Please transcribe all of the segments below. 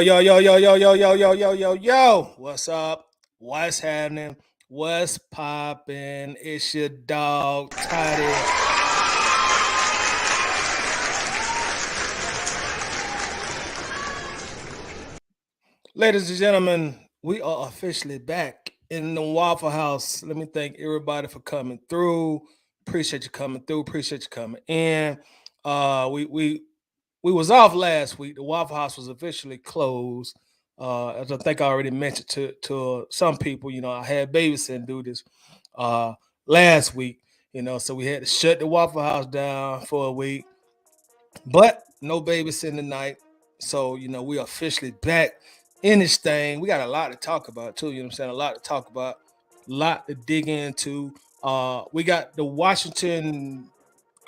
Yo. What's up? What's happening? What's popping? It's your dog, Toddy. Ladies and gentlemen, we are officially back in the Waffle House. Let me thank everybody for coming through. Appreciate you coming through. Appreciate you coming in. We was off last week. The Waffle House was officially closed. As I think I already mentioned to some people, I had babysitting do this uh, last week. So we had to shut the Waffle House down for a week, but no babysitting tonight. So we officially back in this thing. We got a lot to talk about too. I'm saying? A lot to talk about, a lot to dig into. We got the Washington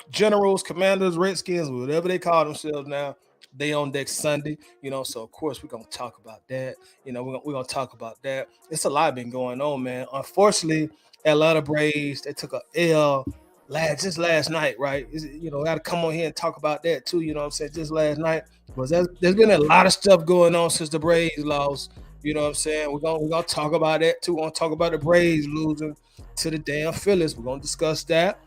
Generals, Commanders, Redskins, whatever they call themselves now. They on deck Sunday, So of course we're gonna talk about that. We're gonna talk about that. It's a lot been going on, man. Unfortunately, Atlanta Braves they took a L last night, right? Got to come on here and talk about that too. You know what I'm saying? Just last night, because there's been a lot of stuff going on since the Braves lost. You know what I'm saying? We're gonna talk about that too. We're gonna talk about the Braves losing to the damn Phillies. We're gonna discuss that.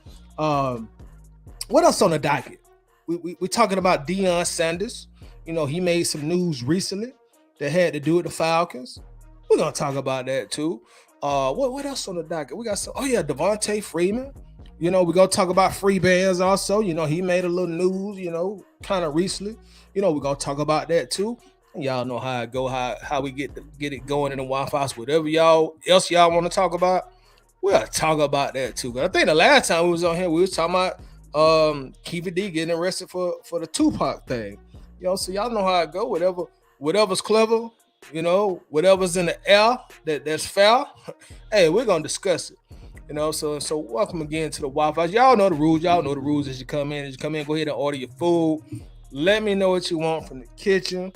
What else on the docket? We talking about Deion Sanders. He made some news recently that had to do with the Falcons. We're gonna talk about that too. What else on the docket? We got some. Oh yeah, Devonta Freeman. We're gonna talk about free bands also. He made a little news. Kind of recently. We're gonna talk about that too. And y'all know how it go, how we get it going in the Waffle House. Whatever y'all want to talk about, we gotta talk about that too. But I think the last time we was on here, we was talking about Keefer D getting arrested for the Tupac thing. So y'all know how it go. Whatever's clever, whatever's in the air that's foul. Hey, we're gonna discuss it. So welcome again to the Waffle House. Y'all know the rules. Y'all know the rules as you come in. Go ahead and order your food. Let me know what you want from the kitchen.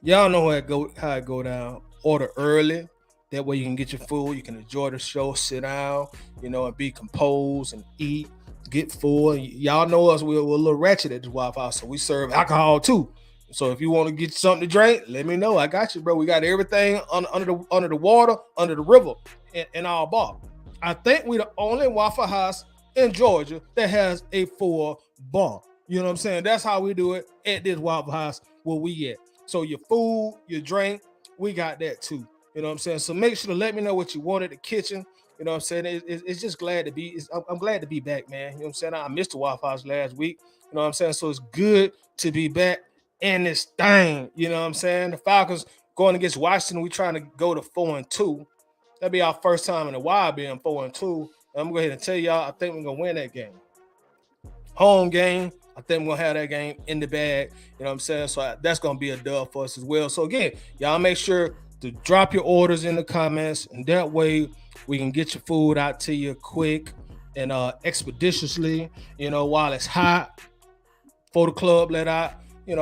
Y'all know how it go down. Order early. That way you can get your food. You can enjoy the show, sit down, and be composed and eat. Get full. Y'all know us. We're a little ratchet at this Waffle House, so we serve alcohol too. So if you want to get something to drink, let me know. I got you, bro. We got everything under the water, under the river, in our bar. I think we're the only Waffle House in Georgia that has a full bar. You know what I'm saying? That's how we do it at this Waffle House where we at. So your food, your drink, we got that too. You know what I'm saying? So make sure to let me know what you want at the kitchen. You know what I'm saying? It's just glad to be. I'm glad to be back, man. You know what I'm saying? I missed the Waffle House last week. You know what I'm saying? So it's good to be back in this thing. You know what I'm saying? The Falcons going against Washington. We trying to go to 4-2. That'll be our first time in a while being 4-2. I'm gonna go ahead and tell y'all. I think we're gonna win that game. Home game. I think we're gonna have that game in the bag. You know what I'm saying? So that's gonna be a dub for us as well. So again, y'all make sure to drop your orders in the comments, and that way we can get your food out to you quick and expeditiously, while it's hot for the club let out.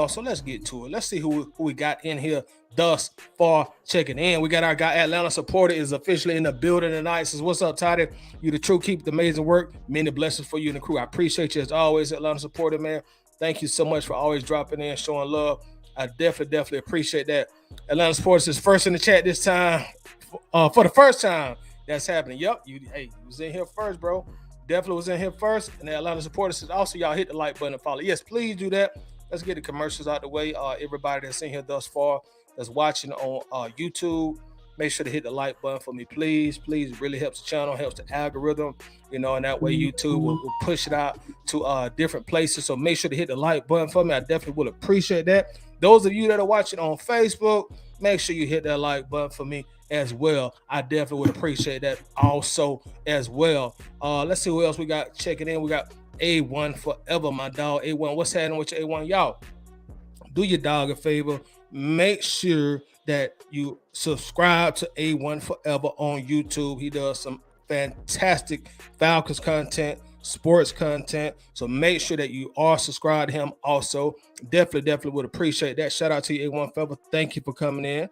So let's get to it. Let's see who we got in here thus far checking in. We got our guy Atlanta supporter is officially in the building tonight. Says, what's up, Toddy? You the true, keep the amazing work. Many blessings for you and the crew. I appreciate you as always, Atlanta supporter, man. Thank you so much for always dropping in, showing love. I definitely appreciate that. Atlanta Sports is first in the chat this time. For the first time that's happening. Yep, you was in here first, bro. Definitely was in here first. And the Atlanta supporters says also y'all hit the like button and follow. Yes, please do that. Let's get the commercials out the way. Everybody that's in here thus far that's watching on YouTube, make sure to hit the like button for me, please. Please, it really helps the channel, helps the algorithm, and that way YouTube will push it out to different places. So make sure to hit the like button for me. I definitely would appreciate that. Those of you that are watching on Facebook, make sure you hit that like button for me as well. I definitely would appreciate that also as well. Let's see who else we got checking in. We got A1 forever, my dog. A1, what's happening with your A1? Y'all, do your dog a favor. Make sure that you subscribe to A1 Forever on YouTube. He does some fantastic Falcons content, sports content. So make sure that you are subscribed to him also. Definitely would appreciate that. Shout out to you, A1 Forever. Thank you for coming in.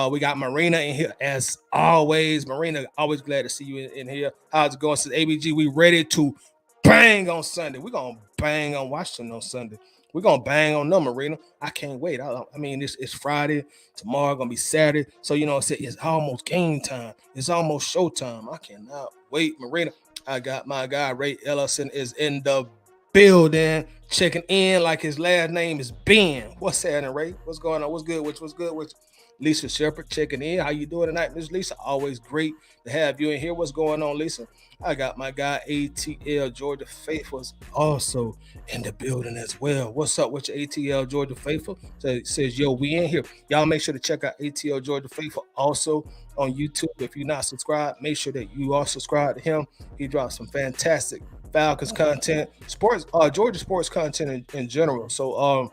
We got Marina in here as always. Marina, always glad to see you in here. How's it going? Says ABG, we ready to bang on Sunday. We're going to bang on Washington on Sunday. We're gonna bang on them, Marina. I can't wait. I mean, it's Friday. Tomorrow gonna be Saturday. So it's almost game time. It's almost showtime. I cannot wait, Marina. I got my guy Ray Ellison is in the building, checking in like his last name is Ben. What's happening, Ray? What's going on? What's good? What's good? Lisa Shepard checking in. How you doing tonight, Miss Lisa? Always great to have you in here. What's going on, Lisa? I got my guy ATL Georgia Faithfuls also in the building as well. What's up with your ATL Georgia Faithful? So it says, yo, we in here. Y'all make sure to check out ATL Georgia Faithful also on YouTube. If you're not subscribed, make sure that you are subscribed to him. He drops some fantastic Falcons content, sports, Georgia sports content in general. So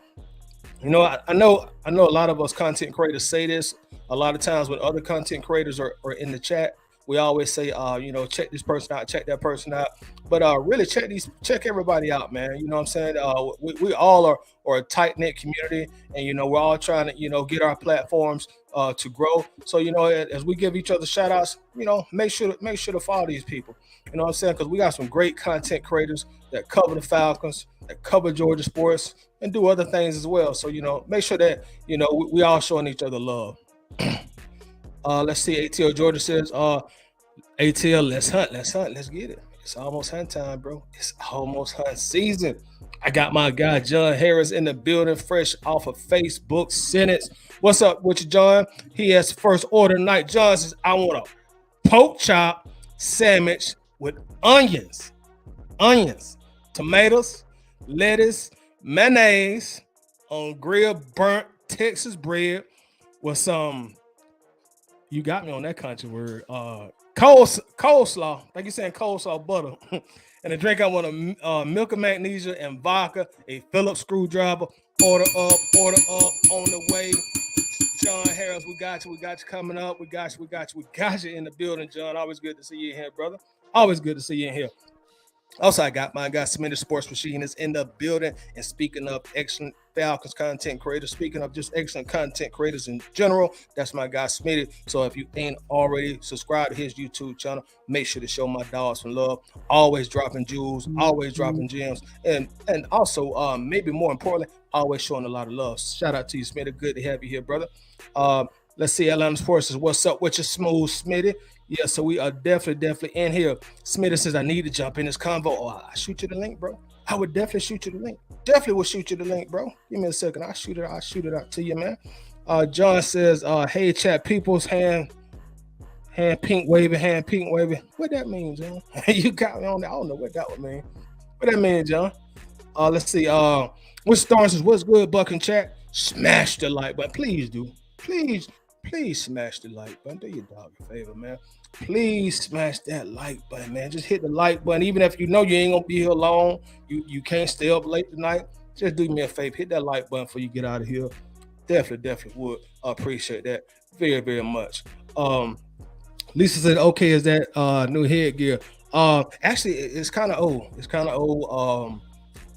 I know a lot of us content creators say this a lot of times when other content creators are in the chat. We always say, check this person out, check that person out. But really check everybody out, man. You know what I'm saying? We all are a tight-knit community, and we're all trying to, get our platforms to grow. So, as we give each other shout outs, make sure to follow these people. You know what I'm saying? Because we got some great content creators that cover the Falcons, that cover Georgia sports, and do other things as well. So, make sure that, we all showing each other love. Let's see. ATL Georgia says, ATL, let's hunt, let's get it. It's almost hunt time, bro. It's almost hunt season. I got my guy John Harris in the building, fresh off of Facebook sentence. What's up with you, John? He has first order tonight. John says, I want a pork chop sandwich with onions, tomatoes, lettuce, mayonnaise on grilled burnt Texas bread with some, you got me on that country word, coleslaw. I think you're saying coleslaw butter. And a drink I want a milk of magnesia and vodka, a Phillips screwdriver. Order up on the way. John Harris, we got you coming up. We got you in the building, John. Always good to see you in here, brother. Always good to see you in here. Also, I got my guy Submitted Sports Machine is in the building. And speaking of excellent Falcons content creators, speaking of just excellent content creators in general, that's my guy Submitted. So if you ain't already subscribed to his YouTube channel, make sure to show my dogs some love. Always dropping jewels, always dropping gems, and also maybe more importantly, always showing a lot of love. Shout out to you, Submitted. Good to have you here, brother. Let's see. Atlanta Sports says, what's up with your smooth, Smitty? Yeah, so we are definitely in here. Smitty says, I need to jump in this convo. Oh, I'll shoot you the link, bro. I would definitely shoot you the link. Definitely will shoot you the link, bro. Give me a second. I'll shoot it out to you, man. John says, hey, chat, people's hand pink waving. What that means, John? You got me on that. I don't know what that would mean. What that mean, John? Let's see. What Star says, what's good, Buck and chat? Smash the like button. Please do. Please smash the like button. Do your dog a favor, man. Please smash that like button, man. Just hit the like button. Even if you know you ain't gonna be here long, you can't stay up late tonight. Just do me a favor. Hit that like button before you get out of here. Definitely would appreciate that very, very much. Lisa said, okay, is that new headgear? Actually, it's kind of old.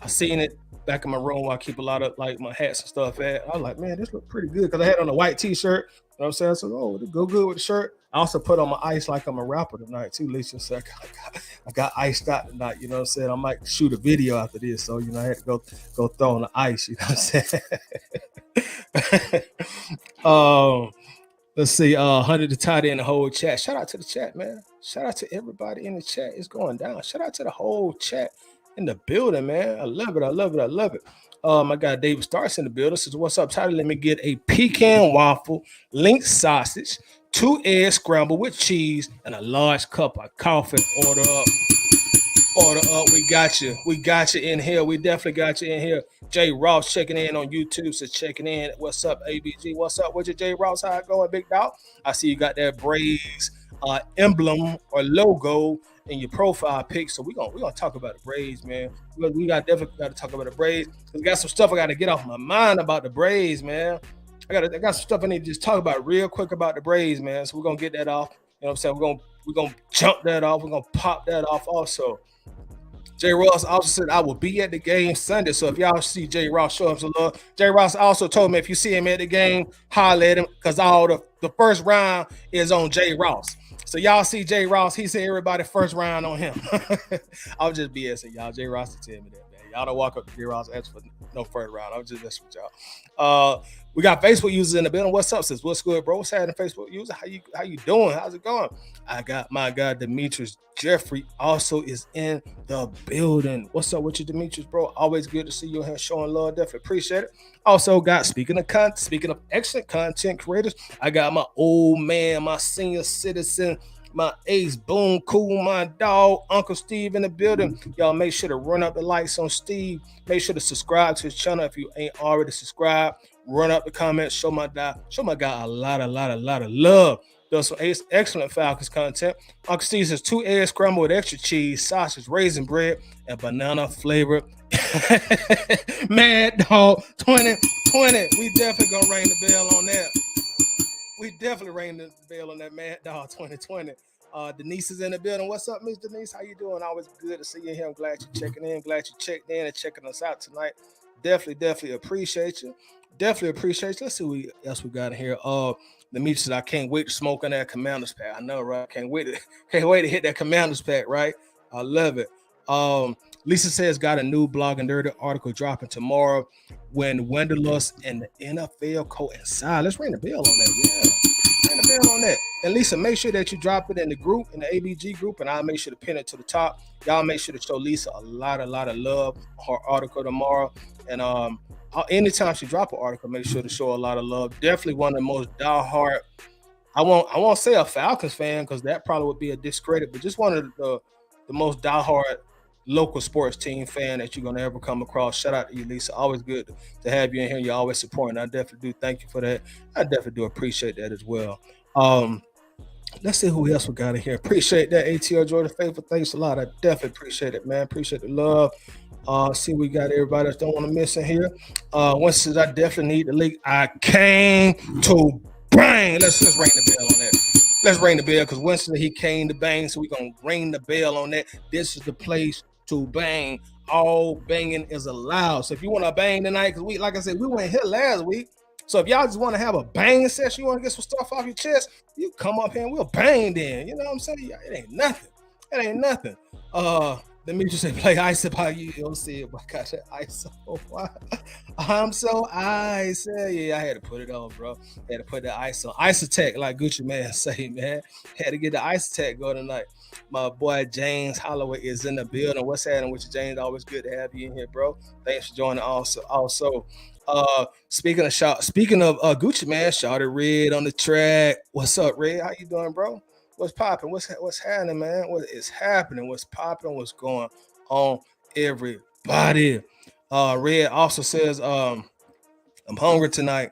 I seen it back in my room where I keep a lot of like my hats and stuff at. I was like, man, this look pretty good because I had on a white t-shirt. You know what I'm saying? So, it go good with the shirt. I also put on my ice like I'm a rapper tonight too, Lisa. So I got iced out tonight. You know what I'm saying? I might shoot a video after this. So, I had to go throw on the ice. You know what I'm saying? Let's see. 100 to tight in the whole chat. Shout out to the chat, man. Shout out to everybody in the chat. It's going down. Shout out to the whole chat in the building, man. I love it. My guy David Starks in the building says, what's up, Tyler? Let me get a pecan waffle, link sausage, 2 eggs scrambled with cheese, and a large cup of coffee. Order up. We got you in here. We definitely got you in here. Jay Ross checking in on YouTube, says checking in. What's up, ABG? What's up with you, Jay Ross? How it going, big dog? I see you got that Braves emblem or logo in your profile pic. So we're gonna talk about the Braves, man. We definitely got to talk about the Braves. We got some stuff I got to get off my mind about the Braves, man. I got some stuff I need to just talk about real quick about the Braves, man. So we're gonna get that off. You know what I'm saying? We're gonna jump that off. We're gonna pop that off also. Jay Ross also said, I will be at the game Sunday. So if y'all see Jay Ross show him some love. Jay Ross also told me if you see him at the game, holler at him because all the first round is on Jay Ross. So y'all see Jay Ross, he said everybody first round on him. I was just BSing y'all. Jay Ross tell me that, man. Y'all don't walk up to D-Ross and ask for no further round. I'm just messing with y'all. We got Facebook users in the building. What's up, sis? What's good, bro? What's happening, Facebook user? How you doing? How's it going? I got my guy Demetrius Jeffrey also is in the building. What's up with you, Demetrius, bro? Always good to see you here showing love. Definitely appreciate it. Also got speaking of excellent content creators, I got my old man, my senior citizen, my ace, boom, cool, my dog, Uncle Steve in the building. Y'all make sure to run up the likes on Steve. Make sure to subscribe to his channel if you ain't already subscribed. Run up the comments. Show my guy a lot of love. Does some excellent Falcons content. Uncle Steve says 2 eggs scrambled with extra cheese, sausage, raisin bread, and banana flavored. Mad Dog 2020. We definitely gonna ring the bell on that. We definitely ring the bell on that, Mad Dog 2020. Denise is in the building. What's up, Miss Denise? How you doing? Always good to see you here. I'm glad you're checking in. Glad you checked in and checking us out tonight. Definitely appreciate you. Let's see what else we got in here. The meat says I can't wait to smoke on that Commanders pack. I know, right? Can't wait to hit that Commanders pack, right? I love it. Lisa says got a new Blog and Dirty article dropping tomorrow when Wanderlust and the NFL coincide. Let's ring the bell on that. Yeah, ring the bell on that. And Lisa, make sure that you drop it in the group, in the ABG group, and I'll make sure to pin it to the top. Y'all make sure to show Lisa a lot of love on her article tomorrow. And anytime she drop an article, make sure to show a lot of love. Definitely one of the most diehard. I won't say a Falcons fan because that probably would be a discredit, but just one of the most diehard local sports team fan that you're gonna ever come across. Shout out to you, Lisa. Always good to have you in here. You're always supporting. I definitely do thank you for that. I definitely do appreciate that as well. Let's see who else we got in here. Appreciate that, ATL Jordan Faithful. Thanks a lot. I definitely appreciate it, man. Appreciate the love. See, we got everybody that don't want to miss in here. Once I definitely need the link. I came to bang. Let's ring the bell on that. Let's ring the bell because Winston, he came to bang, so we're going to ring the bell on that. This is the place to bang. All banging is allowed. So if you want to bang tonight, because we, like I said, we went here last week. So if y'all just want to have a banging session, you want to get some stuff off your chest, you come up here and we'll bang then. You know what I'm saying? It ain't nothing. It ain't nothing. Let me just say, play ice about you. You'll see it. I got that ice on. I'm so ice. Yeah, I had to put it on, bro. Had to put the ice on. Ice attack, like Gucci Man say, man. Had to get the ice attack going tonight. My boy James Holloway is in the building. What's happening with you, James? Always good to have you in here, bro. Thanks for joining. Also, speaking of Gucci Man, shouted Red on the track. What's up, Red? How you doing, bro? What's popping? What's happening, man? What is happening? What's popping? What's going on, everybody? Red also says, I'm hungry tonight.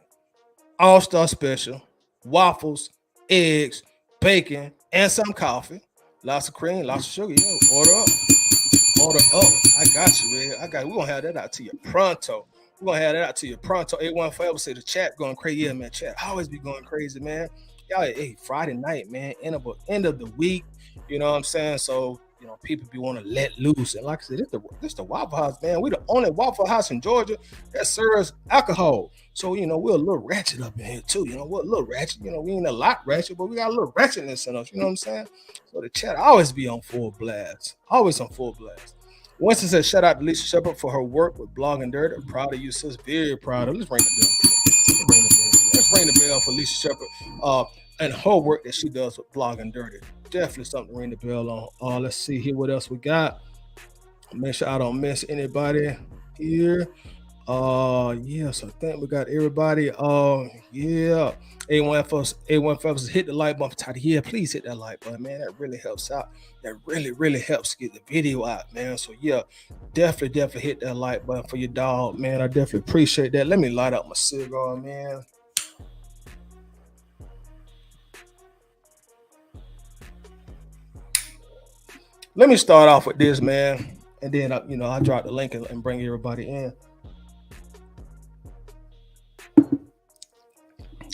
All-star special, waffles, eggs, bacon, and some coffee. Lots of cream, lots of sugar. Yo, order up. I got you, Red. We're gonna have that out to you pronto. 814 say the chat going crazy. Yeah, man. Chat always be going crazy, man. Y'all, hey, Friday night, man, end of the week, you know what I'm saying? So, you know, people be want to let loose. And like I said, this the Waffle House, man. We the only Waffle House in Georgia that serves alcohol. So, you know, we're a little ratchet up in here too. You know, we're a little ratchet. You know, we ain't a lot ratchet, but we got a little ratchetness in us. You know what I'm saying? So the chat always be on full blast. Always on full blast. Winston says, shout out to Lisa Shepard for her work with Blog and Dirt. I'm proud of you, sis. Very proud of. Let's ring the bell. Let's ring the bell for Lisa Shepard. And her work that she does with Blog and Dirty. Definitely something to ring the bell on. Let's see here what else we got. Make sure I don't miss anybody here. Yes, I think we got everybody. Yeah. A1 hit the like button, Tati. Yeah, please hit that like button, man. That really helps out. That really helps get the video out, man. So yeah, definitely hit that like button for your dog, man. I definitely appreciate that. Let me light up my cigar, man. Let me start off with this, man, and then I'll drop the link and bring everybody in.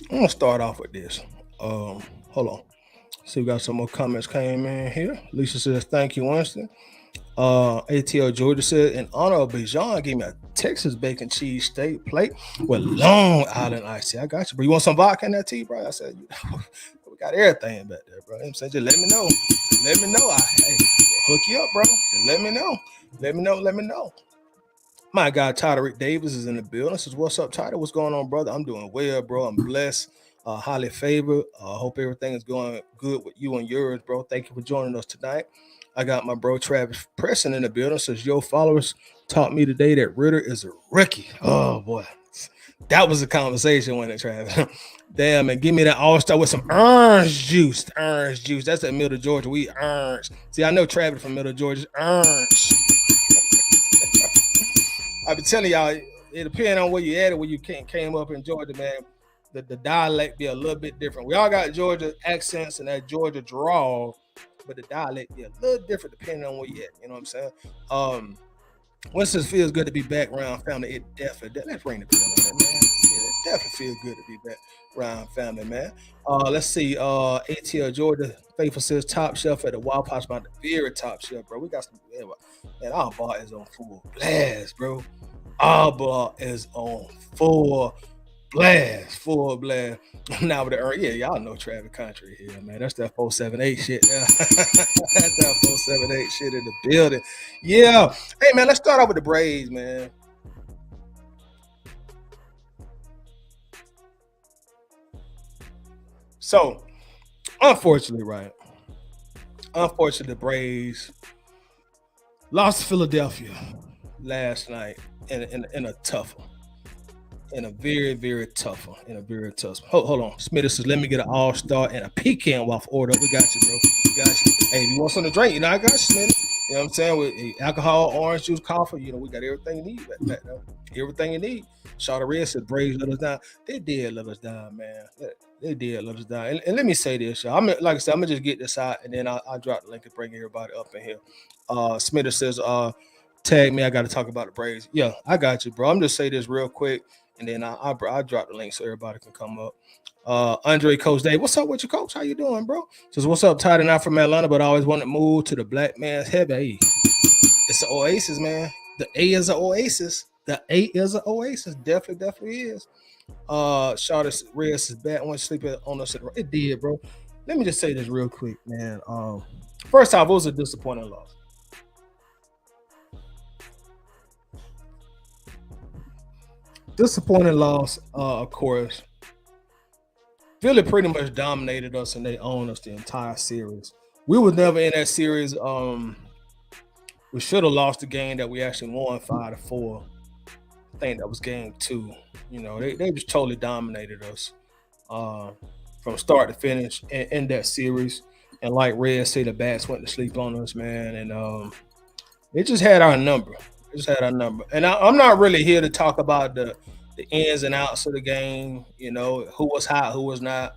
I'm gonna start off with this. Hold on. See, we got some more comments came in here. Lisa says, "Thank you, Winston." ATL Georgia said, "In honor of Bijan, gave me a Texas bacon cheese steak plate with Long Island iced tea." I got you, bro. You want some vodka in that tea, bro? I said, we got everything back there, bro. You know what I'm saying? Just let me know. Let me know. Hey, hook you up, bro. Just let me know. Let me know. My guy Tyler Davis is in the building. Says, "What's up, Tyler? What's going on, brother? I'm doing well, bro. I'm blessed, highly favored. Hope everything is going good with you and yours, bro. Thank you for joining us tonight. I got my bro Travis Preston in the building. Says, "Yo, followers taught me today that Ritter is a rookie." Oh boy, that was a conversation when it Travis. Damn, and give me that all-star with some orange juice. Orange juice. That's at Middle Georgia. We orange. See, I know Travis from Middle Georgia. Orange. I be telling y'all, it depends on where you at it, where you came up in Georgia, man. The dialect be a little bit different. We all got Georgia accents and that Georgia drawl, but the dialect be a little different depending on where you at. You know what I'm saying? Once it feels good to be back around family, it definitely, let's ring the bell on that, man. Yeah, it definitely feels good to be back around family, man. Let's see. ATL Georgia Faithful says top shelf at the Waffle House, about the very top shelf, bro. We got some, and our bar is on full blast, bro. Our bar is on full blast. Now with the yeah, y'all know Travis Country here, man. That's that 478 shit. Yeah. That's that 478 shit in the building. Yeah. Hey man, let's start off with the Braves, man. So, unfortunately, the Braves lost to Philadelphia last night in a tough one. In a very, very tough one. Hold on. Smitty says, let me get an all-star and a pecan waffle order. We got you, bro. We got you. Hey, if you want something to drink, I got you, Smitty. You know what I'm saying? With alcohol, orange juice, coffee, we got everything you need back there. Everything you need. Shawty Red said, Braves let us down. They did let us down, man. They did let us down. And let me say this, y'all. Like I said, I'm going to just get this out, and then I'll drop the link and bring everybody up in here. Smitty says, tag me. I got to talk about the Braves. Yeah, I got you, bro. I'm just say this real quick. And then I'll drop the link so everybody can come up. Andre Coach Dave, what's up with you, Coach? How you doing, bro? Says, what's up, Todd? Not from Atlanta, but I always wanted to move to the black man's heaven. Hey, it's an oasis, man. The A is an oasis. Definitely is. Shawty Reyes is back. One sleeping on us. It did, bro. Let me just say this real quick, man. First off, it was a disappointing loss. Disappointing loss, of course. Philly pretty much dominated us and they owned us the entire series. We was never in that series. We should have lost the game that we actually won 5-4. I think that was game 2. They just totally dominated us from start to finish in that series. And like Red said, the bats went to sleep on us, man. And it just had our number. And I'm not really here to talk about the ins and outs of the game, who was hot, who was not,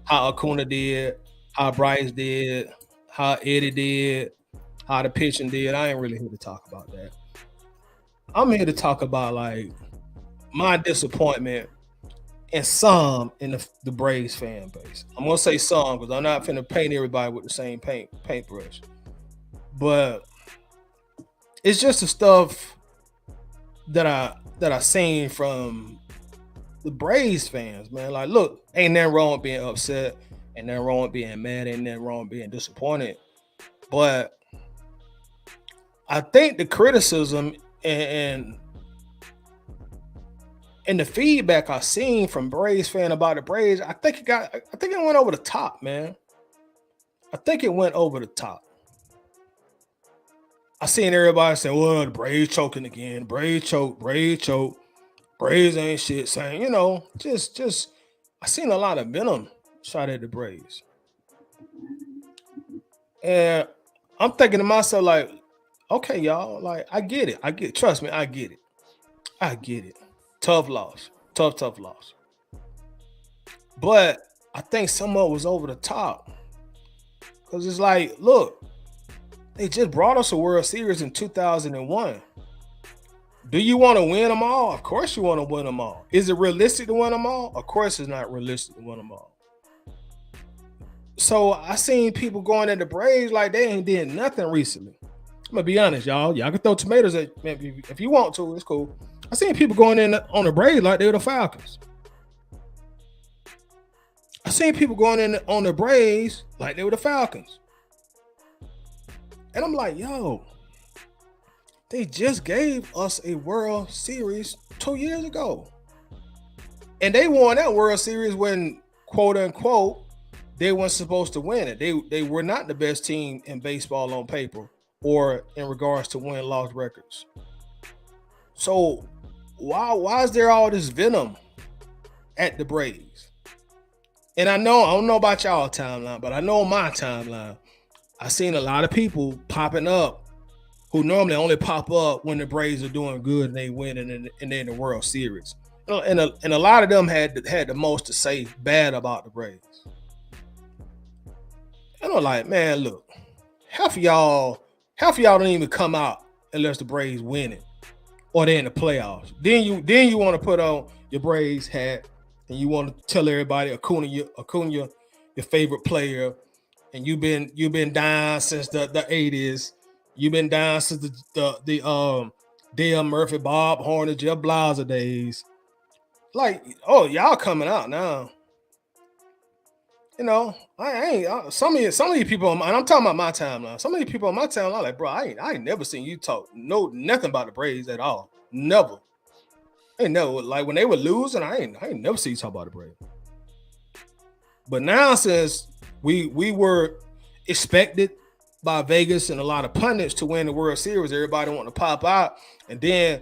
how Acuna did, how Bryce did, how Eddie did, how the pitching did. I ain't really here to talk about that. I'm here to talk about like my disappointment and some in the Braves fan base. I'm gonna say some because I'm not finna paint everybody with the same paintbrush. But it's just the stuff that I seen from the Braves fans, man. Like, look, ain't nothing wrong with being upset, ain't nothing wrong with being mad, ain't nothing wrong with being disappointed. But I think the criticism and the feedback I seen from Braves fan about the Braves, I think it went over the top, man. I think it went over the top. I seen everybody saying, well, the Braves choking again. Braves choke. Braves ain't shit. Saying, just I seen a lot of venom shot at the Braves. And I'm thinking to myself, like, okay, y'all, like, I get it. Trust me, I get it. Tough loss. Tough loss. But I think some of it was over the top. Because it's like, look, they just brought us a World Series in 2001. Do you want to win them all? Of course you want to win them all. Is it realistic to win them all? Of course it's not realistic to win them all. So I seen people going at the Braves like they ain't did nothing recently. I'm gonna be honest, y'all. Y'all can throw tomatoes at if you want to. It's cool. I seen people going in on the Braves like they were the Falcons. I seen people going in on the Braves like they were the Falcons. And I'm like, yo, They just gave us a World Series 2 years ago. And they won that World Series when, quote unquote, they weren't supposed to win it. They were not the best team in baseball on paper or in regards to win-loss records. So why is there all this venom at the Braves? And I don't know about y'all timeline, but I know my timeline. I've seen a lot of people popping up who normally only pop up when the Braves are doing good and they win and they're in the World Series. And a lot of them had the most to say bad about the Braves. And I'm like, man, look, half of y'all don't even come out unless the Braves win it or they're in the playoffs. Then you want to put on your Braves hat and you want to tell everybody Acuna, your favorite player, and you've been down since the 80s. You've been down since the Dale Murphy, Bob Horner, Jeff Blauser days. Like, oh, y'all coming out now. You know, some of these people, and I'm talking about my timeline. Some of these people on my timeline, like, bro, I ain't never seen you talk nothing about the Braves at all. Never. I ain't never, like when they were losing, I ain't never seen you talk about the Braves. But now, since we were expected by Vegas and a lot of pundits to win the World Series, everybody want to pop out, and then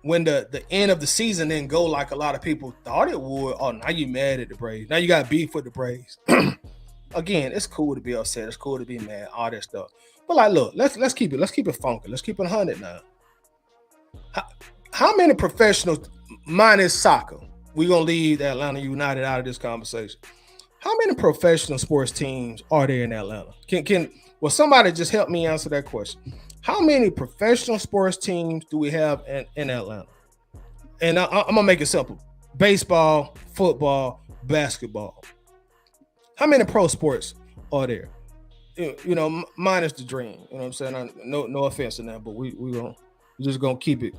when the end of the season didn't go like a lot of people thought it would, oh, now you mad at the Braves. Now you got beef with the Braves. Again, it's cool to be upset. It's cool to be mad, all that stuff. But like, look, let's keep it funky. Let's keep it 100 now. How many professionals, minus soccer, we're going to leave the Atlanta United out of this conversation. How many professional sports teams are there in Atlanta? Will somebody just help me answer that question? How many professional sports teams do we have in Atlanta? And I'm going to make it simple. Baseball, football, basketball. How many pro sports are there? You know, minus the dream. You know what I'm saying? No offense in that, but we're just going to keep it.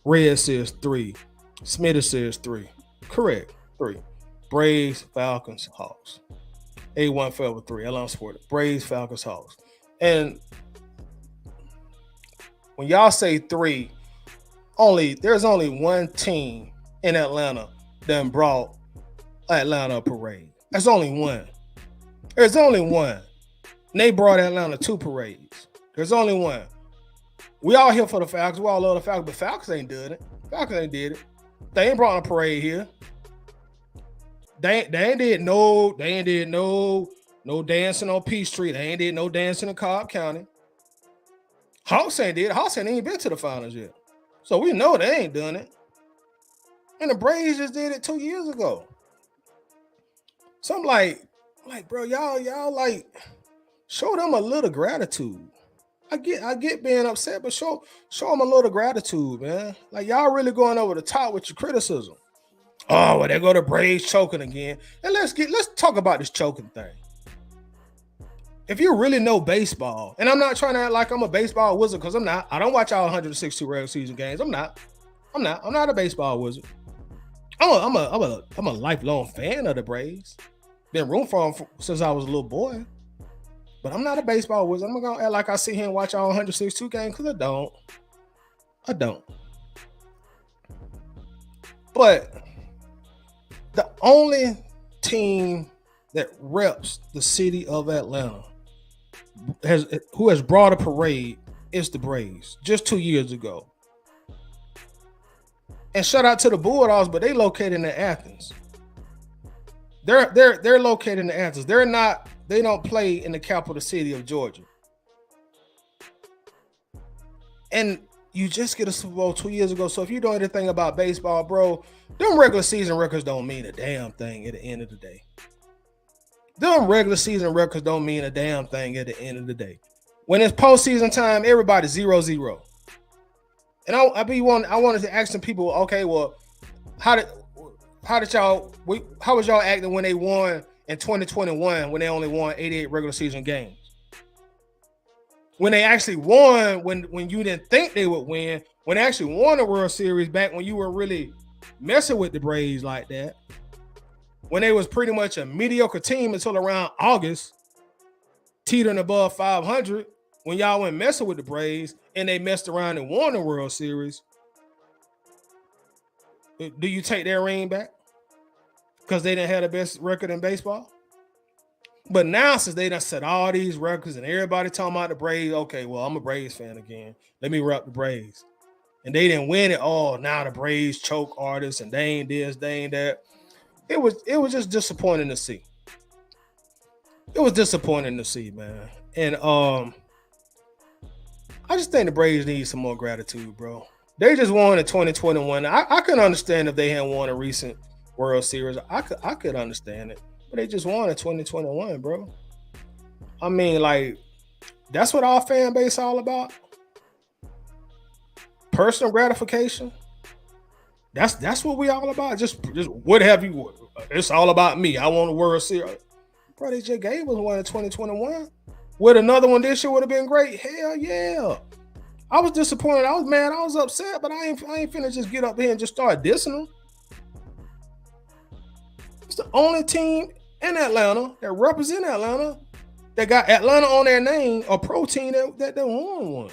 Red says 3. Smitter says 3. Correct, 3. Braves, Falcons, Hawks. A1 forever 3. Atlanta Sport. Braves, Falcons, Hawks. And when y'all say 3, there's only one team in Atlanta that brought Atlanta a parade. That's only one. There's only one. And they brought Atlanta 2 parades. There's only one. We all here for the Falcons. We all love the Falcons, but Falcons ain't did it. Falcons ain't did it. They ain't brought a parade here. They ain't did no dancing on Peachtree. They ain't did no dancing in Cobb County. Hawks ain't did. Hawks ain't even been to the finals yet. So we know they ain't done it. And the Braves just did it 2 years ago. So I'm like, bro, y'all like show them a little gratitude. I get being upset, but show them a little gratitude, man. Like y'all really going over the top with your criticism. Oh, well, there go the Braves choking again. And let's talk about this choking thing. If you really know baseball, and I'm not trying to act like I'm a baseball wizard because I'm not. I don't watch all 162 regular season games. I'm not a baseball wizard. I'm a lifelong fan of the Braves. Been rooting for them since I was a little boy. But I'm not a baseball wizard. I'm not gonna act like I sit here and watch all 162 games because I don't. But the only team that reps the city of Atlanta who has brought a parade is the Braves just 2 years ago. And shout out to the Bulldogs, but they located in Athens. They're located in Athens. They don't play in the capital city of Georgia. And you just get a Super Bowl 2 years ago. So if you know anything about baseball, bro, them regular season records don't mean a damn thing at the end of the day. Them regular season records don't mean a damn thing at the end of the day. When it's postseason time, everybody's 0-0. And I wanted to ask some people, okay, well, how was y'all acting when they won in 2021 when they only won 88 regular season games? When they actually won, when you didn't think they would win, when they actually won the World Series back when you were really messing with the Braves like that, when they was pretty much a mediocre team until around August, teetering above 500, when y'all went messing with the Braves and they messed around and won the World Series, do you take their ring back? Because they didn't have the best record in baseball? But now, since they done set all these records and everybody talking about the Braves, okay, well, I'm a Braves fan again. Let me rep the Braves. And they didn't win it all. Now the Braves choke artists and they ain't this, they ain't that. It was just disappointing to see. It was disappointing to see, man. And I just think the Braves need some more gratitude, bro. They just won in 2021. I could understand if they hadn't won a recent World Series. I could understand it. But they just won in 2021, bro. I mean, like, that's what our fan base all about. Personal gratification. That's what we all about. Just what have you? It's all about me. I want a World Series. Bro, they just gave us one in 2021. Would another one this year would have been great? Hell yeah. I was disappointed. I was mad. I was upset, but I ain't finna just get up here and just start dissing them. It's the only team in Atlanta that represent Atlanta that got Atlanta on their name, a pro team that won one.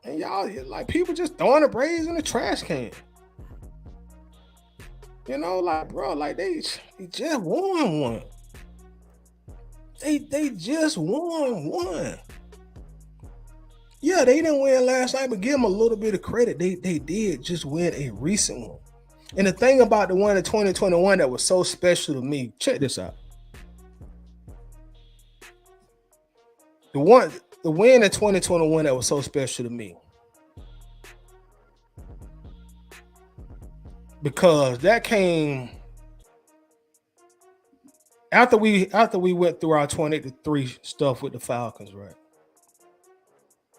And y'all, like, people just throwing the Braves in the trash can. You know, like, bro, like, they just won one. They just won one. Yeah, they didn't win last night, but give them a little bit of credit. They did just win a recent one. And the thing about the one in 2021 that was so special to me, check this out. The win in 2021 that was so special to me, because that came after we went through our 20-3 stuff with the Falcons, right?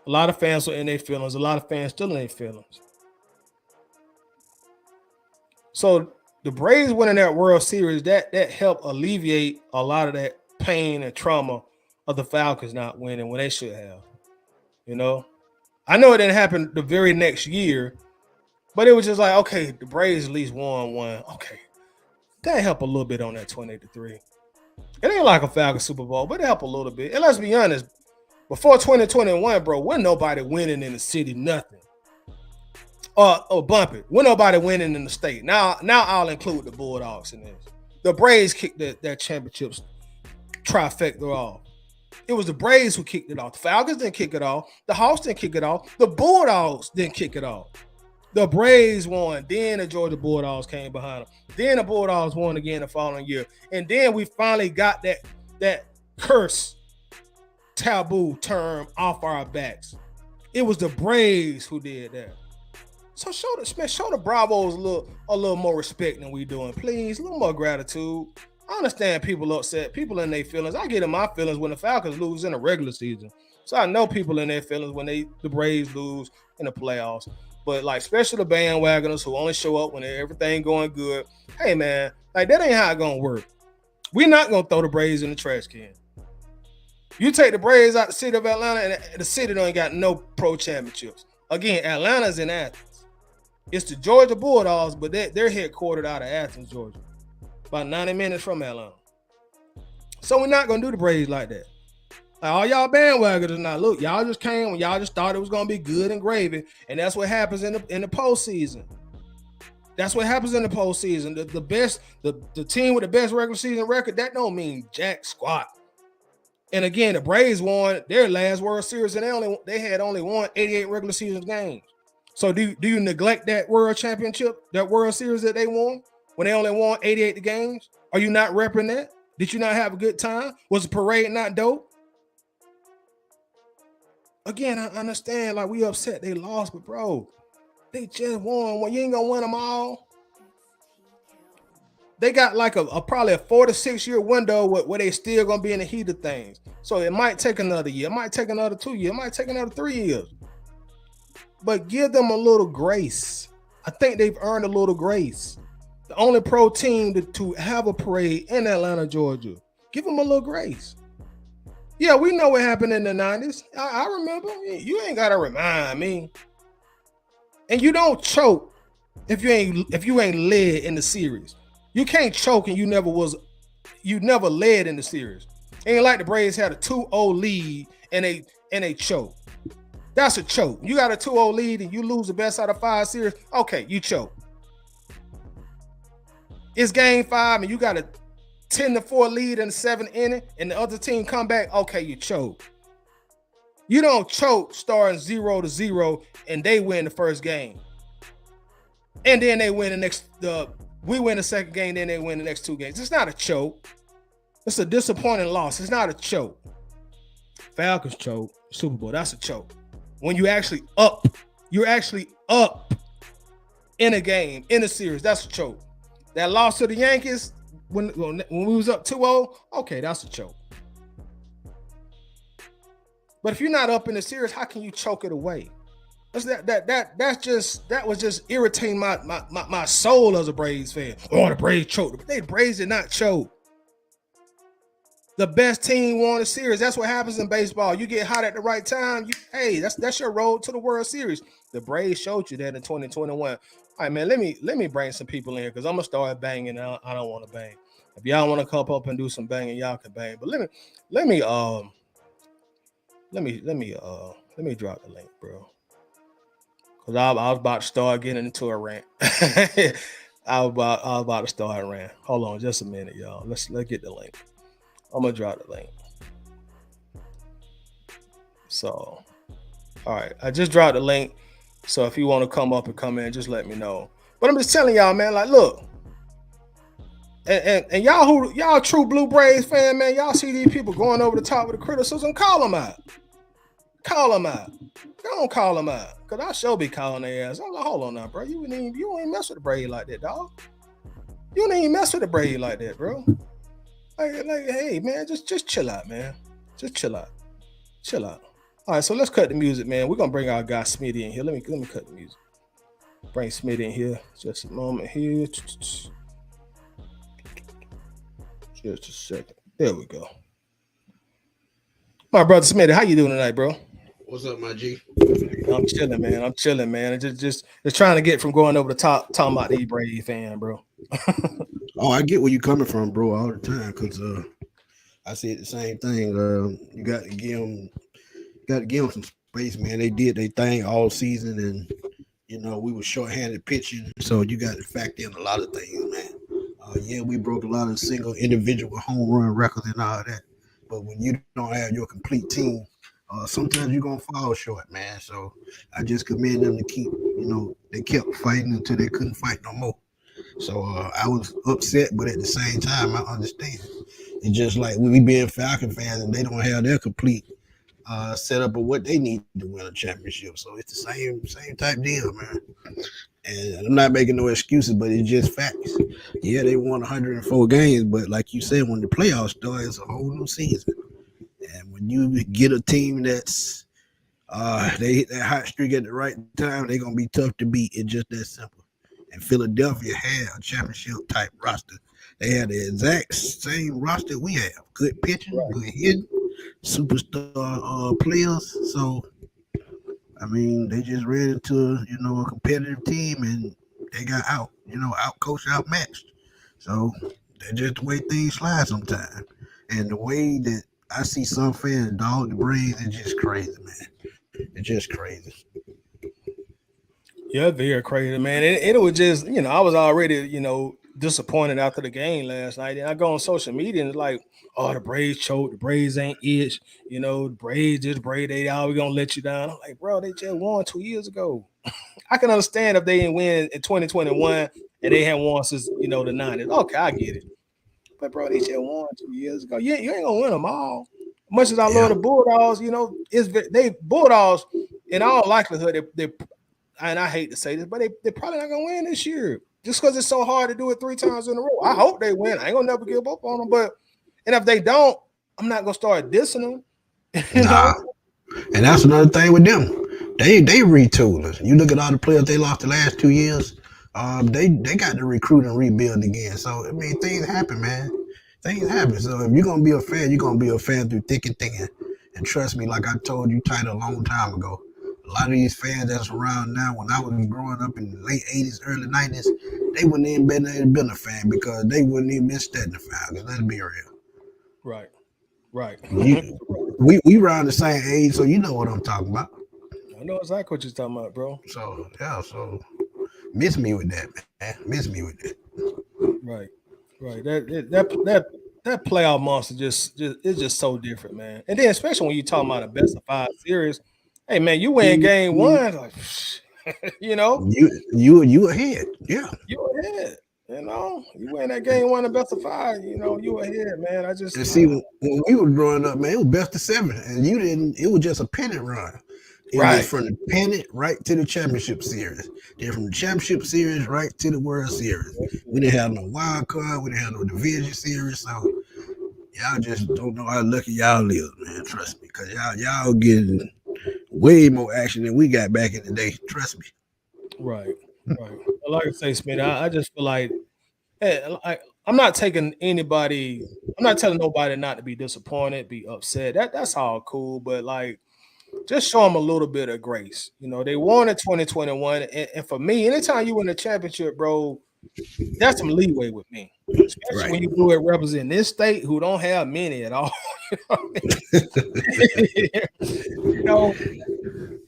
A lot of fans were in their feelings. A lot of fans still in their feelings. So the Braves winning that World Series, that helped alleviate a lot of that pain and trauma of the Falcons not winning when they should have. You know, I know it didn't happen the very next year, but it was just like, okay, the Braves at least won one. Okay, that helped a little bit on that 28-3. It ain't like a Falcons Super Bowl, but it helped a little bit. And let's be honest, before 2021, bro, wasn't nobody winning in the city, nothing. Bump it. Wasn't nobody winning in the state. Now I'll include the Bulldogs in this. The Braves kicked that championships trifecta off. It was the Braves who kicked it off. The Falcons didn't kick it off. The Hawks didn't kick it off. The Bulldogs didn't kick it off. The Braves won. Then the Georgia Bulldogs came behind them. Then the Bulldogs won again the following year. And then we finally got that curse taboo term off our backs. It was the Braves who did that. So show the Bravos a little more respect than we doing, please. A little more gratitude. I understand people upset, people in their feelings. I get in my feelings when the Falcons lose in the regular season. So I know people in their feelings when the Braves lose in the playoffs. But like, especially the bandwagoners who only show up when everything going good. Hey man, like, that ain't how it gonna work. We're not gonna throw the Braves in the trash can. You take the Braves out the city of Atlanta, and the city don't got no pro championships. Again, Atlanta's in Athens. It's the Georgia Bulldogs, but they're headquartered out of Athens, Georgia. About 90 minutes from Atlanta. So we're not going to do the Braves like that. Like, all y'all bandwagoners now, look, y'all just came when y'all just thought it was going to be good and gravy, and that's what happens in the postseason. That's what happens in the postseason. The team with the best regular season record, that don't mean jack squat. And again, the Braves won their last World Series, and they had only won 88 regular season games. So do you neglect that World Championship, that World Series that they won when they only won 88 games? Are you not repping that? Did you not have a good time? Was the parade not dope? Again, I understand, like, we upset they lost, but bro, they just won. Well, you ain't gonna win them all. They got like probably a 4 to 6 year window where they still gonna be in the heat of things. So it might take another year, it might take another 2 years, it might take another 3 years. But give them a little grace. I think they've earned a little grace. The only pro team to have a parade in Atlanta, Georgia. Give them a little grace. Yeah, we know what happened in the 90s. I remember. You ain't gotta remind me. And you don't choke if you ain't led in the series. You can't choke and you never led in the series. Ain't like the Braves had a 2-0 lead and they choke. That's a choke. You got a 2-0 lead and you lose the best out of 5 series. Okay, you choke. It's game 5 and you got a 10-4 lead in the 7th inning and the other team come back. Okay, you choke. You don't choke starting 0-0 and they win the first game. And then they win the next we win the second game, then they win the next 2 games. It's not a choke. It's a disappointing loss. It's not a choke. Falcons choke, Super Bowl, that's a choke. When you're actually up in a game, in a series, that's a choke. That loss to the Yankees when we was up 2-0, okay, that's a choke. But if you're not up in the series, how can you choke it away? That was just irritating my soul as a Braves fan. Oh, the Braves choked. The Braves did not choke. The best team won the series. That's what happens in baseball. You get hot at the right time. That's your road to the World Series. The Braves showed you that in 2021. All right, man. Let me bring some people in here because I'm gonna start banging. I don't want to bang. If y'all want to come up and do some banging, y'all can bang. But let me drop the link, bro. Cause I was about to start getting into a rant. I was about to start a rant. Hold on, just a minute, y'all. Let's get the link. I'm gonna drop the link. So, all right, I just dropped the link. So if you want to come up and come in, just let me know. But I'm just telling y'all, man. Like, look, and y'all true Blue Braves fan, man. Y'all see these people going over the top of the criticism. Call them out. Call them out. Don't call them out. Because I sure be calling their ass. I'm like, hold on now, bro. You ain't mess with the Braves like that, dog. You ain't even mess with the Braves like that, bro. Like, hey, man, just chill out, man. Just chill out. Chill out. All right, so let's cut the music, man. We're going to bring our guy Smitty in here. Let me cut the music. Bring Smitty in here. Just a moment here. Just a second. There we go. My brother Smitty, how you doing tonight, bro? What's up, my G? I'm chilling, man. I'm chilling, man. Just trying to get from going over the top, talking about the Brady fan, bro. Oh, I get where you coming from, bro, all the time. Cause I said the same thing. You got to give them some space, man. They did their thing all season, and we were shorthanded pitching, so you got to factor in a lot of things, man. We broke a lot of single individual home run records and all that, but when you don't have your complete team, sometimes you're gonna fall short, man. So I just commend them to keep, they kept fighting until they couldn't fight no more. So I was upset, but at the same time, I understand. It's just like we being Falcon fans and they don't have their complete setup of what they need to win a championship. So it's the same type deal, man. And I'm not making no excuses, but it's just facts. Yeah, they won 104 games, but like you said, when the playoffs start, it's a whole new season. And when you get a team that's they hit that hot streak at the right time, they're gonna be tough to beat. It's just that simple. And Philadelphia had a championship type roster. They had the exact same roster we have. Good pitching, good hitting, superstar players. So I mean, they just ran into a competitive team and they got out coached, outmatched. So that's just the way things slide sometimes. And the way that I see some fans dog the Braves is just crazy, man. It's just crazy. Yeah, very crazy, man. It was just, I was already, disappointed after the game last night. And I go on social media and it's like, oh, the Braves choked, the Braves ain't itch, the Braves just they always gonna let you down. I'm like, bro, they just won 2 years ago. I can understand if they didn't win in 2021 and they hadn't won since the 90s. Okay, I get it. But bro, they just won 2 years ago. You ain't gonna win them all. Much as I love the Bulldogs, they Bulldogs in all likelihood they and I hate to say this, but they're probably not gonna win this year just because it's so hard to do it 3 times in a row. I hope they win. I ain't gonna never give up on them, and if they don't, I'm not gonna start dissing them. Nah. And that's another thing with them. They retooling. You look at all the players they lost the last 2 years. They got to recruit and rebuild again. So I mean, things happen, man. Things happen. So if you're gonna be a fan, you're gonna be a fan through thick and thin. And trust me, like I told you, Title, a long time ago. A lot of these fans that's around now, when I was growing up in the late 80s, early 90s, they wouldn't even been a fan because they wouldn't even been studying the Falcons. Let's be real. Right. Right. We around the same age, so you know what I'm talking about. I know exactly what you're talking about, bro. So yeah, so miss me with that, man. Miss me with that. Right. Right. That playoff monster just it's just so different, man. And then especially when you talking about a best of 5 series, hey man, you win game one, like you know, You ahead, yeah. you ahead. You win that game one, the best of 5. You ahead, man. And see, when we were growing up, man, it was best of 7, and you didn't. It was just a pennant run. It was right. from the pennant right to the championship series. Then from the championship series right to the World Series. We didn't have no wild card. We didn't have no division series. So y'all just don't know how lucky y'all live, man. Trust me, because y'all getting way more action than we got back in the day. Trust me. Right. Right. Like I say, Smith, I just feel like, hey, I'm not taking anybody. I'm not telling nobody not to be disappointed, be upset. That's all cool, but like, just show them a little bit of grace. They won in 2021, and for me, anytime you win a championship, bro, that's some leeway with me, especially when you do it representing this state who don't have many at all. you know,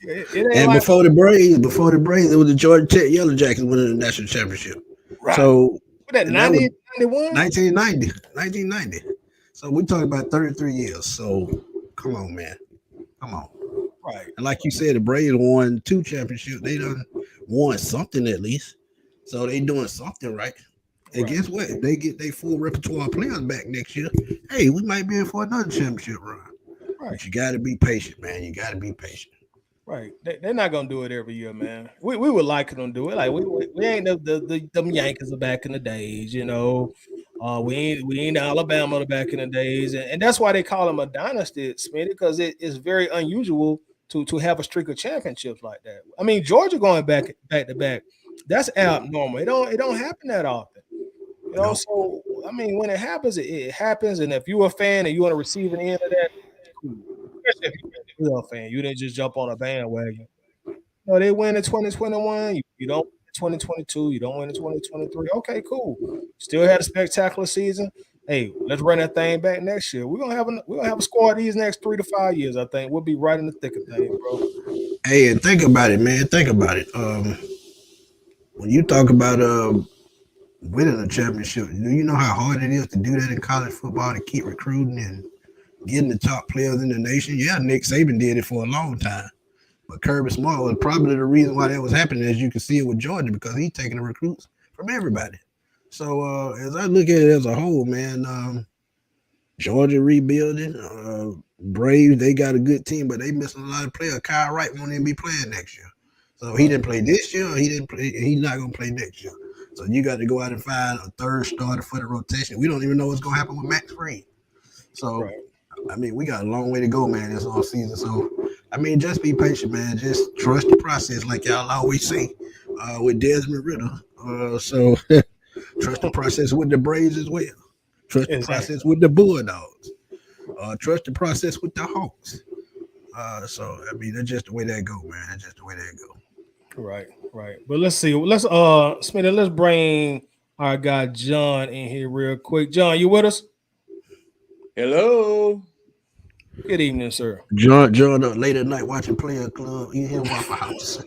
it ain't And like before the Braves, it was the Georgia Tech Yellow Jackets winning the national championship. right. So What that 90, 91? 1990. So we talking about 33 years. So come on, man. Come on. Right. And like you said, the Braves won 2 championships. They done won something at least. So they doing something right. And guess what? If they get their full repertoire of players back next year, hey, we might be in for another championship run. Right. But you got to be patient, man. You got to be patient. Right. They're not gonna do it every year, man. We would like them to do it. Like we ain't them Yankees of back in the days, we ain't Alabama back in the days, and that's why they call them a dynasty, Smitty, because it's very unusual to have a streak of championships like that. I mean, Georgia going back to back, that's abnormal. It don't happen that often. Nope. So I mean, when it happens, it happens. And if you're a fan and you want to receive an end of that, cool. Especially if you're a fan, you didn't just jump on a bandwagon. They win in 2021. You don't win in 2022. You don't win in 2023. Okay, cool. Still had a spectacular season. Hey, let's run that thing back next year. We're gonna have a squad these next 3 to 5 years. I think we'll be right in the thick of things, bro. Hey, and think about it, man. Think about it. When you talk about winning a championship, do you know how hard it is to do that in college football, to keep recruiting and getting the top players in the nation? Yeah, Nick Saban did it for a long time. But Kirby Smart was probably the reason why that was happening, as you can see it with Georgia, because he's taking the recruits from everybody. So as I look at it as a whole, man, Georgia rebuilding, Braves, they got a good team, but they missing a lot of players. Kyle Wright won't even be playing next year. So he didn't play this year, he didn't play, he's not gonna play next year. So you got to go out and find a third starter for the rotation. We don't even know what's gonna happen with Max Fried. So I mean, we got a long way to go, man, this whole season. So I mean, just be patient, man. Just trust the process, like y'all always say, with Desmond Ritter. So trust the process with the Braves as well. Trust the process with the Bulldogs. Trust the process with the Hawks. So I mean, that's just the way that go, man. That's just the way that go. Right. But let's see. Smitty, let's bring our guy John in here real quick. John, you with us? Hello. Good evening, sir. John up late at night watching Player Club. You hear Waffle House.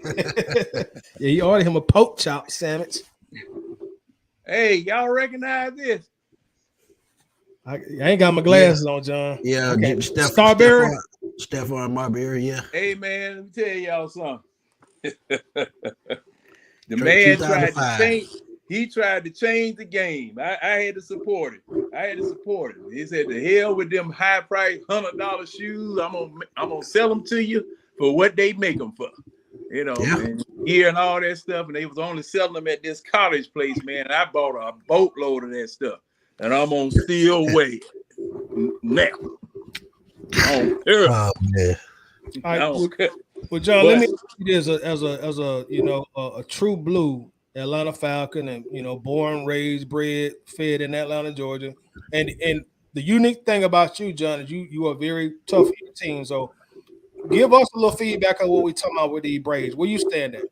Yeah, you ordered him a pork chop sandwich. Hey, y'all recognize this? I ain't got my glasses on, John. Yeah, okay. Starberry. Stephon Marbury, yeah. Hey, man, let me tell y'all something. The man tried to change. He tried to change the game. I had to support it. He said, "The hell with them high price $100 shoes. I'm gonna sell them to you for what they make them for." And gear and all that stuff. And they was only selling them at this college place, man. I bought a boatload of that stuff, and I'm on still wait now. Oh man. Well, John, let me ask you this as a true blue Atlanta Falcon, and born, raised, bred, fed in Atlanta, Georgia, and the unique thing about you, John, is you are very tough for your team. So, give us a little feedback on what we talking about with the Braves. Where you stand at?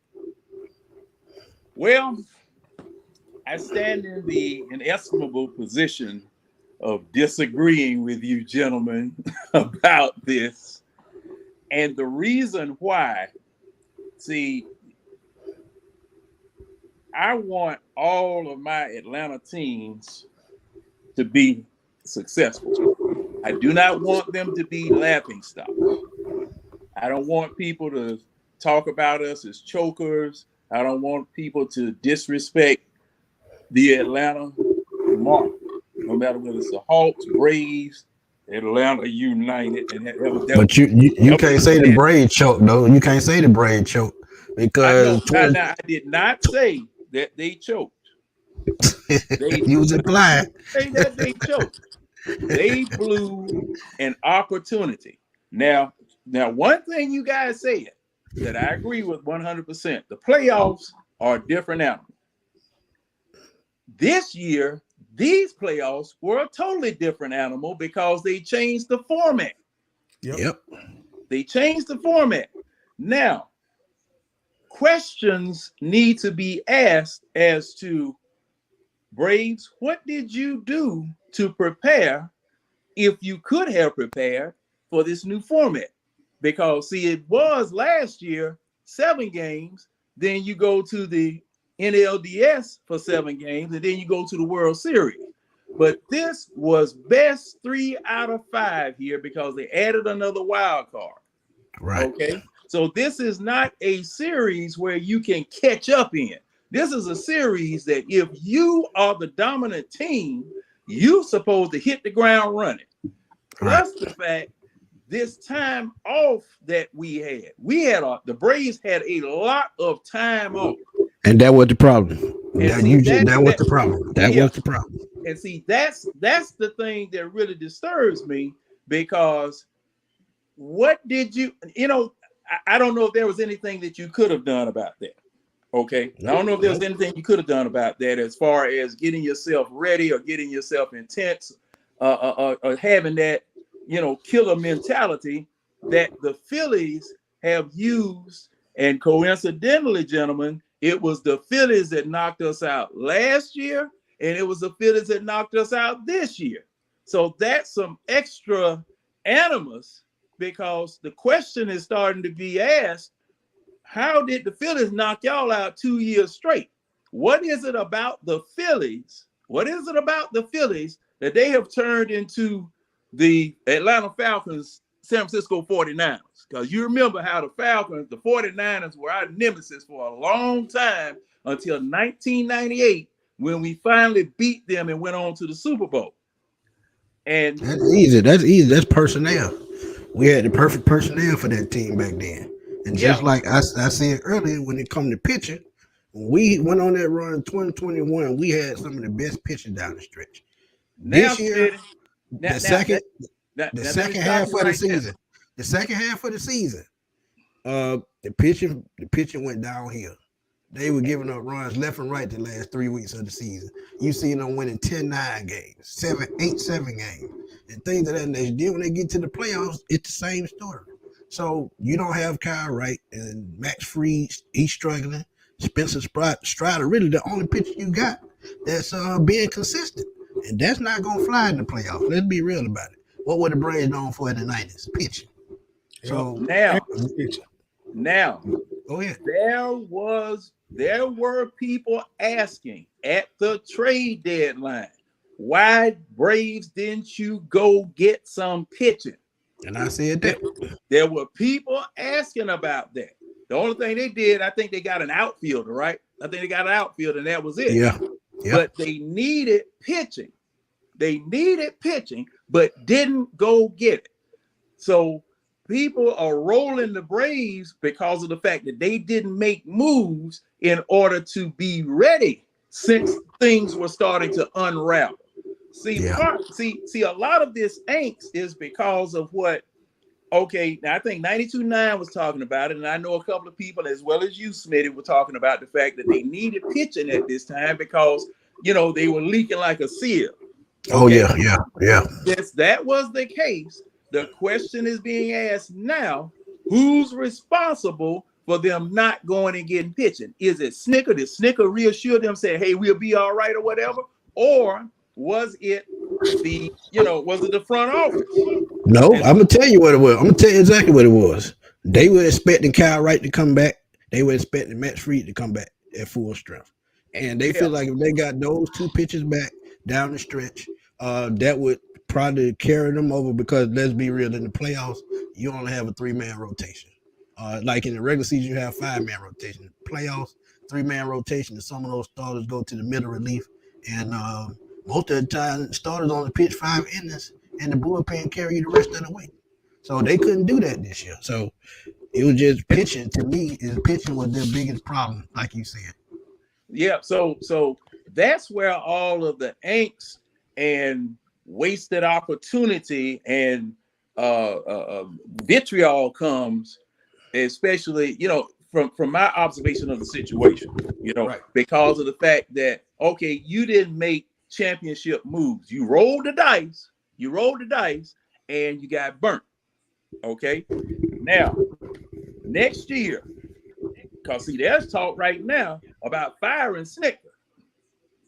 Well, I stand in the inestimable position of disagreeing with you gentlemen about this. And the reason why, see, I want all of my Atlanta teams to be successful. I do not want them to be laughingstock. I don't want people to talk about us as chokers. I don't want people to disrespect the Atlanta mark, no matter whether it's the Hawks, Braves, Atlanta United. But you can't say the Braves choke, though. You can't say the Braves choke because I did not say that they choked. You was implying. Say that they choked. They blew an opportunity. Now, one thing you guys said that I agree with 100%, the playoffs are a different animal. This year, these playoffs were a totally different animal because they changed the format. Yep. They changed the format. Now, questions need to be asked as to, Braves, what did you do to prepare, if you could have prepared, for this new format? Because, see, it was last year 7 games, then you go to the NLDS for 7 games, and then you go to the World Series. But this was best 3 out of 5 here because they added another wild card. Right. Okay. So this is not a series where you can catch up in. This is a series that if you are the dominant team, you're supposed to hit the ground running. Plus the fact, this time off that we had the Braves had a lot of time off. And that was the problem. That was the problem. And see, that's the thing that really disturbs me, because what did you know, I don't know if there was anything that you could have done about that. Okay. I don't know if there was anything you could have done about that as far as getting yourself ready or getting yourself intense or having that, killer mentality that the Phillies have used. And coincidentally, gentlemen, it was the Phillies that knocked us out last year, and it was the Phillies that knocked us out this year. So that's some extra animus, because the question is starting to be asked, how did the Phillies knock y'all out 2 years straight? What is it about the Phillies? What is it about the Phillies that they have turned into the Atlanta Falcons, San Francisco 49ers? Because you remember how the Falcons, the 49ers, were our nemesis for a long time until 1998, when we finally beat them and went on to the Super Bowl. And that's easy. That's personnel. We had the perfect personnel for that team back then. And just like I said earlier, when it come to pitching, when we went on that run in 2021, we had some of the best pitching down the stretch. This year, the second half of the season, the pitching went downhill. They were giving up runs left and right the last 3 weeks of the season. You seen them winning 10-9 games, 7-8-7 games, and things of that nature. Then when they get to the playoffs, it's the same story. So you don't have Kyle Wright and Max Fried, he's struggling. Spencer Strider, really the only pitcher you got that's being consistent. And that's not going to fly in the playoffs. Let's be real about it. What were the Braves known for in the 90s? Pitching. So now, go ahead. There were people asking at the trade deadline, why Braves didn't you go get some pitching? And I said that. There were people asking about that. The only thing they did, I think they got an outfielder, right? I think they got an outfielder, and that was it. Yeah. But they needed pitching. But didn't go get it. So people are rolling the Braves because of the fact that they didn't make moves in order to be ready since things were starting to unravel. See, a lot of this angst is because of what, okay, now I think 92.9 was talking about it, and I know a couple of people, as well as you, Smitty, were talking about the fact that they needed pitching at this time because, they were leaking like a seal. Okay? Oh, yeah. Yes, that was the case. The question is being asked now, who's responsible for them not going and getting pitching? Is it Snicker? Did Snicker reassure them, say, hey, we'll be all right or whatever? Or was it was it the front office? No, I'm gonna tell you what it was. I'm gonna tell you exactly what it was. They were expecting Kyle Wright to come back. They were expecting Matt Freed to come back at full strength, and they feel like if they got those two pitchers back down the stretch, that would probably carry them over. Because let's be real, in the playoffs, you only have a 3-man rotation. Like in the regular season, you have 5-man rotation. Playoffs, 3-man rotation, and some of those starters go to the middle relief, and most of the time, starters only pitch 5 innings, and the bullpen carry you the rest of the way. So they couldn't do that this year. So it was just pitching. To me, pitching was their biggest problem, like you said. Yeah. So that's where all of the angst and wasted opportunity and vitriol comes, especially from my observation of the situation. Right. Because of the fact that you didn't make championship moves. You rolled the dice. And you got burnt. Okay. Now, next year, because see, there's talk right now about firing Snicker.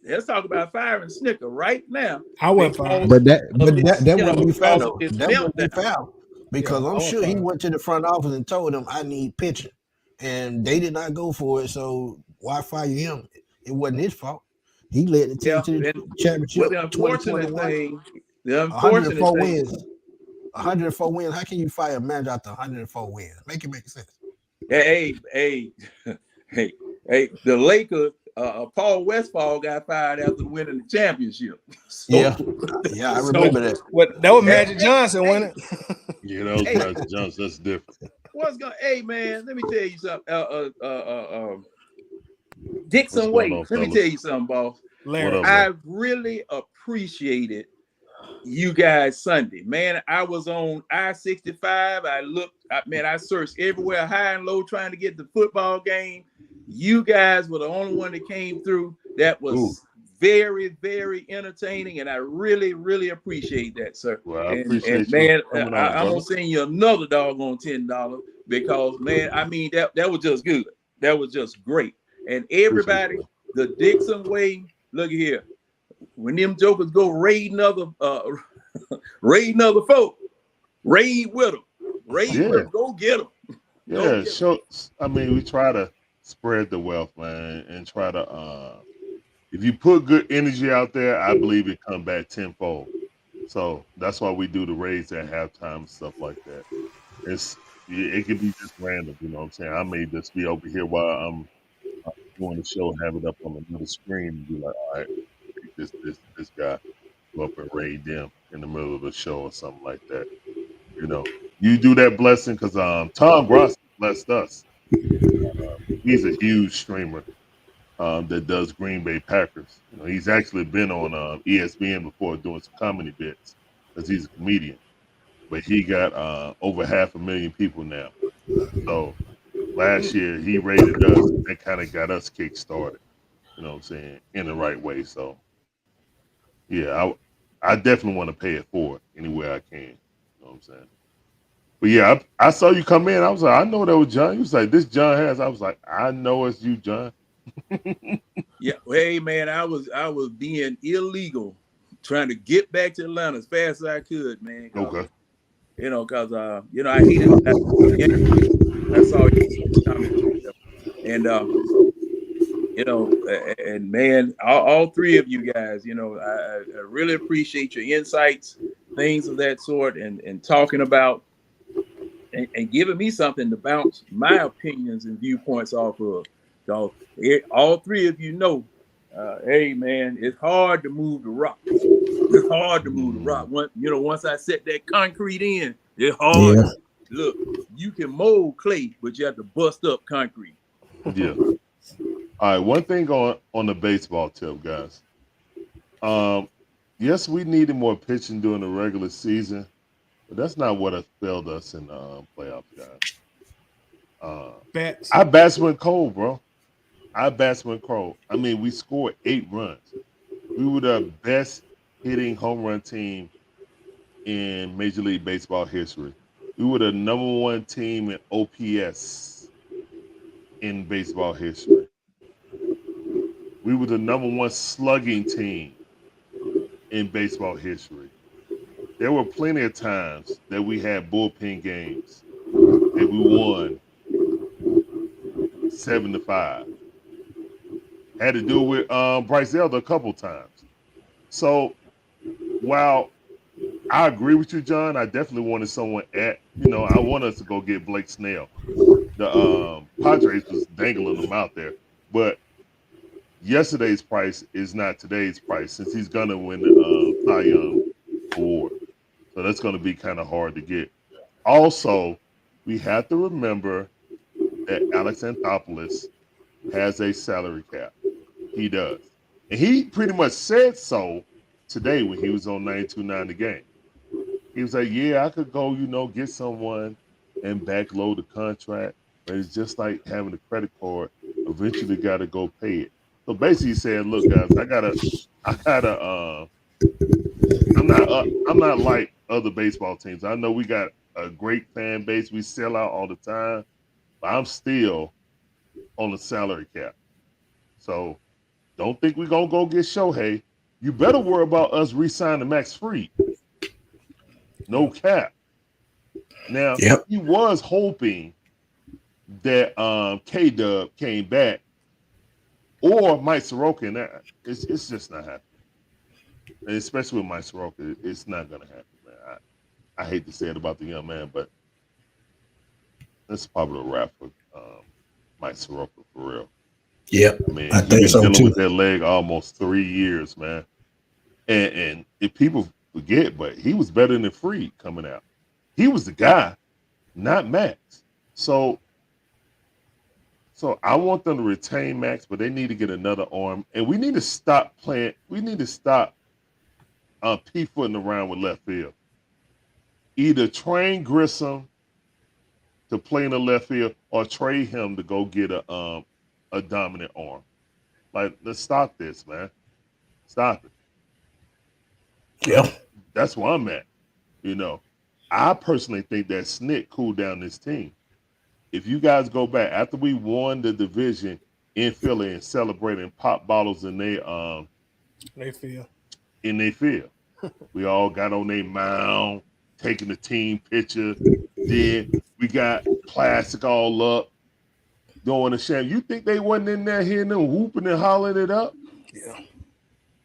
Let's talk about firing Snicker right now. I wouldn't fire. But that wouldn't be foul. That wouldn't be foul. Because Yeah, I'm sure he went to the front office and told them, I need pitching. And they did not go for it. So why fire him? It wasn't his fault. He led the team to the championship. Well, the unfortunate thing, 104 wins. 104 wins. How can you fire a manager after 104 wins? Make it make sense. Hey, the Lakers, Paul Westphal got fired after winning the championship. So, yeah, I remember that. That was Magic Johnson, wasn't it? Yeah, that was Magic Johnson. That's different. Hey, man, let me tell you something. Dixon Wade, let me tell you something, boss. Larry, I really appreciated you guys Sunday. Man, I was on I-65. I searched everywhere, high and low, trying to get the football game. You guys were the only one that came through. That was very, very entertaining, and I really, really appreciate that, sir. Well, I appreciate man, you. I'm gonna send you another doggone $10 because, man, I mean that was just good. That was just great. And everybody, the Dixon way, look here. When them jokers go raiding other folk, raid with them. With them. Go get them. Yeah, we try to spread the wealth, man, and try to if you put good energy out there, I believe it come back tenfold. So that's why we do the raids at halftime and stuff like that. It could be just random, you know what I'm saying? I may just be over here while I'm doing the show, have it up on another screen and be like, all right, this guy, go up and raid them in the middle of the show or something like that. You do that blessing because Tom Gross blessed us. He's a huge streamer that does Green Bay Packers. He's actually been on ESPN before doing some comedy bits because he's a comedian. But he got over 500,000 people now. So last year he rated us. That kind of got us kick started. You know what I'm saying? In the right way. So yeah, I definitely want to pay it forward any way I can. You know what I'm saying? But yeah, I saw you come in. I was like, I know that was John. You was like, this John has. I was like, I know it's you, John. Yeah, hey man, I was being illegal, trying to get back to Atlanta as fast as I could, man. Okay. Because I hated that. That's all you comment. And man, all three of you guys, I really appreciate your insights, things of that sort, and talking about and giving me something to bounce my opinions and viewpoints off of. So all three of you know, hey man, it's hard to move the rock. It's hard to move the rock. Once I set that concrete in, it's hard. Yeah. Look, you can mold clay, but you have to bust up concrete. Yeah. All right. One thing on the baseball tip, guys. Yes, we needed more pitching during the regular season, but that's not what failed us in playoffs, guys. Our bats went cold, bro. Our bats went cold. I mean, we scored 8 runs. We were the best hitting home run team in Major League Baseball history. We were the #1 team in OPS in baseball history. We were the #1 slugging team in baseball history. There were plenty of times that we had bullpen games that we won 7-5. Had to do with Bryce Elder a couple times. So while I agree with you, John, I definitely wanted someone I want us to go get Blake Snell. The Padres was dangling him out there, but yesterday's price is not today's price since he's gonna win the Cy Young award. So that's gonna be kind of hard to get. Also, we have to remember that Alex Anthopoulos has a salary cap. He does, and he pretty much said so today when he was on 92.9 The Game. He was like, "Yeah, I could go, get someone and backload the contract, but it's just like having a credit card. Eventually, got to go pay it." So basically, he said, "Look, guys, I'm not like other baseball teams. I know we got a great fan base. We sell out all the time, but I'm still on the salary cap. So don't think we're gonna go get Shohei. You better worry about us re-signing Max Fried. No cap." Now, He was hoping that K-Dub came back or Mike Soroka, and it's just not happening. And especially with Mike Soroka, it's not going to happen, man. I hate to say it about the young man, but that's probably a wrap for Mike Soroka, for real. Yeah, I mean, he's been dealing with that leg almost 3 years, man. And if people forget, but he was better than Fried coming out. He was the guy, not Max. So I want them to retain Max, but they need to get another arm. And we need to stop playing. We need to stop p-footing around with left field. Either train Grissom to play in the left field or trade him to go get a dominant arm. Like, let's stop this, man. Stop it. Yeah. That's where I'm at. I personally think that Snick cooled down this team. If you guys go back after we won the division in Philly and celebrating pop bottles in their field, we all got on their mound, taking the team picture. Then we got plastic all up, going to shame. You think they wasn't in there hearing them whooping and hollering it up? Yeah.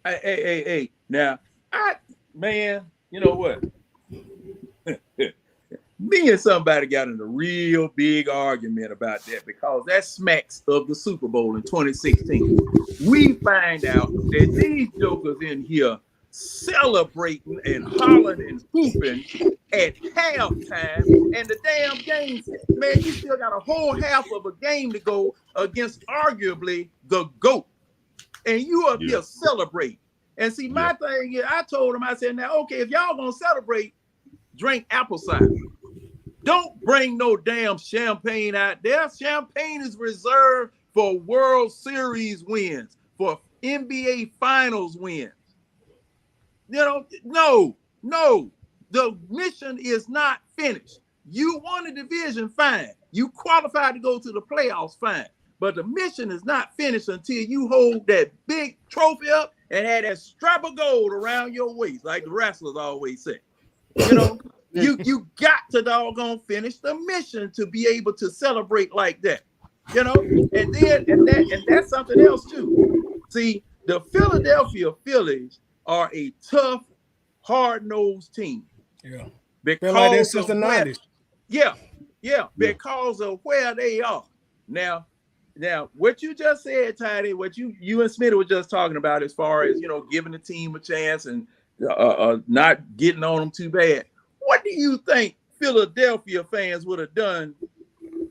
Hey. Now, you know what? Me and somebody got in a real big argument about that because that smacks of the Super Bowl in 2016. We find out that these jokers in here celebrating and hollering and hooping at halftime, and the damn game, man, you still got a whole half of a game to go against arguably the GOAT. And you up here celebrating. And see, my thing is, I told him, I said, now, okay, if y'all gonna celebrate, drink apple cider. Don't bring no damn champagne out there. Champagne is reserved for World Series wins, for NBA Finals wins. No. The mission is not finished. You won the division, fine. You qualified to go to the playoffs, fine. But the mission is not finished until you hold that big trophy up and have that strap of gold around your waist, like the wrestlers always say. You got to doggone finish the mission to be able to celebrate like that. And that's something else too. See, the Philadelphia Phillies are a tough, hard-nosed team. Yeah. Because like that since the 90s. Because of where they are. Now, what you just said, Tiny, what you and Smith were just talking about as far as, giving the team a chance and not getting on them too bad. What do you think Philadelphia fans would have done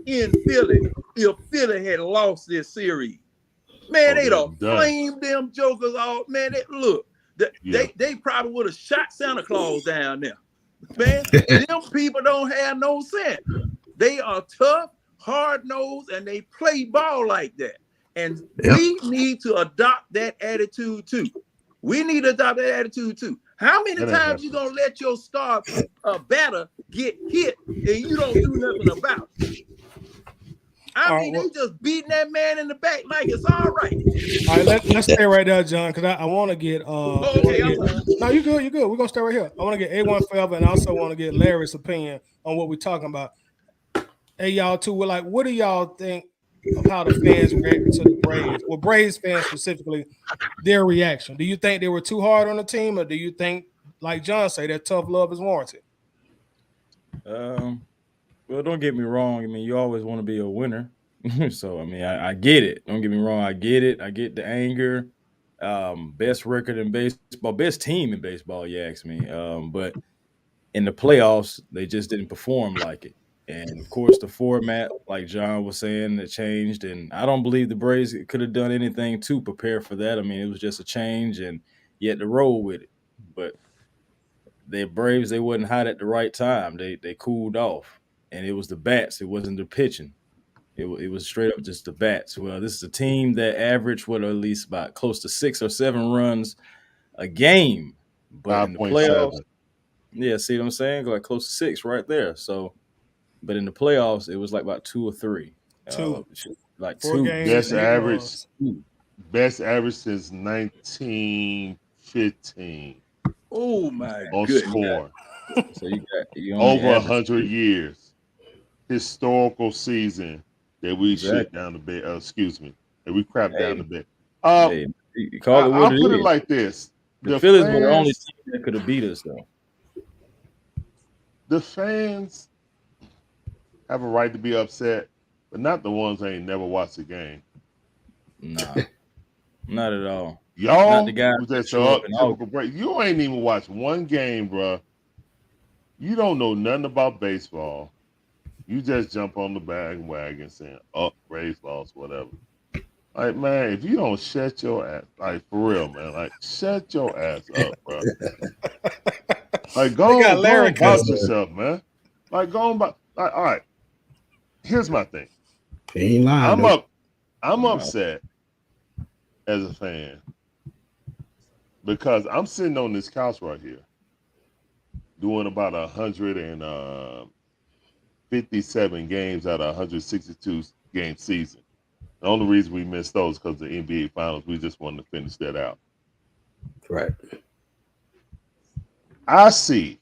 in Philly if Philly had lost this series? Man, they'd have flamed them jokers all. Man, they probably would have shot Santa Claus down there. Man, them people don't have no sense. They are tough, hard-nosed, and they play ball like that. And we need to adopt that attitude too. How many times you gonna let your star batter get hit and you don't do nothing about it? I mean, they just beating that man in the back like it's all right. All right, let's stay right there, John, because I want to get. Okay, no, you good. You good. We're gonna stay right here. I want to get A1 Forever, and I also want to get Larry's opinion on what we're talking about. Hey, y'all too. We're like, what do y'all think of how the fans reacted to the Braves? Well, Braves fans specifically, their reaction. Do you think they were too hard on the team, or do you think, like John say, that tough love is warranted? Well, don't get me wrong. I mean, you always want to be a winner. So, I mean, I get it. Don't get me wrong. I get it. I get the anger. Best record in baseball, best team in baseball, you ask me. But in the playoffs, they just didn't perform like it. And, of course, the format, like John was saying, it changed. And I don't believe the Braves could have done anything to prepare for that. I mean, it was just a change, and you had to roll with it. But the Braves, they wasn't hot at the right time. They cooled off. And it was the bats. It wasn't the pitching. It was straight up just the bats. Well, this is a team that averaged at least about close to 6 or 7 runs a game. But in the playoffs, yeah, see what I'm saying? Like close to 6 right there. So, but in the playoffs, it was like about 2 or 3. Like 4 2. games, Best average since 1915. Oh my on goodness. score. So you over 100 years. Historical season that we shit down the bed. Excuse me. That we crap down the bed. I'll put it like this. The Phillies were the only team that could have beat us, though. The fans have a right to be upset, but not the ones that ain't never watched the game. Nah, not at all. Y'all, not the guy you ain't even watched one game, bro. You don't know nothing about baseball. You just jump on the bandwagon saying, "Oh, Braves lost, whatever." Like, man, if you don't shut your ass, like for real, man, like shut your ass up, bro. Like go about yourself, man. Like go about. Like, all right. Here's my thing. He ain't lying. I'm upset as a fan because I'm sitting on this couch right here doing about 157 games out of 162 game season. The only reason we missed those because the NBA Finals, we just wanted to finish that out. Right. I see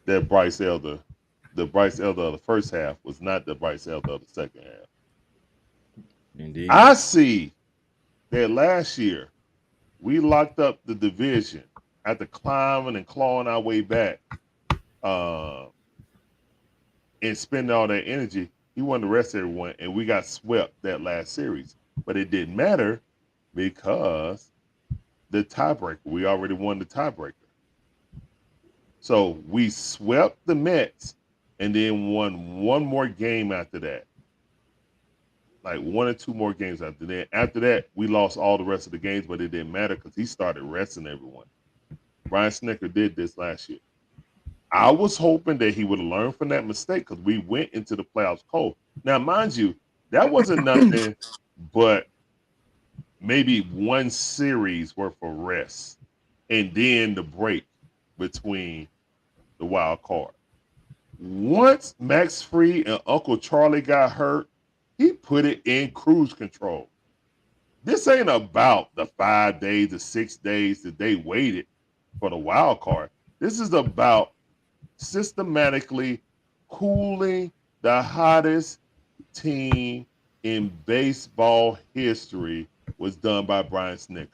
that Bryce Elder, the Bryce Elder of the first half was not the Bryce Elder of the second half. Indeed. I see that last year we locked up the division after climbing and clawing our way back and spending all that energy. He won the rest of everyone, and we got swept that last series. But it didn't matter because the tiebreaker, we already won the tiebreaker. So we swept the Mets and then won one more game after that. Like 1 or 2 more games after that. After that, we lost all the rest of the games, but it didn't matter because he started resting everyone. Brian Snitker did this last year. I was hoping that he would have learned from that mistake because we went into the playoffs cold. Now, mind you, that wasn't nothing but maybe one series worth of rest and then the break between the wild card. Once Max Fried and Uncle Charlie got hurt, he put it in cruise control. This ain't about the 5 days, the 6 days that they waited for the wild card. This is about systematically cooling the hottest team in baseball history was done by Brian Snitker.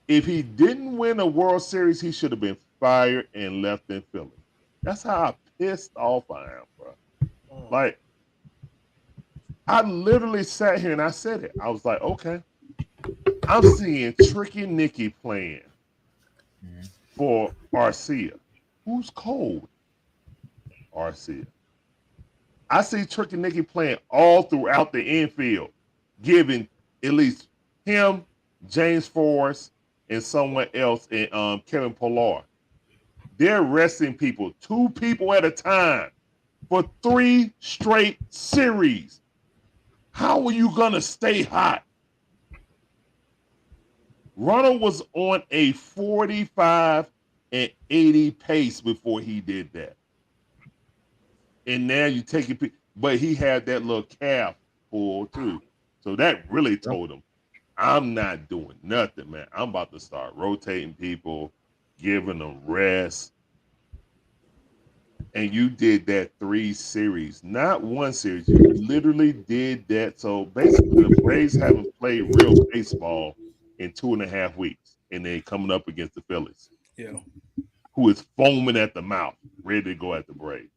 If he didn't win a World Series, he should have been fired and left in Philly. That's how pissed off I am, bro. Like, I literally sat here and I said it. I was like, okay, I'm seeing Tricky Nicky playing for Arcia. Who's cold? Arcia. I see Tricky Nicky playing all throughout the infield, giving at least him, James Forrest, and someone else, and Kevin Pillar. They're resting people, 2 people at a time, for 3 straight series. How are you gonna stay hot? Ronald was on a 45 and 80 pace before he did that. And now you take it. but he had that little calf pull too. So that really told him, I'm not doing nothing, man. I'm about to start rotating people, giving them rest. And you did that 3 series, not 1 series. You literally did that. So basically, the Braves haven't played real baseball in 2.5 weeks, and they coming up against the Phillies, who is foaming at the mouth, ready to go at the Braves.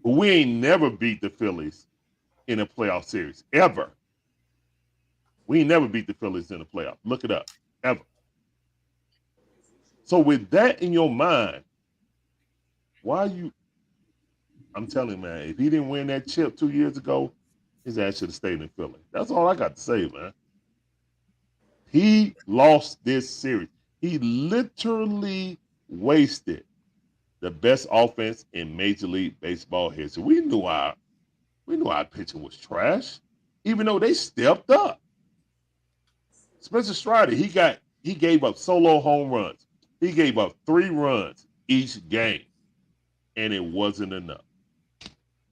But we ain't never beat the Phillies in a playoff series, ever. We ain't never beat the Phillies in a playoff. Look it up, ever. So with that in your mind, why you? I'm telling you, man, if he didn't win that chip 2 years ago, his ass should have stayed in Philly. That's all I got to say, man. He lost this series. He literally wasted the best offense in Major League Baseball history. We knew our pitching was trash, even though they stepped up. Spencer Strider, he gave up solo home runs. He gave up 3 runs each game, and it wasn't enough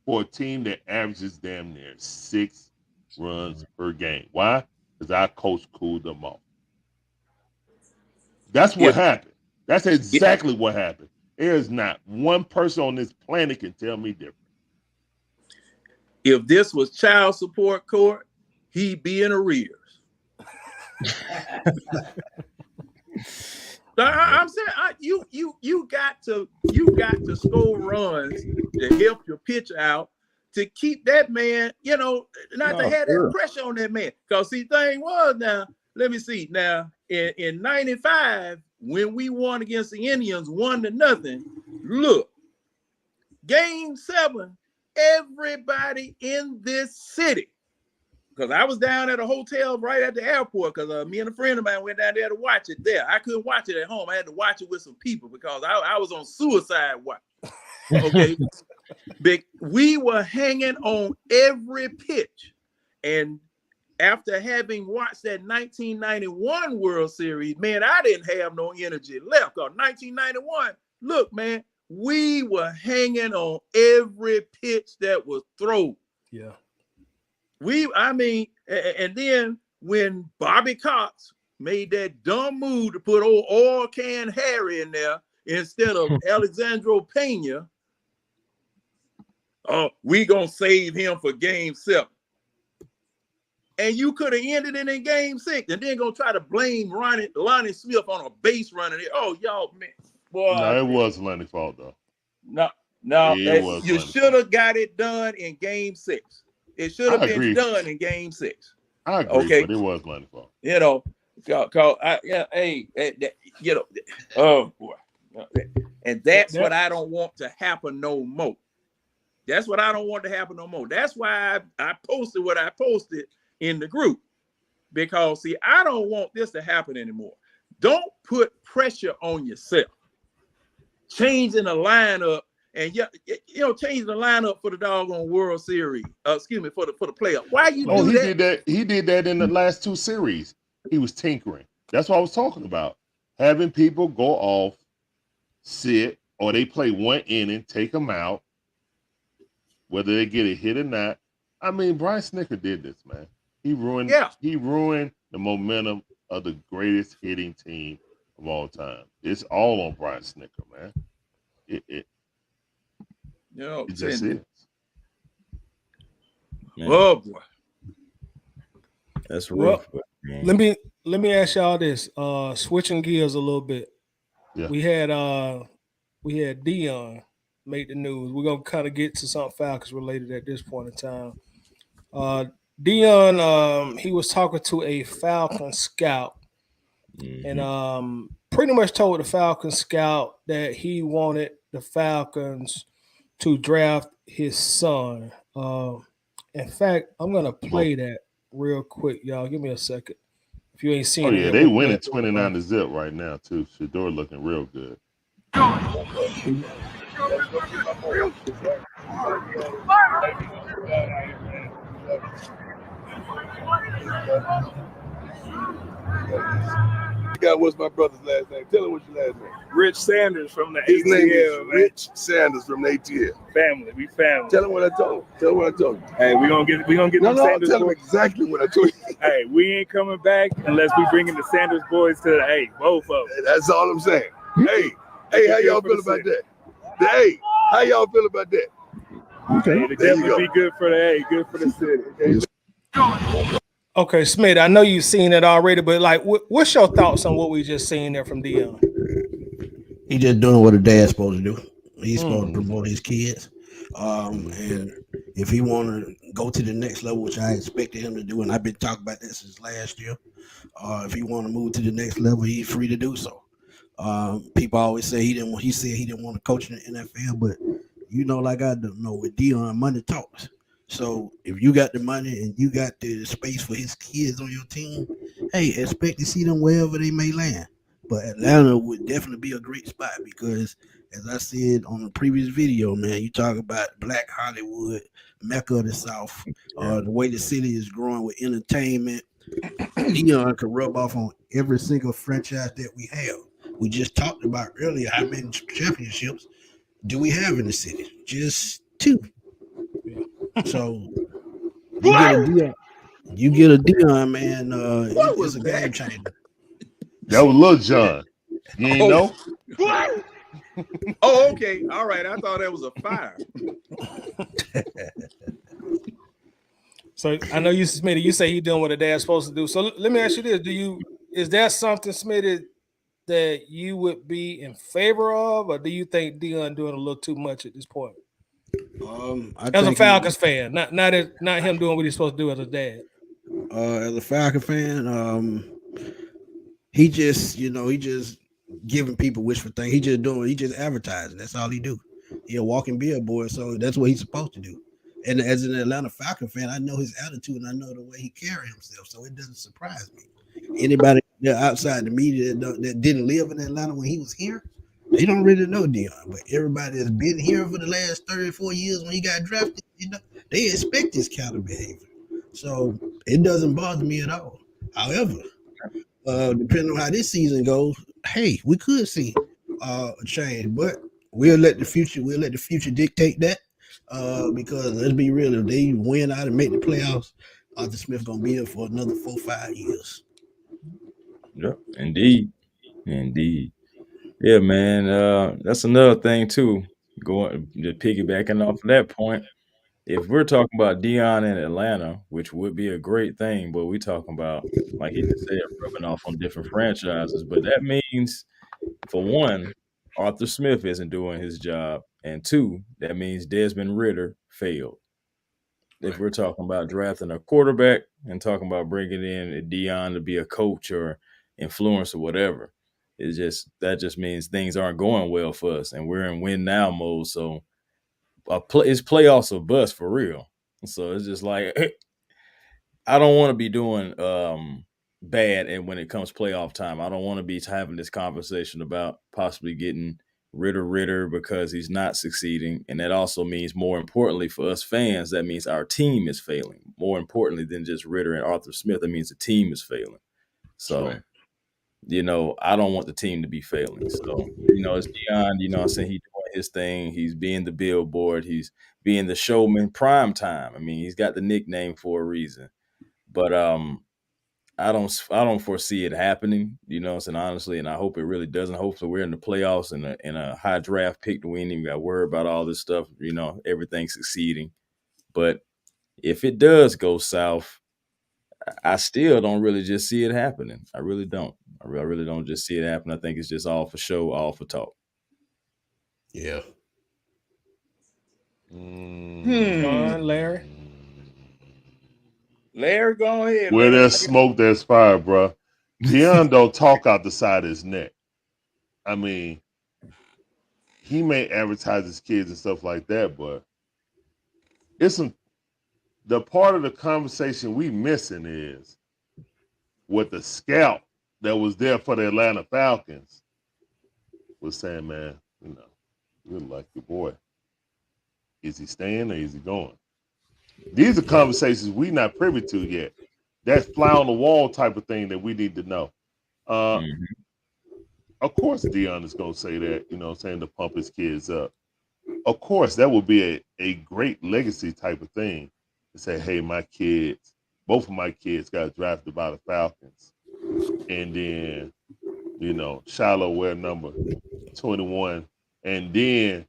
for a team that averages damn near 6 runs per game. Why? Because our coach cooled them off. That's what happened. That's exactly what happened. There is not one person on this planet can tell me different. If this was child support court, he'd be in arrears. I'm saying you got to score runs to help your pitcher out to keep that man, not to have that pressure on that man. Because see, thing was now, let me see. Now in 95, when we won against the Indians 1-0, look, game 7, everybody in this city. Because I was down at a hotel right at the airport because me and a friend of mine went down there to watch it there. I couldn't watch it at home. I had to watch it with some people because I was on suicide watch. Okay. We were hanging on every pitch. And after having watched that 1991 World Series, man, I didn't have no energy left. Because 1991, look, man, we were hanging on every pitch that was thrown. Yeah. And then when Bobby Cox made that dumb move to put old Oil Can Harry in there instead of Alexandro Pena, we gonna save him for game 7. And you could have ended it in game 6 and then gonna try to blame Lonnie Smith on a base runner. Oh, y'all, man. Boy, no, it was Lenny's fault, though. No, you should have got it done in game 6. It should have been done in game 6. I agree, okay, but it was Lenny's fault. Oh boy, and that's what I don't want to happen no more. That's what I don't want to happen no more. That's why I posted what I posted in the group, because see, I don't want this to happen anymore. Don't put pressure on yourself. Changing the lineup. And changing the lineup for the doggone World Series. For the playoff. Why you do that? He did that in the last 2 series. He was tinkering. That's what I was talking about. Having people go off, sit, or they play 1 inning, take them out, whether they get a hit or not. I mean, Brian Snitker did this, man. He ruined the momentum of the greatest hitting team of all time. It's all on Brian Snitker, man. It just is. Oh boy, that's rough. Well, let me ask y'all this. Switching gears a little bit. Yeah. We had Deion make the news. We're gonna kind of get to something Falcons related at this point in time. Deion, he was talking to a Falcon scout, and pretty much told the Falcon scout that he wanted the Falcons to draft his son. In fact, I'm gonna play that real quick, y'all. Give me a second. If you ain't seen it. Oh yeah, they winning 29-0 right now too. Shedeur looking real good. out what's my brother's last name. Tell him what's your last name. Rich Sanders from the His ATL. name is man. Rich Sanders from the ATL. Family. We family. Tell him what I told him. Tell him what I told him. Hey, we gonna get No, them Sanders tell him boys. exactly what I told you. Hey, we ain't coming back unless we bringing the Sanders boys to both of them. That's all I'm saying. Hey, how y'all feel about that? Hey, how y'all feel about that? Okay, it'll definitely be good for the city. Okay, Smith, I know you've seen it already, but like, what's your thoughts on what we just seen there from Deion? He just doing what a dad's supposed to do. He's supposed to promote his kids. And if he want to go to the next level, which I expected him to do, and I've been talking about this since last year, if he want to move to the next level, he's free to do so. People always say he said he didn't want to coach in the NFL, but like I don't know, with Deion, money talks. So if you got the money and you got the space for his kids on your team, hey, expect to see them wherever they may land. But Atlanta would definitely be a great spot because, as I said on the previous video, man, you talk about Black Hollywood, Mecca of the South, the way the city is growing with entertainment. Deion could rub off on every single franchise that we have. We just talked about earlier how many championships do we have in the city? Just 2. So you get a Deion, man. It's a game changer. That was Lil John. You ain't know? Oh, okay. All right. I thought that was a fire. So I know you, Smitty, you say he's doing what a dad's supposed to do. So let me ask you this: is that something, Smitty, that you would be in favor of, or do you think Deion doing a little too much at this point? As a Falcons fan, not him doing what he's supposed to do as a dad. As a Falcon fan, he just giving people wishful things. He just advertising. That's all he do. He a walking billboard, so that's what he's supposed to do. And as an Atlanta Falcon fan, I know his attitude and I know the way he carry himself, so it doesn't surprise me. Anybody outside the media that didn't live in Atlanta when he was here, they don't really know Deion. But everybody that's been here for the last 34 years when he got drafted, they expect this kind of behavior. So it doesn't bother me at all. However, depending on how this season goes, hey, we could see a change, but we'll let the future dictate that. Because let's be real, if they win out and make the playoffs, Arthur Smith gonna be here for another 4-5 years. Yeah, indeed. Yeah, man. That's another thing too. Going to piggybacking off of that point. If we're talking about Deion in Atlanta, which would be a great thing, but we're talking about, like he just said, rubbing off on different franchises. But that means, for one, Arthur Smith isn't doing his job, and 2, that means Desmond Ridder failed. If we're talking about drafting a quarterback and talking about bringing in a Deion to be a coach or influence or whatever, that just means things aren't going well for us, and we're in win now mode. So it's playoffs or bust for real. So it's just like I don't want to be doing bad, and when it comes playoff time, I don't want to be having this conversation about possibly getting Ridder because he's not succeeding. And that also means, more importantly for us fans, that means our team is failing. More importantly than just Ridder and Arthur Smith, that means the team is failing. So, right. I don't want the team to be failing. So, it's Deion, I'm saying he's doing his thing. He's being the billboard. He's being the showman, prime time. I mean, he's got the nickname for a reason. But I don't foresee it happening, and honestly, and I hope it really doesn't. Hopefully we're in the playoffs and in a high draft pick. We ain't even got to worry about all this stuff, everything succeeding. But if it does go south, I still don't really just see it happening. I really don't. I really don't just see it happen. I think it's just all for show, all for talk. Yeah. Larry? Larry, go ahead. Where Larry. there's smoke, there's fire, bro. Deion don't talk out the side of his neck. I mean, he may advertise his kids and stuff like that, but the part of the conversation we missing is what the scout that was there for the Atlanta Falcons was saying, man, you like your boy. Is he staying or is he going? These are conversations we not privy to yet. That's fly on the wall type of thing that we need to know. of course Deion is gonna say that, you know what I'm saying, to pump his kids up. Of course, that would be a great legacy type of thing to say, hey, my kids, both of my kids got drafted by the Falcons. And then, you know, Shilo wear number 21. And then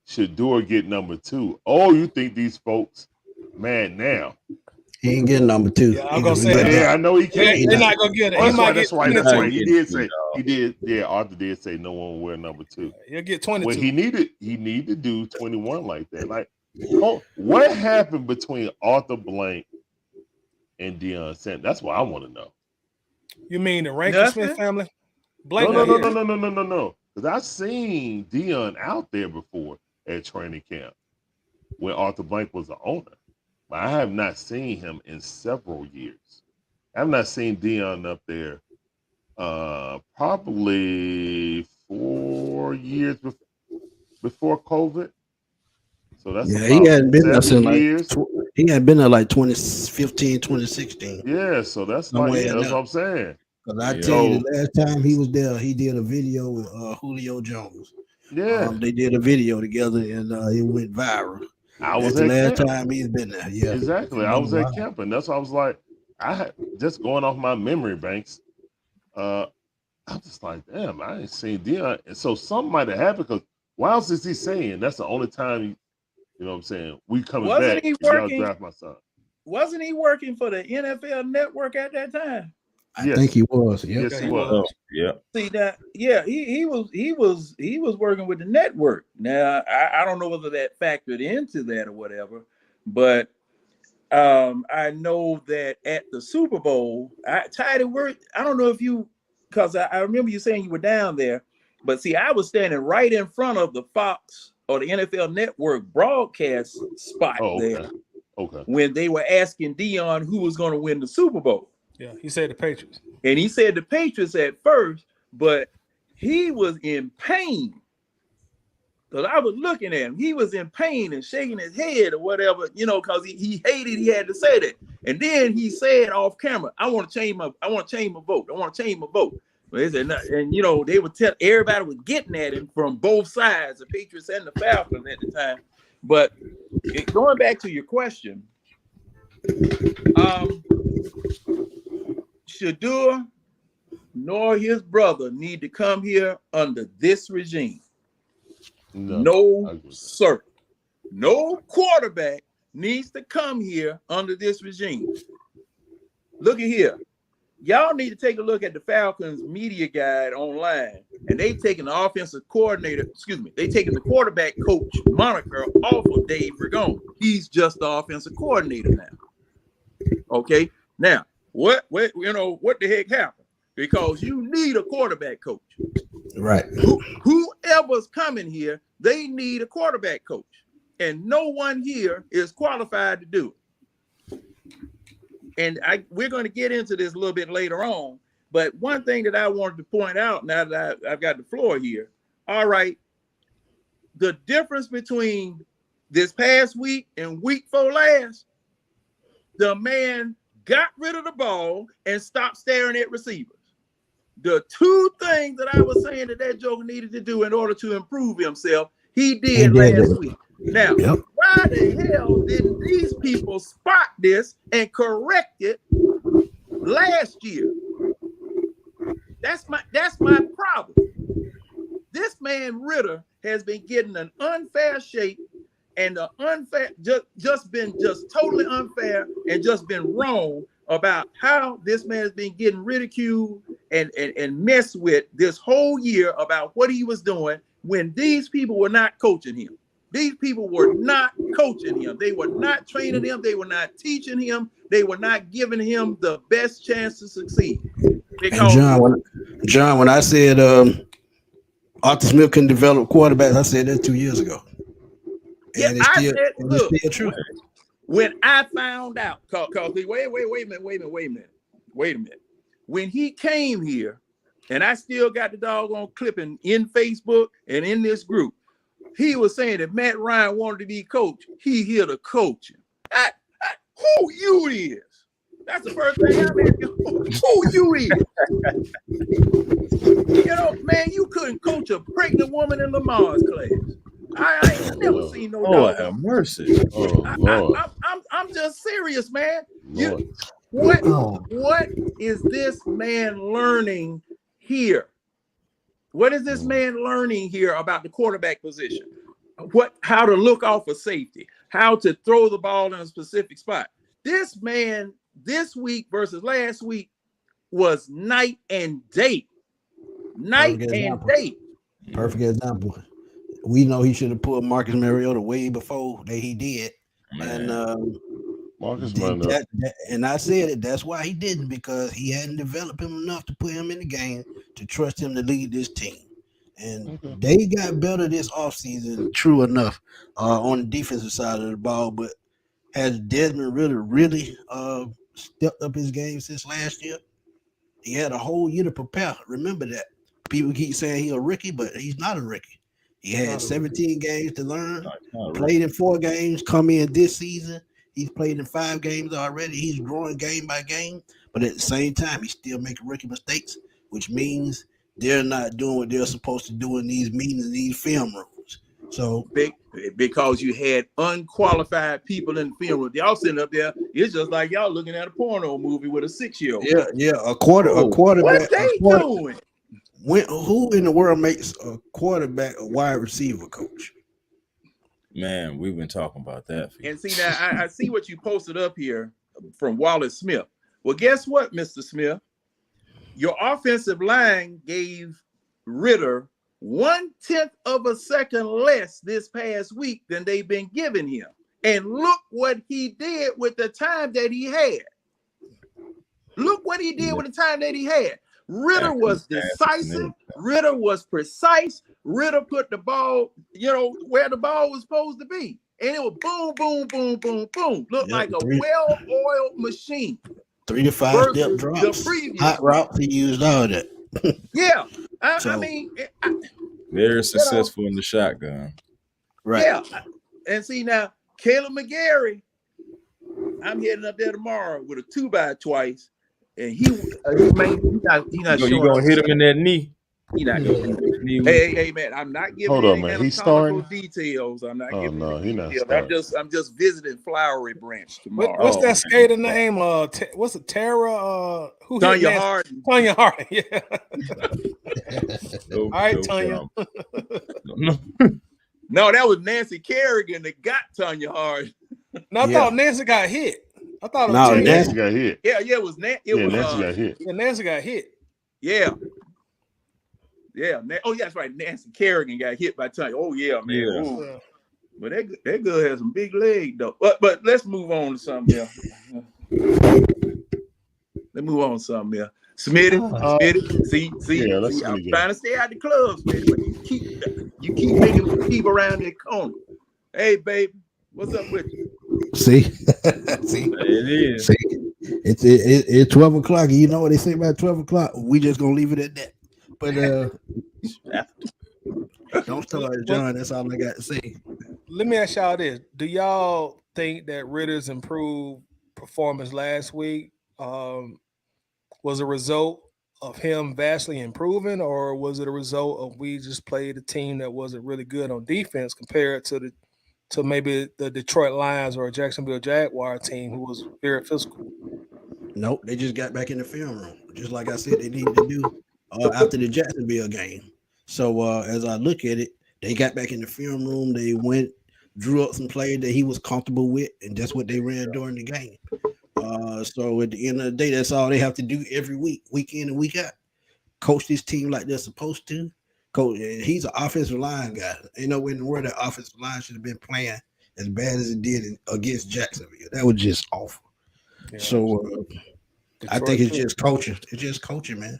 Shedeur get number 2. Oh, you think these folks mad now? He ain't getting number 2. Yeah, I'm gonna say Yeah, I know he can't. they're not gonna get it. Oh, He might that's get right. 22. That's right. He did say yeah, Arthur did say no one will wear number 2. He'll get 22. Well, he needed to do 21 like that. Like, oh, what happened between Arthur Blank and Deion Sanders? That's what I want to know. You mean the Rankin Smith family? Blank No. Because I've seen Deion out there before at training camp when Arthur Blank was the owner. But I have not seen him in several years. I have not seen Deion up there probably 4 years before COVID. So that's he hadn't been there since years. He hadn't been there like 2015, 2016. Yeah, so that's what I'm saying. Because I tell you, the last time he was there, he did a video with Julio Jones. Yeah, they did a video together and it went viral. That's the last time he's been there. Yeah, exactly. I was at camp, and that's why I was like, just going off my memory banks. I'm just like, damn, I ain't seen Deion. And so something might have happened because why else is he saying that's the only time, you know what I'm saying, we coming back. He working? Y'all draft my son. Wasn't he working for the NFL Network at that time? I think he was. Yes, he was. Yeah. See that? Yeah, he was working with the network. Now I don't know whether that factored into that or whatever, but I know that at the Super Bowl, I don't know if you, because I remember you saying you were down there, but see, I was standing right in front of the Fox or the NFL Network broadcast spot there. Okay. When they were asking Deion who was going to win the Super Bowl. Yeah, he said the Patriots. And he said the Patriots at first, but he was in pain. Because I was looking at him. He was in pain and shaking his head or whatever, you know, because he hated he had to say that. And then he said off camera, I want to change my vote. I want to change my vote. But they said, no, and you know, they would tell everybody was getting at him from both sides, the Patriots and the Falcons at the time. But going back to your question, Shedeur nor his brother need to come here under this regime. No, sir. No quarterback needs to come here under this regime. Look at here. Y'all need to take a look at the Falcons media guide online, and they taking the offensive coordinator, they taking the quarterback coach moniker off of Dave Ragone. He's just the offensive coordinator now. Okay. Now, what the heck happened? Because you need a quarterback coach. Right. Whoever's coming here, they need a quarterback coach. And no one here is qualified to do it. And we're going to get into this a little bit later on. But one thing that I wanted to point out now that I've got the floor here. All right. The difference between this past week and week 4 last, the man got rid of the ball and stopped staring at receivers. The two things that I was saying that Joker needed to do in order to improve himself, he did last week. Now, why the hell didn't these people spot this and correct it last year? That's my problem. This man Ritter has been getting an unfair shake, and the unfair just been totally unfair and just been wrong about how this man has been getting ridiculed and messed with this whole year about what he was doing when these people were not coaching him. These people were not coaching him. They were not training him. They were not teaching him. They were not giving him the best chance to succeed. Because John, when I said Arthur Smith can develop quarterbacks, I said that 2 years ago. And it's still true. When I found out, cause wait a minute. When he came here, and I still got the doggone clipping in Facebook and in this group, he was saying that Matt Ryan wanted to be coach. He here to coach him. Who you is? That's the first thing I'm asking. Who you is? You know, man, you couldn't coach a pregnant woman in Lamar's class. I ain't never seen no Oh, dog. have mercy. Oh Lord. I'm just serious, man. Lord. What is this man learning here? What is this man learning here about the quarterback position? How to look off a safety, how to throw the ball in a specific spot. This man, this week versus last week, was night and day. Night and day. Perfect example. We know he should have pulled Marcus Mariota way before that he did. Man. And Marcus and I said it, that's why he didn't, because he hadn't developed him enough to put him in the game to trust him to lead this team. And they got better this offseason, true enough, on the defensive side of the ball. But has Desmond really stepped up his game since last year? He had a whole year to prepare. Remember that. People keep saying he's a rookie, but he's not a rookie. He had 17 games to learn, played in 4 games, come in this season. He's played in 5 games already. He's growing game by game, but at the same time, he's still making rookie mistakes, which means they're not doing what they're supposed to do in these meetings, in these film rooms. So because you had unqualified people in the film room, y'all sitting up there, it's just like y'all looking at a porno movie with a 6-year-old. Yeah, a quarterback. What they doing? Who in the world makes a quarterback a wide receiver coach? Man, we've been talking about that. And see now, I see what you posted up here from Wallace Smith. Well, guess what, Mr. Smith? Your offensive line gave Ritter 1/10 of a second less this past week than they've been giving him. And look what he did with the time that he had. Look what he did with the time that he had. Ritter was decisive. Ritter was precise. Ritter put the ball, where the ball was supposed to be. And it was boom, boom, boom, boom, boom. Looked like a well-oiled machine. 3 to 5 step drops. Hot routes, he used all that. Yeah. I mean, very successful in the shotgun. Right. Yeah. And see now, Caleb McGarry, I'm heading up there tomorrow with a 2x twice. And he's not You gonna hit him in that knee? He not gonna Hey, man, I'm not giving anatomical details. I'm not giving details. I'm just visiting Flowery Branch tomorrow. What's that skater name? What's it? Tara? Tanya Hardin. Tanya Hardin. Yeah. All right, Tanya. No, that was Nancy Kerrigan that got Tanya Hardin. No, I thought Nancy got hit. I thought it was Nancy got hit. Yeah, it was Nancy. Nancy got hit. Yeah, Nancy got hit. Yeah. Yeah. Oh, yeah, that's right. Nancy Kerrigan got hit by Tanya. Oh, yeah, man. Yeah. But that girl has some big legs, though. But let's move on to something else. Let's move on to something else. Smitty. See, I'm trying to stay out the clubs, man. But you keep making people around that corner. Hey, baby, what's up with you? See, it is. See, it's 12 o'clock. You know what they say about 12 o'clock? We just gonna leave it at that. But don't start, John. That's all I got to say. Let me ask y'all this: do y'all think that Ritter's improved performance last week was a result of him vastly improving, or was it a result of we just played a team that wasn't really good on defense compared to maybe the Detroit Lions or a Jacksonville Jaguar team who was very physical? Nope, they just got back in the film room, just like I said they needed to do after the Jacksonville game. So as I look at it, they got back in the film room. They drew up some plays that he was comfortable with, and that's what they ran during the game. So at the end of the day, that's all they have to do every week, week in and week out. Coach this team like they're supposed to. Coach, he's an offensive line guy. Ain't no way in the world that offensive line should have been playing as bad as it did against Jacksonville. That was just awful. Yeah, so I think it's just coaching. It's just coaching, man.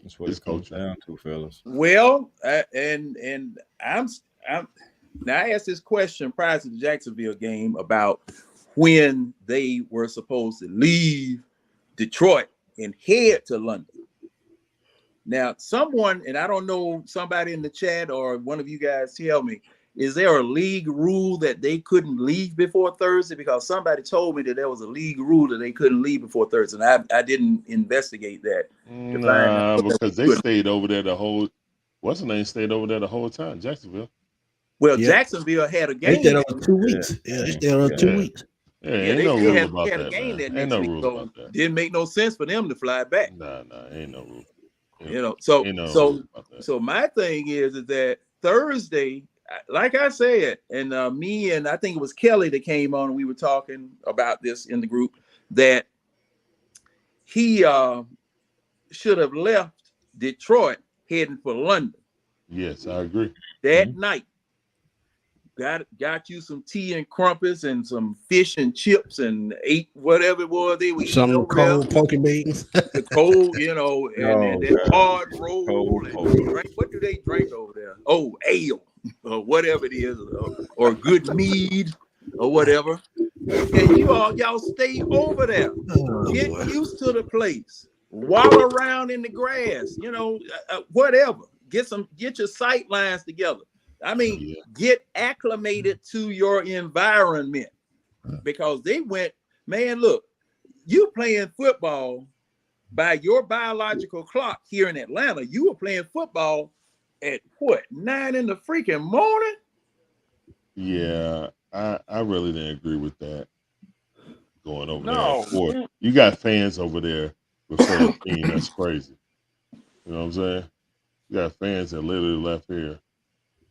That's what it's coaching down to, fellas. Well, and I'm now I asked this question prior to the Jacksonville game about when they were supposed to leave Detroit and head to London. Now, someone, and I don't know, somebody in the chat or one of you guys tell me, is there a league rule that they couldn't leave before Thursday? Because somebody told me that there was a league rule that they couldn't leave before Thursday, and I didn't investigate that to find out. Nah, because they stayed over there the whole. What's the name? Stayed over there the whole time. Jacksonville. Well, Yep. Jacksonville had a They game. stayed over 2 weeks. Yeah, they stayed over 2 weeks. Yeah, ain't no rule about had that, a game man. that Ain't next no week, rule so about that. didn't make no sense for them to fly back. Nah, ain't no rule. You know, so my thing is that Thursday, like I said, and me and I think it was Kelly that came on and we were talking about this in the group, that he should have left Detroit heading for London. Yes, I agree. That night, got you some tea and crumpets and some fish and chips and ate whatever it was they were eating. Some cold poke beans. The cold, you know, and that hard roll. What do they drink over there? Oh, ale or whatever it is, or good mead or whatever. And y'all stay over there. Get used to the place. Walk around in the grass, you know, whatever. Get your sight lines together. I mean, get acclimated to your environment, because they went, man, look, you playing football by your biological clock here in Atlanta. You were playing football at what, 9 in the freaking morning? Yeah, I really didn't agree with that. Going over there. You got fans over there before the team. That's crazy. You know what I'm saying? You got fans that literally left here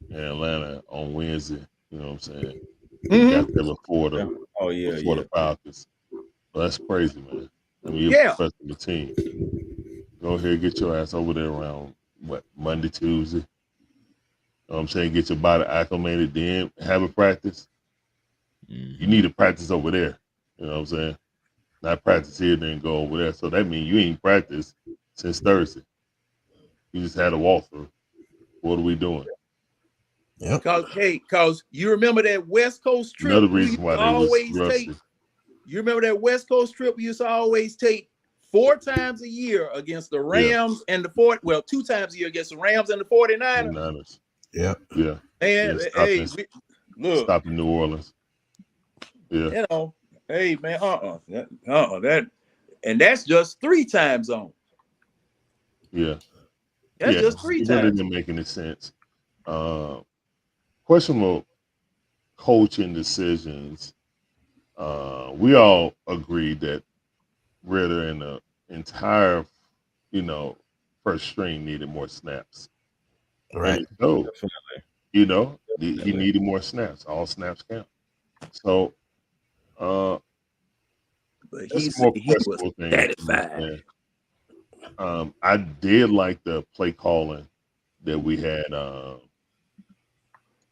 in Atlanta on Wednesday. You know what I'm saying? You got there before the Falcons. Well, that's crazy, man. I mean, you're professional team. Go ahead and get your ass over there around Monday, Tuesday. You know what I'm saying? Get your body acclimated, then have a practice. You need to practice over there. You know what I'm saying? Not practice here, then go over there. So that means you ain't practiced since Thursday. You just had a walkthrough. What are we doing? Yep. Because you remember that West Coast trip. Another reason why they was rusty. You remember that West Coast trip we used to always take 4 times a year against the Rams and the 2 times a year against the Rams and the 49ers. Yeah. Yeah. And look, stop in New Orleans. Yeah. You know, hey man, and that's just 3 time zones. Yeah. That's just 3 times. It really didn't make any sense. Questionable coaching decisions. We all agreed that Ritter and the entire, first string needed more snaps. Right. So, he needed more snaps. All snaps count. So, but he was satisfied. I did like the play calling that we had,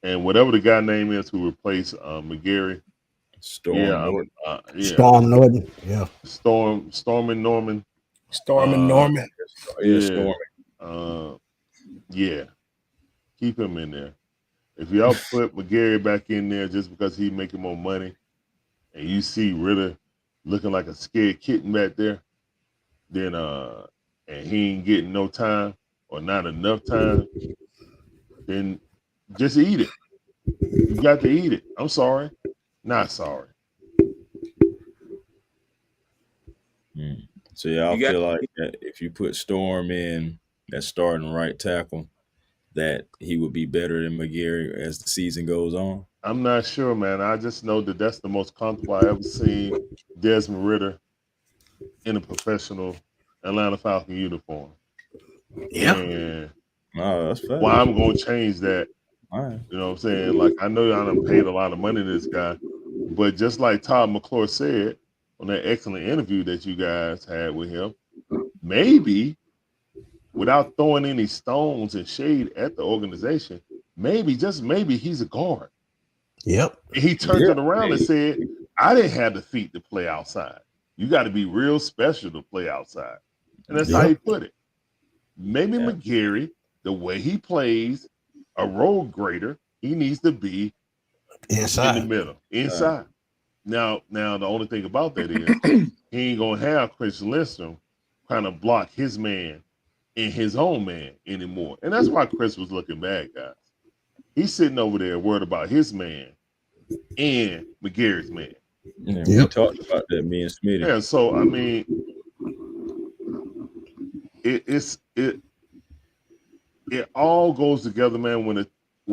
and whatever the guy name is who replaced McGarry. Storm Norton. Yeah. Storm and Norman. Yeah. Keep him in there. If y'all put McGarry back in there just because he's making more money, and you see Ritter looking like a scared kitten back there, then and he ain't getting no time or not enough time, then just eat it. You got to eat it. I'm sorry. Not sorry. So y'all feel like that if you put Storm in that starting right tackle, that he would be better than McGarry as the season goes on? I'm not sure, man. I just know that that's the most comfortable I ever seen Desmond Ritter in a professional Atlanta Falcon uniform. Yeah. And that's fair. Why I'm going to change that. All right. You know what I'm saying? Like, I know y'all done paid a lot of money to this guy, but just like Todd McClure said on that excellent interview that you guys had with him, maybe without throwing any stones and shade at the organization, just maybe he's a guard. Yep. And he turned it around and said, I didn't have the feet to play outside. You got to be real special to play outside. And that's how he put it. Maybe McGarry, the way he plays, a road grader, he needs to be inside, in the middle, inside. Now, the only thing about that is he ain't gonna have Chris Lindstrom trying to block his man and his own man anymore, and that's why Chris was looking bad, guys. He's sitting over there worried about his man and McGarry's man. Yeah, we talked about that, me and Smitty. Yeah, so I mean, it all goes together, man. When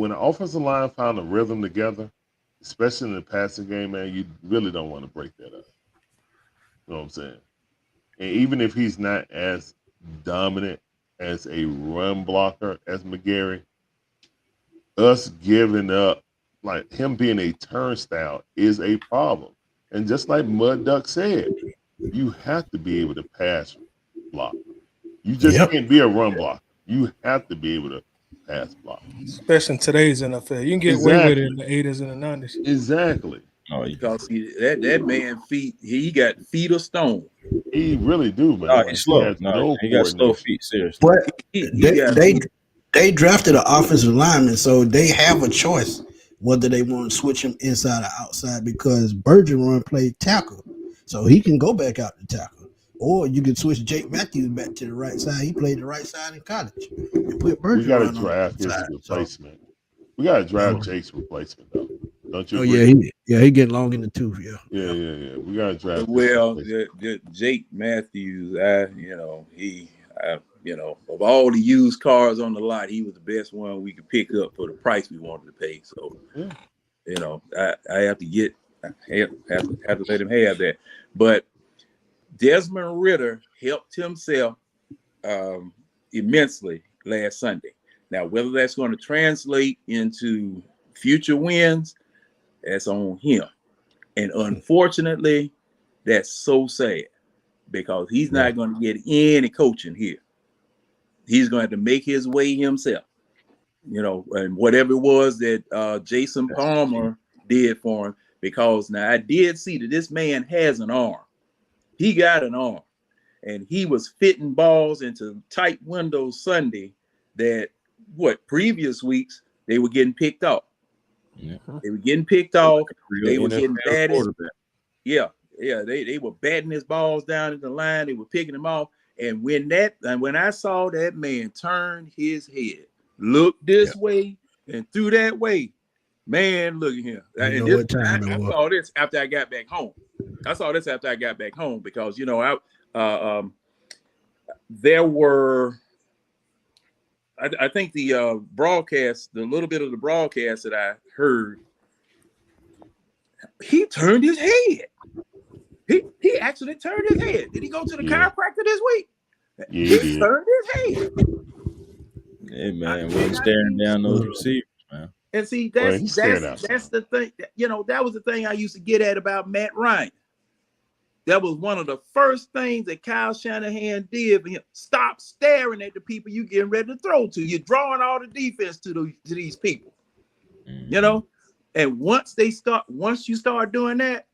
the offensive line found a rhythm together, especially in the passing game, man, you really don't want to break that up. You know what I'm saying? And even if he's not as dominant as a run blocker as McGarry, us giving up, like him being a turnstile, is a problem. And just like Mud Duck said, you have to be able to pass block. You just can't be a run blocker. You have to be able to pass block. Especially in today's NFL. You can get away with it in the 80s and the 90s. Exactly. Oh, because that man feet, he got feet of stone. He really do, man. No, he's slow. He got slow feet, seriously. But they drafted an offensive lineman, so they have a choice whether they want to switch him inside or outside, because Bergeron played tackle, so he can go back out to tackle. Or you could switch Jake Matthews back to the right side. He played the right side in college. And put Bergeron we got to draft his replacement. We got to draft Jake's replacement, though. Don't you? He getting long in the tooth. Yeah. We got to draft. Well, Jake Matthews, of all the used cars on the lot, he was the best one we could pick up for the price we wanted to pay. So, I have to have to let him have that. But Desmond Ridder helped himself immensely last Sunday. Now, whether that's going to translate into future wins, that's on him. And unfortunately, that's so sad, because he's not going to get any coaching here. He's going to have to make his way himself, and whatever it was that Jason Palmer did for him, because now I did see that this man has an arm. He got an arm, and he was fitting balls into tight windows Sunday that previous weeks they were getting picked off. Yeah. They were getting picked off. They were getting batted. They were batting his balls down in the line. They were picking them off. And when I saw that man turn his head, look this way and through that way, man, look at him. I saw this after I got back home. Because there were, I think the broadcast, the little bit of the broadcast that I heard, he turned his head. He actually turned his head. Did he go to the chiropractor this week? He turned his head. Hey man, wasn't staring down those receivers, man. And see, that's the thing. That was the thing I used to get at about Matt Ryan. That was one of the first things that Kyle Shanahan did for him. Stop staring at the people you getting ready to throw to. You're drawing all the defense to these people. And once you start doing that,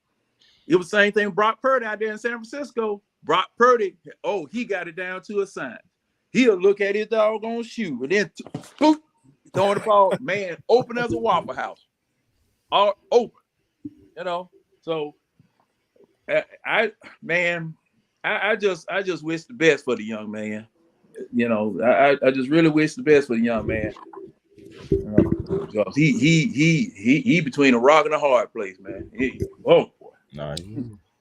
it was the same thing with Brock Purdy out there in San Francisco. Brock Purdy, he got it down to a sign. He'll look at his doggone shoe and then throwing the ball, man, open as a Waffle House. All open. So I just wish the best for the young man. I just really wish the best for the young man. He between a rock and a hard place, man.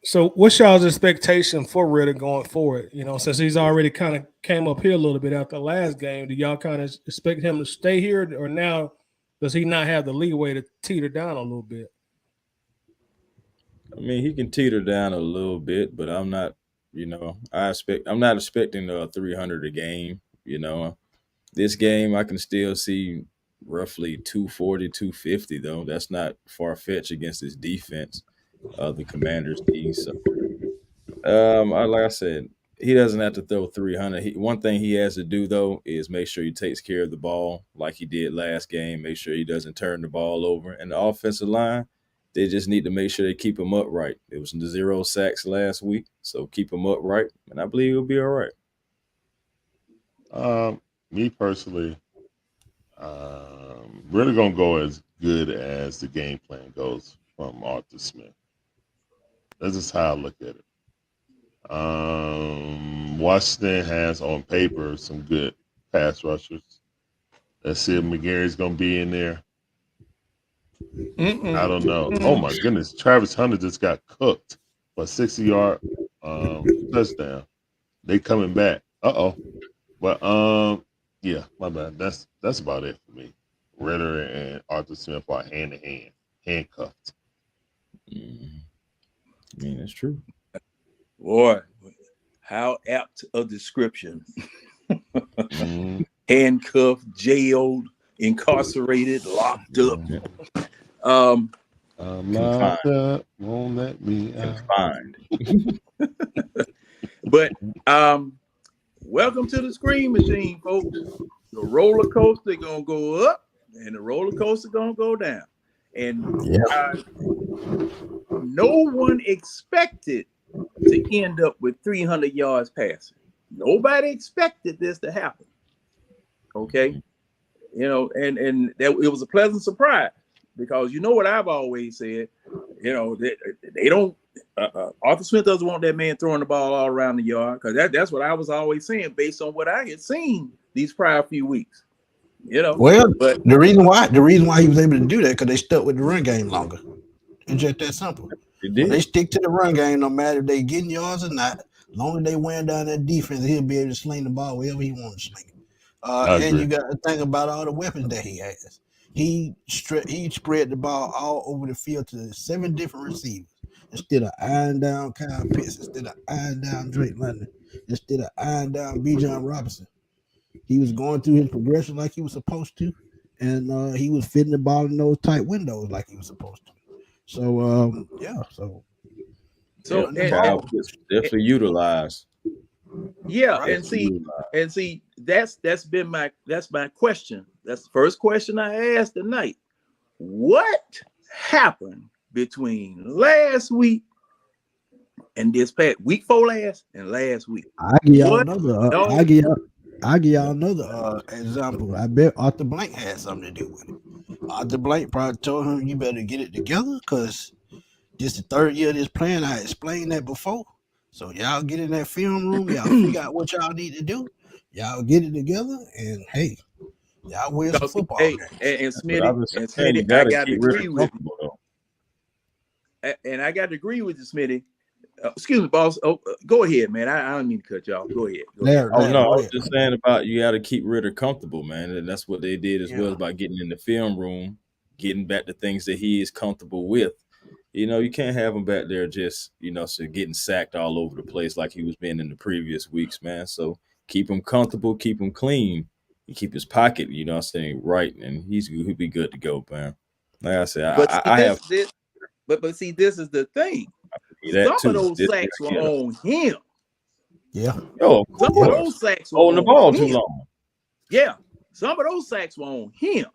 So what's y'all's expectation for Ridder going forward? Since he's already kind of came up here a little bit after the last game, do y'all kind of expect him to stay here, or now does he not have the leeway to teeter down a little bit? I mean, he can teeter down a little bit, but I'm not, I'm not expecting 300 a game. This game I can still see roughly 240, 250 though. That's not far-fetched against this defense, the Commanders team. So, like I said, he doesn't have to throw 300. One thing he has to do though is make sure he takes care of the ball like he did last game. Make sure he doesn't turn the ball over. And the offensive line, they just need to make sure they keep him upright. It was 0 sacks last week, so keep him upright, and I believe he'll be all right. Me personally, really gonna go as good as the game plan goes from Arthur Smith. That's just how I look at it. Washington has on paper some good pass rushers. Let's see if McGarry's gonna be in there. Mm-mm. I don't know. Oh my goodness, Travis Hunter just got cooked for a 60-yard touchdown. They coming back. But yeah, my bad. That's about it for me. Ritter and Arthur Smith are hand in hand, handcuffed. I mean, it's true. Boy, how apt a description. Mm, Handcuffed, jailed, incarcerated, locked up. I'm locked up, won't let me out. Confined. But welcome to the Screen Machine, folks. The roller coaster gonna go up, and the roller coaster gonna go down. And no one expected to end up with 300 yards passing. Nobody expected this to happen. Okay, you know, and that it was a pleasant surprise, because you know what I've always said. You know, they don't. Arthur Smith doesn't want that man throwing the ball all around the yard, because that's what I was always saying based on what I had seen these prior few weeks. You know, well, but the reason why he was able to do that because they stuck with the run game longer. It's just that simple. When they stick to the run game, no matter if they getting yards or not, as long as they wearing down that defense, he'll be able to sling the ball wherever he wants to sling it. And you got to think about all the weapons that he has. He spread the ball all over the field to 7 different receivers. Instead of eyeing down Kyle Pitts, instead of eyeing down Drake London, instead of eyeing down Bijan Robinson. He was going through his progression like he was supposed to, and he was fitting the ball in those tight windows like he was supposed to. So, definitely utilized. Yeah, right. and see, that's my question. That's the first question I asked tonight. What happened between last week and this past week 4 last and last week? I give y'all another example. I bet Arthur Blank had something to do with it. Arthur Blank probably told him, you better get it together, because this is the 3rd year of this plan. I explained that before. So y'all get in that film room, y'all figure out what y'all need to do. Y'all get it together, and hey, y'all win some football games. And Smitty, I got to agree with you. And I got to agree with you, Smitty. Excuse me, boss. Go ahead, man. I don't mean to cut y'all. Go ahead. I was just saying about you got to keep Ritter comfortable, man. And that's what they did as well, by getting in the film room, getting back to things that he is comfortable with. You know, you can't have him back there just, so getting sacked all over the place like he was being in the previous weeks, man. So keep him comfortable, keep him clean, and keep his pocket, right, and he'll be good to go, man. Like I said, but see, this is the thing. Some of those sacks were on him. Yeah. Some of those sacks were holding the ball too long. Yeah. Some of those sacks were on him.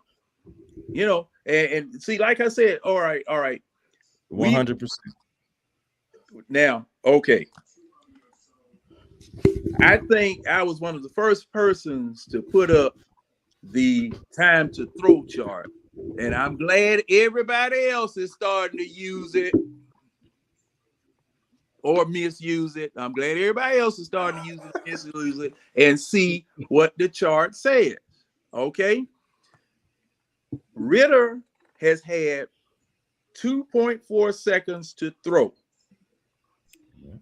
And see, like I said, all right. 100%. Now, okay. I think I was one of the first persons to put up the time to throw chart. And I'm glad everybody else is starting to use it or misuse it. I'm glad everybody else is starting to use it, misuse it, and see what the chart says. Okay. Ritter has had 2.4 seconds to throw.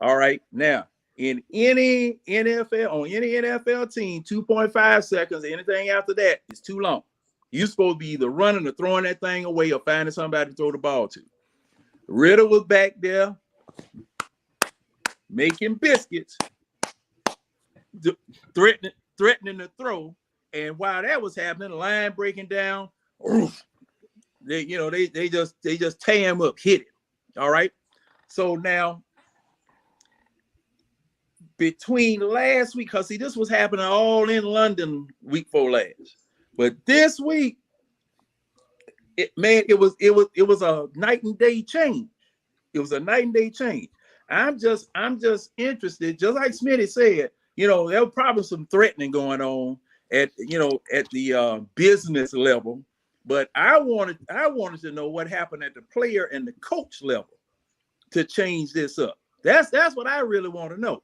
All right. Now, in any NFL, on any NFL team, 2.5 seconds, anything after that is too long. You're supposed to be either running or throwing that thing away or finding somebody to throw the ball to. Ritter was back there making biscuits, threatening to throw. And while that was happening, the line breaking down, they just tie him up, hit it. All right. So now, between last week, because see, this was happening all in London week 4 last, but this week, it was a night and day change. It was a night and day change. I'm just interested, just like Smitty said, there was probably some threatening going on at the business level, but I wanted to know what happened at the player and the coach level to change this up. That's what I really want to know,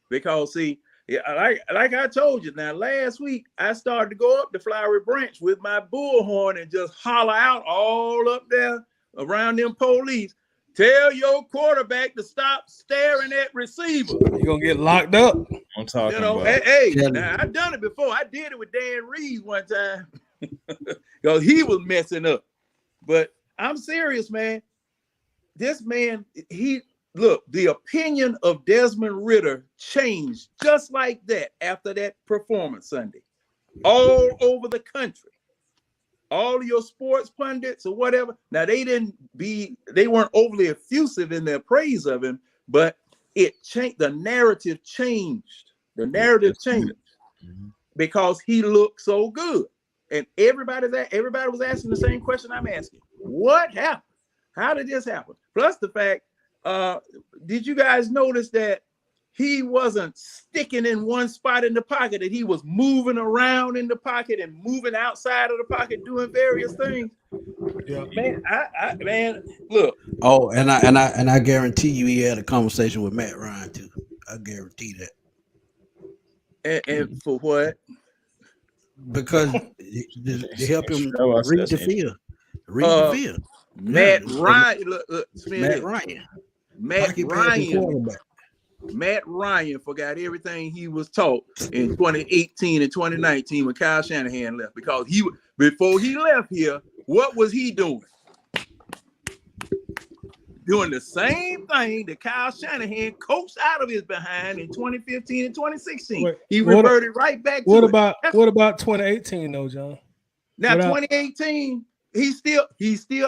because see, Yeah, like I told you. Now, last week I started to go up the Flowery Branch with my bullhorn and just holler out all up there around them police. Tell your quarterback to stop staring at receiver. You're gonna get locked up. I'm talking about. Hey, now I've done it before. I did it with Dan Reeves one time because he was messing up. But I'm serious, man. This man, the opinion of Desmond Ridder changed just like that after that performance Sunday, all over the country. All of your sports pundits or whatever. Now they weren't overly effusive in their praise of him, but it changed. The narrative changed. The narrative changed because he looked so good, and everybody was asking the same question I'm asking: what happened? How did this happen? Plus the fact, did you guys notice that he wasn't sticking in one spot in the pocket, that he was moving around in the pocket and moving outside of the pocket, doing various things? Yeah, man, man, look. Oh, and I guarantee you he had a conversation with Matt Ryan too. I guarantee that. And for what? Because they help him read the field. Read the field. Matt Ryan, look, Matt Ryan forgot everything he was taught in 2018 and 2019 when Kyle Shanahan left, because before he left here, what was he doing? Doing the same thing that Kyle Shanahan coached out of his behind in 2015 and 2016. He reverted right back to what about 2018 though, John? Now 2018, he still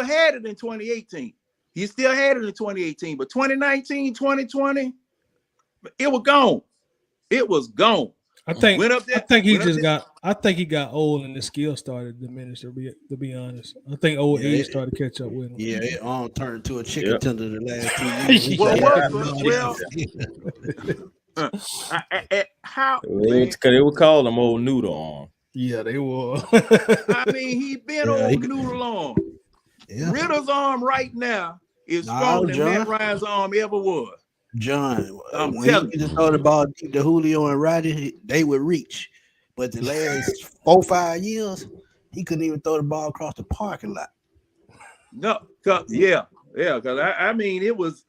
had it in 2018. He still had it in 2018, but 2019, 2020, it was gone. It was gone. I think he got old and the skill started to diminish. To be honest, I think old age started to catch up with him. Yeah, it all turned into a chicken tender the last 2 years. How? Because they would call him old noodle arm. Yeah, they were. I mean, he been old noodle arm. Yeah. Ritter's arm right now is stronger than Matt Ryan's arm ever was. John, when he just thought about the Julio and Roddy, they would reach. But the last 4-5 years, he couldn't even throw the ball across the parking lot. No, because I mean, it was.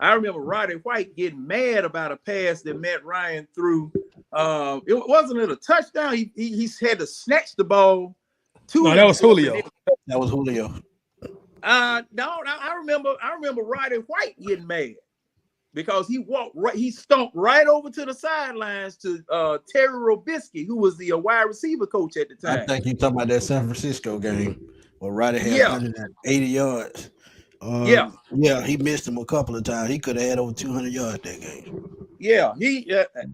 I remember Roddy White getting mad about a pass that Matt Ryan threw. It wasn't a touchdown. He had to snatch the ball. No, that was Julio. That was Julio. No, I remember Roddy White getting mad because he stomped right over to the sidelines to Terry Robisky, who was the wide receiver coach at the time. I think you're talking about that San Francisco game where Roddy had 180 yards. He missed him a couple of times. He could have had over 200 yards that game. Yeah,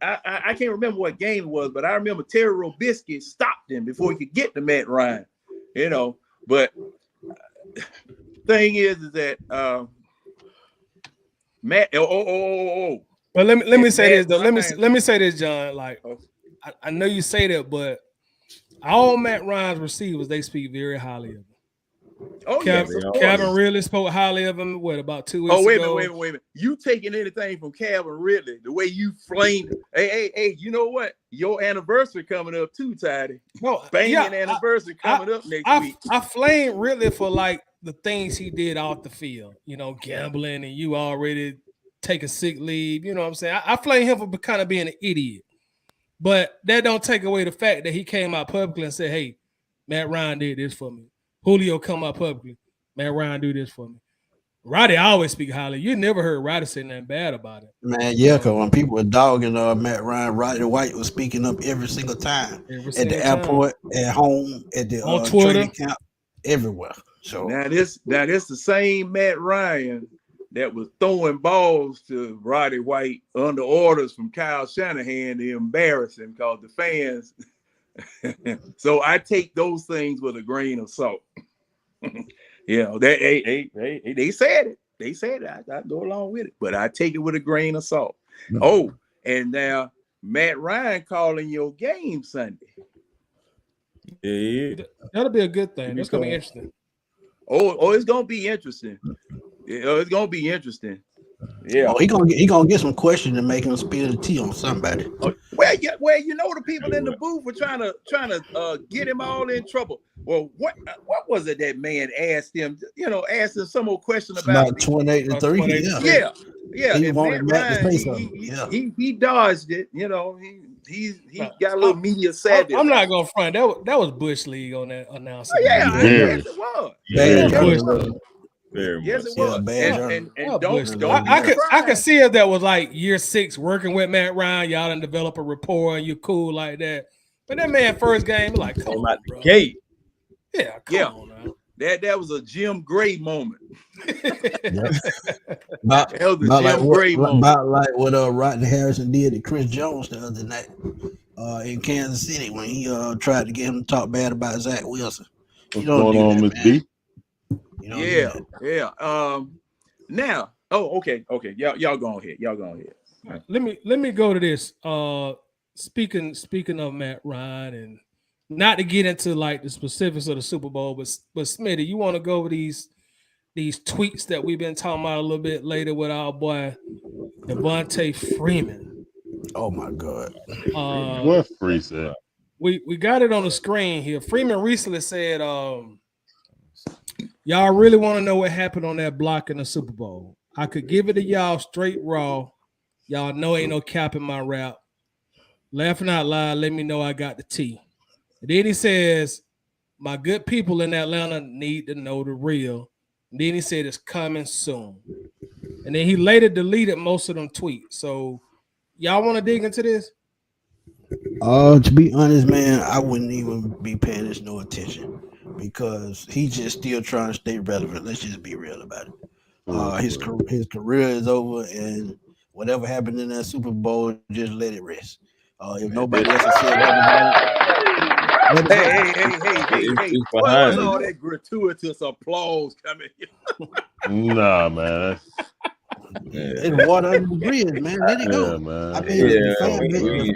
I can't remember what game it was, but I remember Terry Robisky stopped him before he could get to Matt Ryan. But thing is that Matt. But let me say this though. Let me say this, John. Like, I know you say that, but all Matt Ryan's receivers, they speak very highly of him. Oh, Calvin Ridley spoke highly of him. What, about 2 weeks ago? Wait a minute. You taking anything from Calvin Ridley? The way you flamed. Hey, you know what? Your anniversary coming up too, Tidy. No, anniversary coming up next week. I flamed Ridley for like the things he did off the field. Gambling, and you already taking sick leave. You know what I'm saying? I flame him for kind of being an idiot. But that don't take away the fact that he came out publicly and said, hey, Matt Ryan did this for me. Julio come out publicly. Matt Ryan do this for me. Roddy always speak highly. You never heard Roddy say nothing bad about it. Man, yeah, because when people were dogging Matt Ryan, Roddy White was speaking up every single time. At the airport, at home, at the on Twitter, training camp, everywhere. So now this the same Matt Ryan that was throwing balls to Roddy White under orders from Kyle Shanahan to embarrass him because the fans. So I take those things with a grain of salt. They said it. They said it. I go along with it, but I take it with a grain of salt. No. Oh, and now Matt Ryan calling your game Sunday. Yeah, that'll be a good thing. That's gonna be interesting. Oh, it's gonna be interesting. It's gonna be interesting. Yeah, he gonna get some questions and make him spill the tea on somebody. Yeah. Well, you know the people in the booth were trying to get him all in trouble. Well, what was it that man asked him? Asked him some more question about 28-3. Yeah. He And wanted Matt Matt to say Ryan, something. he dodged it. He got a little media savvy. I'm not gonna front. That was Bush League on that announcement. Yes, it was. Yes, it was. And don't I could see if that was like year 6 working with Matt Ryan. Y'all done develop a rapport and you're cool like that. But that man first game, like, come on, bro. Gate. Yeah, come on now. That was a Jim Gray moment. About That was a Jim Gray moment. About like what Rodney Harrison did to Chris Jones the other night in Kansas City when he tried to get him to talk bad about Zach Wilson. What's going on, Miss B? Yeah. Now, okay. Y'all go ahead. Right, let me go to this. Speaking of Matt Ryan, and not to get into like the specifics of the Super Bowl, but Smitty, you want to go over these tweets that we've been talking about a little bit later with our boy Devonta Freeman. Oh my God! What Free said? We got it on the screen here. Freeman recently said, "Y'all really want to know what happened on that block in the Super Bowl? I could give it to y'all straight raw. Y'all know ain't no cap in my rap. Laughing out loud, let me know I got the T." And then he says, "My good people in Atlanta need to know the real." And then he said it's coming soon. And then he later deleted most of them tweets. So y'all want to dig into this? To be honest, man, I wouldn't even be paying this no attention because he's just still trying to stay relevant. Let's just be real about it. His career is over, and whatever happened in that Super Bowl, just let it rest. If nobody else has said that, hey! What was all that gratuitous applause coming? Nah, man. It's water under the bridge, man. Let it go. Man. I mean, we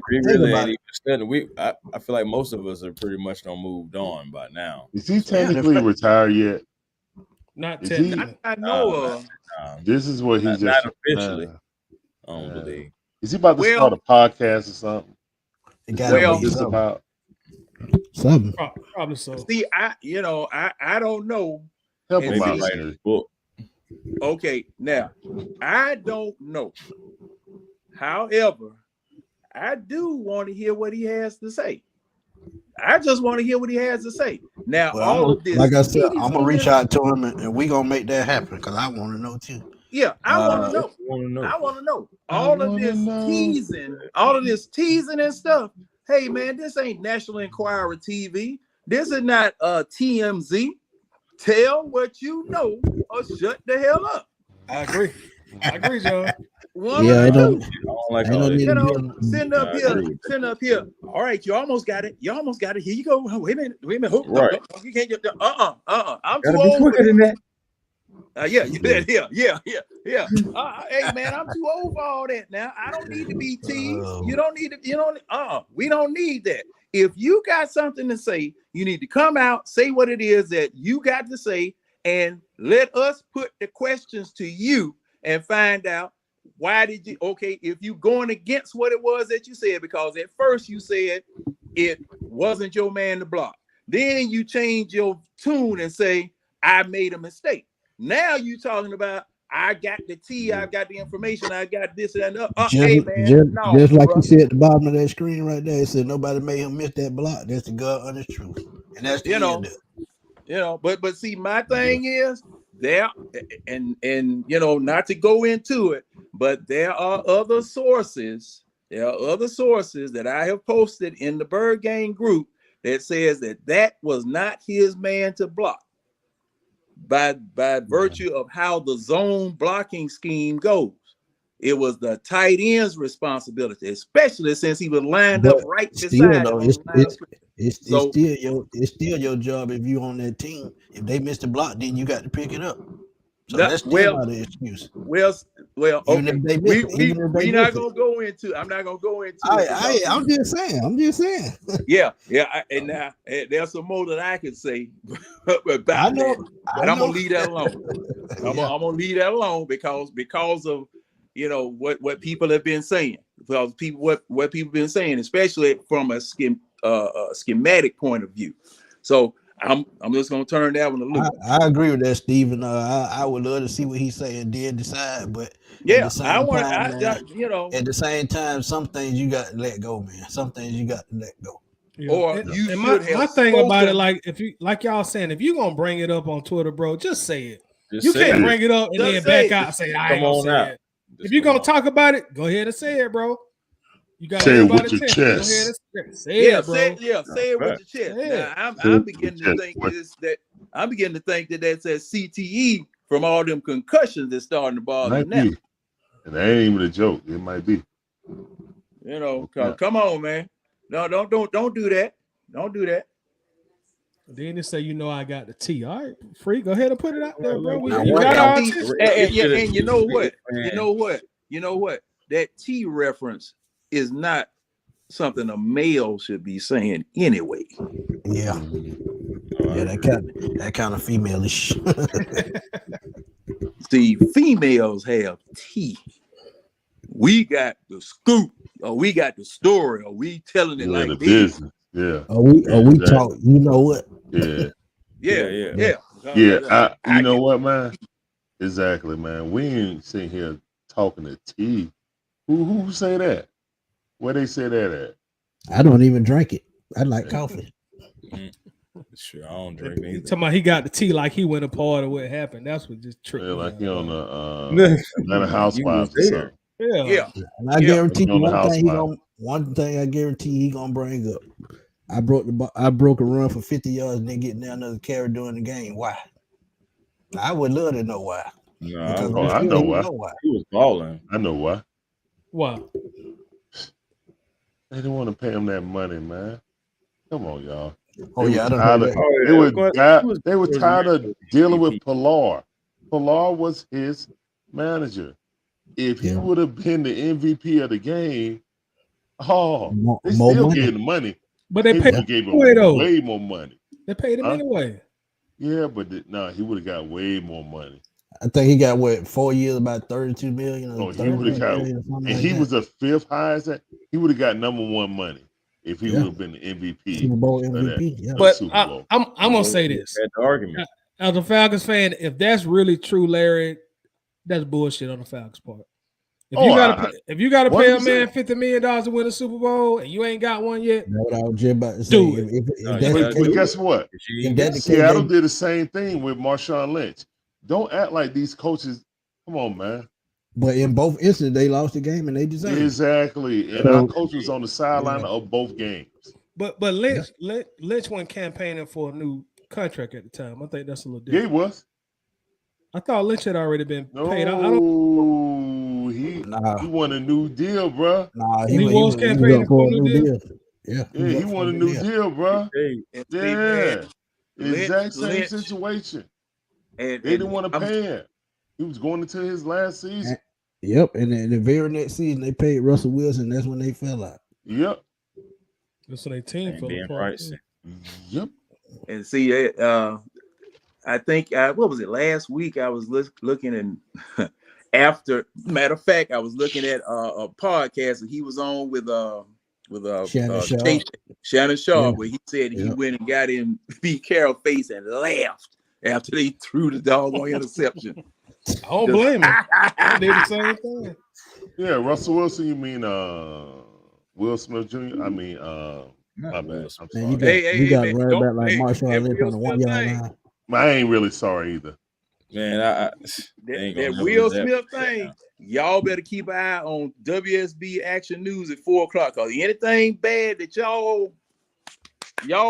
really ain't even studying. I feel like most of us are pretty much done moved on by now. Is he technically retired yet? Not technically. I know of. This is what he's not just officially. I don't believe. Is he about to start a podcast or something? About something. Probably so. See, I don't know. Help him out writing his book. Okay, now I don't know. However, I do want to hear what he has to say. I just want to hear what he has to say. Now, all of this, like I said, I'm gonna reach out to him and we're gonna make that happen because I want to know too. Yeah, I want to know. I want to know. All of this teasing and stuff. Hey man, this ain't National Enquirer TV. This is not TMZ. Tell what you know or shut the hell up. I agree, John. I don't like send up here. All right, you almost got it. Here you go. Wait a minute. Right. You can't get I'm too old quicker than that. Yeah. Hey man, I'm too old for all that now. I don't need to be teased. You don't need to, we don't need that. If you got something to say, you need to come out, say what it is that you got to say, and let us put the questions to you and find out why did you, if you going against what it was that you said, because at first you said it wasn't your man to block. Then you change your tune and say, I made a mistake. Now you talking about, I got the tea, I got the information, I got this and that. Just like you said at the bottom of that screen right there, it said nobody made him miss that block. That's the God honest truth, and that's the end. But see, my thing is there, and not to go into it, but there are other sources. There are other sources that I have posted in the Bird Gang group that says that was not his man to block. By virtue of how the zone blocking scheme goes. It was the tight end's responsibility, especially since he was lined up right beside him. It's still your job if you on that team. If they miss the block, then you got to pick it up. So that's still not an excuse. Well, okay. We're not gonna go into. I'm not gonna go into. I'm just saying. Yeah. And now there's some more that I can say about that, but I'm gonna leave that alone. I'm gonna leave that alone because of what people have been saying. because people what people been saying, especially from a schematic point of view. So I'm just gonna turn that one a loop. I agree with that, Stephen. I would love to see what he's saying, then decide. But Yeah, at the same time, man, you know, at the same time, some things you got to let go, man. Some things you got to let go. Yeah. Or and, you and should my, have my thing about it, spoken. like if you like y'all saying, if you gonna bring it up on Twitter, bro, just say it. Just You say can't it. bring it up and Just then say back it. out and say I ain't Come gonna on say out. it. Just If you're come gonna on. talk about it, go ahead and say it, bro. You got Say it everybody with your attention. Go ahead chest. and say Yeah, it, bro. say it with Right. your chest. Say Now it. I'm Say it beginning with to your think chest. I'm beginning to think that that's that CTE from all them concussions that's starting to bother you Might now. be. And that ain't even a joke. It might be. You know, Yeah. come on, man. No, don't do that. Don't do that. Then they say, I got the T. All right, free. Go ahead and put it out there, bro. Now, You one got thing- our And, attention. and you know what? Man. You know what? That T reference is not something a male should be saying anyway. Yeah, yeah, that kind of female-ish. See, females have T. We got the scoop, or we got the story, or we telling it You in the like this. business. Yeah. we Exactly. talk. You know what? Yeah. Yeah. You know what, man? Exactly, man. We ain't sitting here talking to T. Who say that? Where they say that at? I don't even drink it. I like coffee. Sure, I don't drink He neither. talking about he got the T like he went a part of what happened. That's what just tripped Yeah, me like out. he on the Atlanta Housewives or something. Yeah. And I Yeah. guarantee On the one thing I guarantee he gonna bring up. I broke a run for 50 yards and then getting down another carry during the game. Why? I would love to know why. No, Because Oh, I'm I sure know he why. know why. he was balling. I know why. Why? They didn't want to pay him that money, man. Come on, y'all. Oh They yeah, were I done heard tired that. they were tired of dealing with Pilar. Pilar was his manager. If he Yeah. would have been the MVP of the game, More they still money. gave him money. But they They paid would have gave him anyway, though. way more money. They paid him Huh? anyway. Yeah, but he would have got way more money. I think he got 4 years, about 32 million. Oh, Or he would have 38 got, million or something and like he that. was a fifth highest. He would have got #1 money if he Yeah. would have been the MVP. Super Bowl of that. MVP. Yeah. But Super Bowl. I'm gonna say this. Had the argument. As a Falcons fan, if that's really true, Larry, that's bullshit on the Falcons part. If you gotta pay a 100%. man $50 million to win a Super Bowl and you ain't got one yet, That's what I was just about to say. Do it. If No, that's you the But case, guess what? if that's the case, Seattle did the same thing with Marshawn Lynch. Don't act like these coaches. Come on, man. but in both instances, they lost the game and they deserved it. Exactly. And So- our coach was on the sideline of both games. but Lynch went campaigning for a new contract at the time. I think that's a little Yeah, he different. was. I thought Lynch had already been No, paid. I don't. he won a new deal, bro. Nah, He was was campaigning up for a new deal? Yeah, Yeah, he up for won a new deal, bro. Hey, And see, Yeah, man, exact same Lynch, situation. and They didn't want to pay him. He was going into his last season. Yep, and then the very next season they paid Russell Wilson. That's when they fell out. Yep. That's when they team fell being apart. right. Yep. And see, I think what was it last week? I was looking and after matter of fact, I was looking at a podcast that he was on with Shannon Shaw, where he said he went and got in Pete Carroll's face and laughed after they threw the doggone interception. I don't blame him. I did the same thing. Yeah, Russell Wilson. You mean Will Smith Jr.? I mean my bad. I'm Man, sorry. you got man, right back like Marshawn Lynch Will on the 1 Smith yard thing. line. I ain't really sorry either. Man, That Will Smith thing, y'all better keep an eye on WSB Action News at 4 o'clock. Cause anything bad that y'all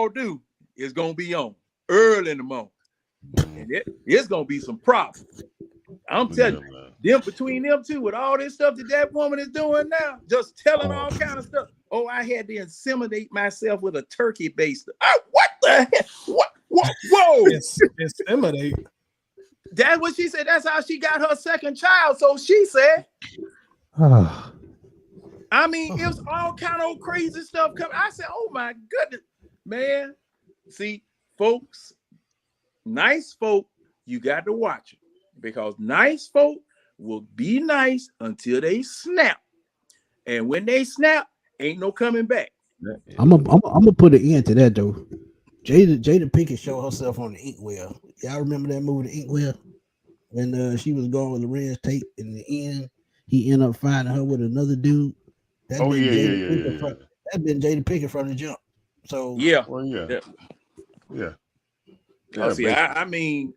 do is gonna be on early in the morning. And it's gonna be some problems. I'm telling you, them between them two with all this stuff that woman is doing now, just telling all kind of stuff. Oh, I had to inseminate myself with a turkey baster. What the heck? What? Whoa! Inseminate. That's what she said. That's how she got her second child. So she said. I mean, it was all kind of crazy stuff coming. I said, "Oh my goodness, man!" See, folks, nice folk, you got to watch it because nice folk will be nice until they snap. And when they snap, ain't no coming back. I'm gonna put an end to that though. Jada Pinkett showed herself on the Inkwell. Y'all remember that movie, The Inkwell? When she was going with Lorenz Tate in the end, he ended up finding her with another dude. That's Oh been yeah. That's been Jada Pinkett from the jump. So Yeah. Well, yeah. See, I mean,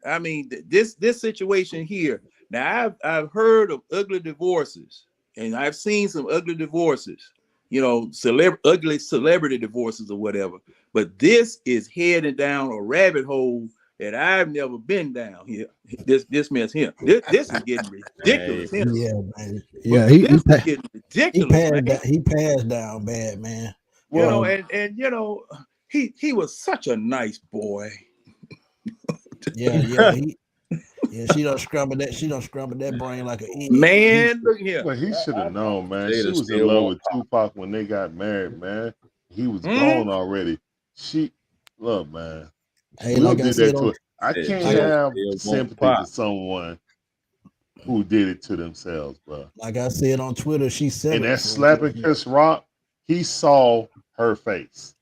this situation here. Now, I've heard of ugly divorces, and I've seen some ugly divorces. You know, ugly celebrity divorces or whatever. But this is heading down a rabbit hole that I've never been down here. This mess here. This is getting ridiculous. yeah, man. Yeah, he getting ridiculous. He passed down bad, man. You know, and you know, he was such a nice boy. Yeah. She done scrambled that brain like an egg. Man, look here. Well, he should have known, man. She was in love with Tupac when they got married, man. He was gone already. Look, man. Hey, like I said, I can't have sympathy for someone who did it to themselves, bro. Like I said on Twitter, she said, and that slapping Chris Rock, he saw her face.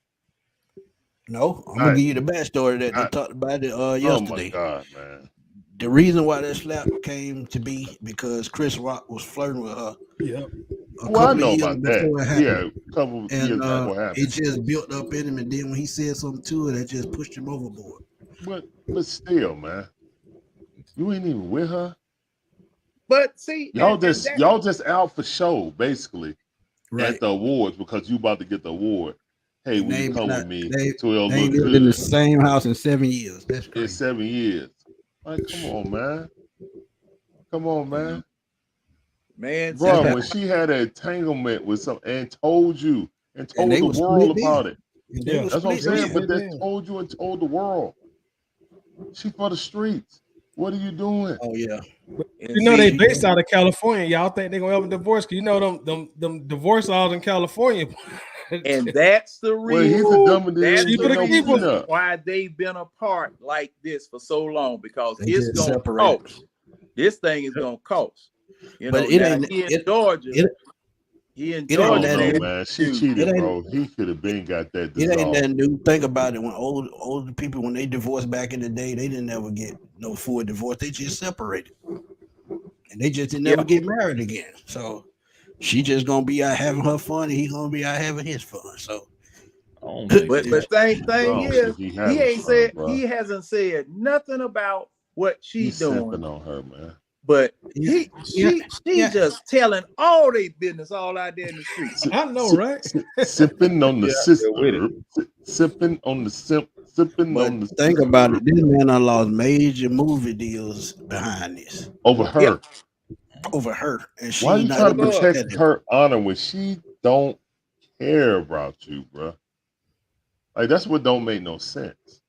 No, I'm gonna give you the backstory that they talked about it yesterday. Oh my God, man. The reason why that slap came to be because Chris Rock was flirting with her. Yeah. Well, I know about that. Yeah, a couple of years before it happened. It just built up in him, and then when he said something to her, that just pushed him overboard. But still, man, you ain't even with her. But see, y'all just out for show, basically, at the awards because you about to get the award. Hey, will you come with me? They lived in the same house in 7 years. That's crazy. In 7 years. Like, come on, man. Come on, man. Man, bro, when she had an entanglement with some and told you and told the world about it. Yeah, that's what I'm saying. But they told you and told the world. She for the streets. What are you doing? Oh yeah. You know they based out of California. Y'all think they're gonna ever divorce? Cause you know them divorce laws in California. And that's the reason why they've been apart like this for so long, because it's gonna cost. This thing is gonna cost. You know, he in Georgia. He in Georgia. Man. She cheated, bro. He could have been got that dissolved. It ain't that new. Think about it. When older people, when they divorced back in the day, they didn't ever get no full divorce. They just separated, and they just didn't never get married again. So she just gonna be out having her fun, and he gonna be out having his fun. So, but thing is, he hasn't said nothing about what she's doing on her, man. But she just telling all their business all out there in the streets. I know, right? Sipping on the system, sipping on the sipping on the. Think about it. This man done lost major movie deals behind this. Over her. Yeah. Over her. And she why you trying to protect her honor when she don't care about you, bro? Like that's what don't make no sense.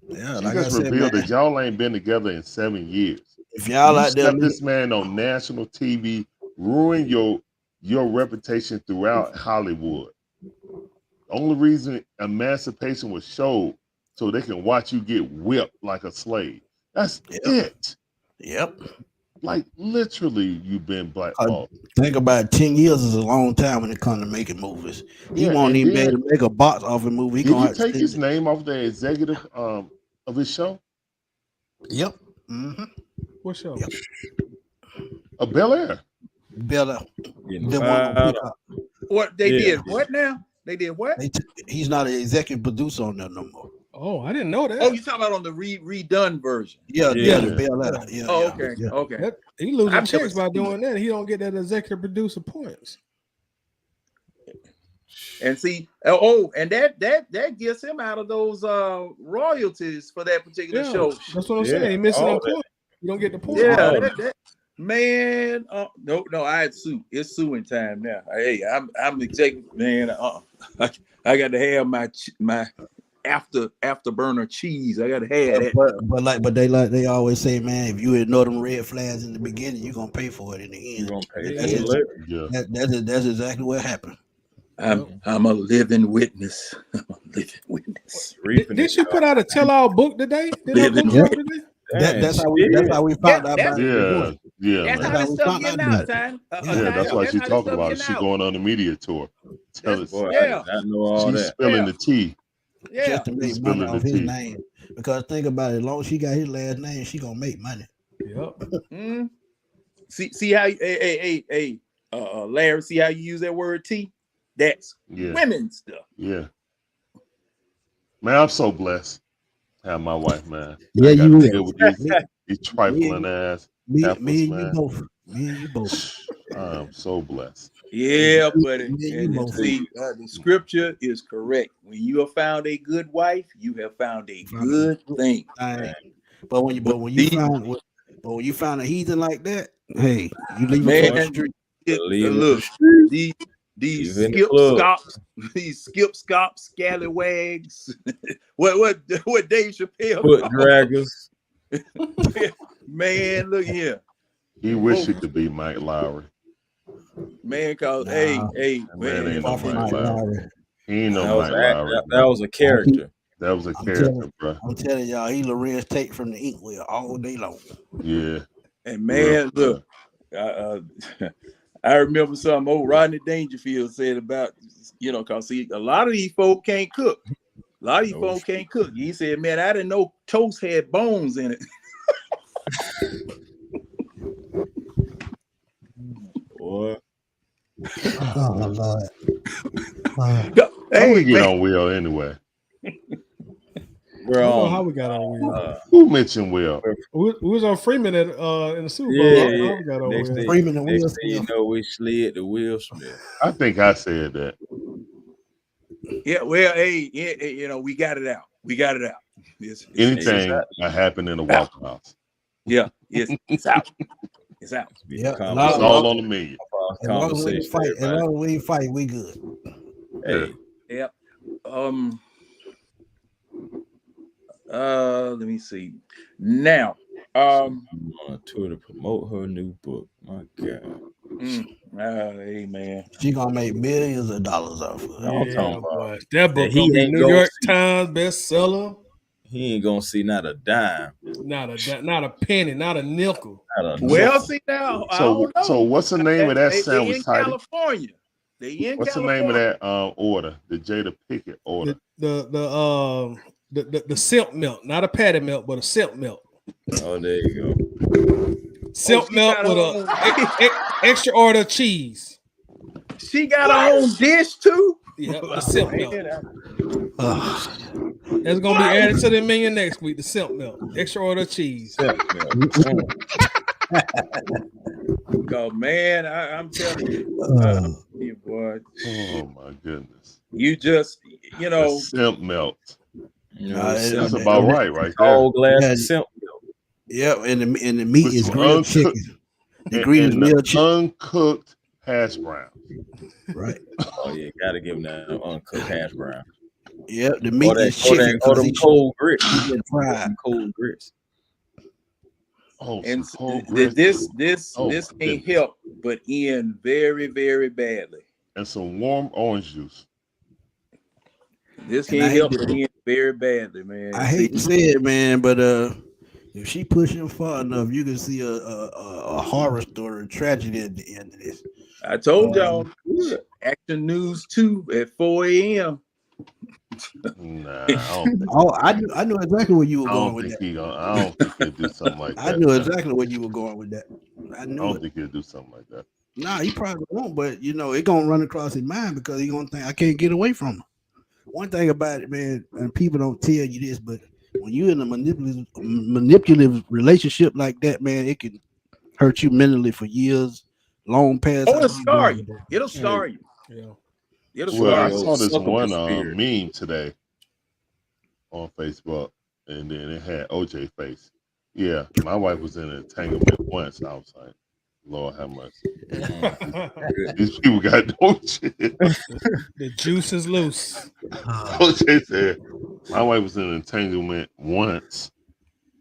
Yeah, she just revealed that y'all ain't been together in 7 years. If y'all out there, this man on national TV, ruin your reputation throughout Hollywood. The only reason Emancipation was showed so they can watch you get whipped like a slave. That's it. Yep. Like literally, you've been blackballed. Think about it, 10 years is a long time when it comes to making movies. He won't even be able to make a box office movie. Did he take his name off the executive of his show? Yep. Mm-hmm. What show? Yep. A Bel Air. What they did? What now? They did what? He's not an executive producer on that no more. Oh, I didn't know that. Oh, you talking about on the redone version? Yeah. The Bel Air. Yeah. Oh, okay. Yeah. Okay. He losing checks by doing that. He don't get that executive producer points. And see, and that gets him out of those royalties for that particular show. That's what I'm saying. He missing on points. You don't get the points. Yeah, man. No, I had sue. It's suing time now. Hey, I'm executive man. I got to have my afterburner cheese. I got to have that. But they always say, man, if you ignore them red flags in the beginning, you're gonna pay for it in the end. You're gonna pay. That's exactly what happened. I'm a living witness. Did she put out a tell-all book today? That's how we found out about it. Yeah, That's man. how this we stuff found getting out out, about time. Yeah, that's why she how this talking stuff about it. getting She out. going on the media tour. Tell us. Boy, I Yeah. did not know all She's that. spilling the tea. Yeah. just to make He's money spilling off the his tea. name. Because think about it, as long as she got his last name, she gonna make money. Yep. Mm. See how Larry, see how you use that word T? That's Yeah. women stuff. Yeah. Man, I'm so blessed to have my wife, man. Yeah, I ain't you gotta deal will. with these trifling ass Me heifers, and you man. both. Me and you both. I'm so blessed. Yeah, buddy. Me and you And both. see, the scripture is correct. When you have found a good wife, you have found a good thing. But when you found a heathen like that, hey, you leave Man, him for the street. Look, these Even the skip club. scops, these skip scops, scallywags. what Dave Chappelle? Foot called- draggers. Man, look here. He wish he could be Mike Lowry. Man, cause Nah, hey, Man man, ain't no Mike Lowry. He ain't no That was, Mike Lowry. that was a character. That was a I'm character, bro. I'm telling y'all, he Lorenz Tate from the inkwell all day long. Yeah. and man, Real look, I remember something old Rodney Dangerfield said about, cause see, a lot of these folk can't cook. A lot of these folk can't cook. He said, man, I didn't know toast had bones in it. Boy. Oh Lord. How Hey, we get man, on Will anyway? We're I don't know on. how we got on Will. Who mentioned Will? We was on Freeman in the Super Bowl. Yeah, I don't know how we got on Next Will. thing, Freeman and Will next thing you Smith. know, we slid to Will Smith. I think I said that. yeah, well, hey, we got it out. We got it out. Anything that happened in the Waffle House. Yeah, it's out. It's out. Yeah, It's all on the million. As long as we ain't fight, we good. Hey, Yep. Let me see. Now, on a tour to promote her new book. My God. hey man, She gonna make millions of dollars off of it. I'm Yeah, talking about boy. That book he gonna be ain't New gonna York see- Times bestseller. He ain't gonna see not a dime. Not a penny, not a nickel. Not a well, nickel. see now, I So don't know. so what's the name of that They in sandwich title? California. They in What's the California. name of that order? The Jada Pickett order. The silk milk, not a patty milk, but a silk milk. Oh, there you go. Silk she milk got with her a extra order of cheese. She got her own dish too. Yeah, the silk milk. Ugh. That's gonna be added to the menu next week. The silk milk, extra order of cheese. Cause man, I'm telling you, boy, Oh my goodness. you just, The simp melt. That's and- about right there. All glass Yeah. of silk milk. Yeah, and the meat With is some grilled uncooked- chicken. The And green is the grilled chicken, uncooked hash brown. right? Oh yeah, gotta give him that uncooked hash brown. Yeah, the meat is Or chicken. them cold grits. He been fried. Them cold grits. Oh, and some cold grits. this Oh, can't goodness. help but end very, very badly. And some warm orange juice. This And can't I hate help to- but end very badly, man. I hate to say it, man, but if she push him far enough, you can see a horror story, a tragedy at the end of this. I told y'all, Action News 2 at 4 a.m. Nah, I don't, Oh, I knew exactly where you were I going don't with think that. I don't think he'll do something like that. I knew exactly where you were going with that. I I knew don't it. think he'll do something like that. Nah, he probably won't, but it gonna run across his mind because he gonna think I can't get away from him. One thing about it, man, and people don't tell you this, but when you're in a manipulative relationship like that, man, it can hurt you mentally for years, long past. Oh, it'll scar you. It'll scar you. Yeah. It'll Well, I scar you. saw this Suckable one spirit. meme today on Facebook, and then it had OJ face. Yeah, my wife was in an entanglement once. I was like, Lord have mercy. These people got no shit. The juice is loose. OJ said, my wife was in an entanglement once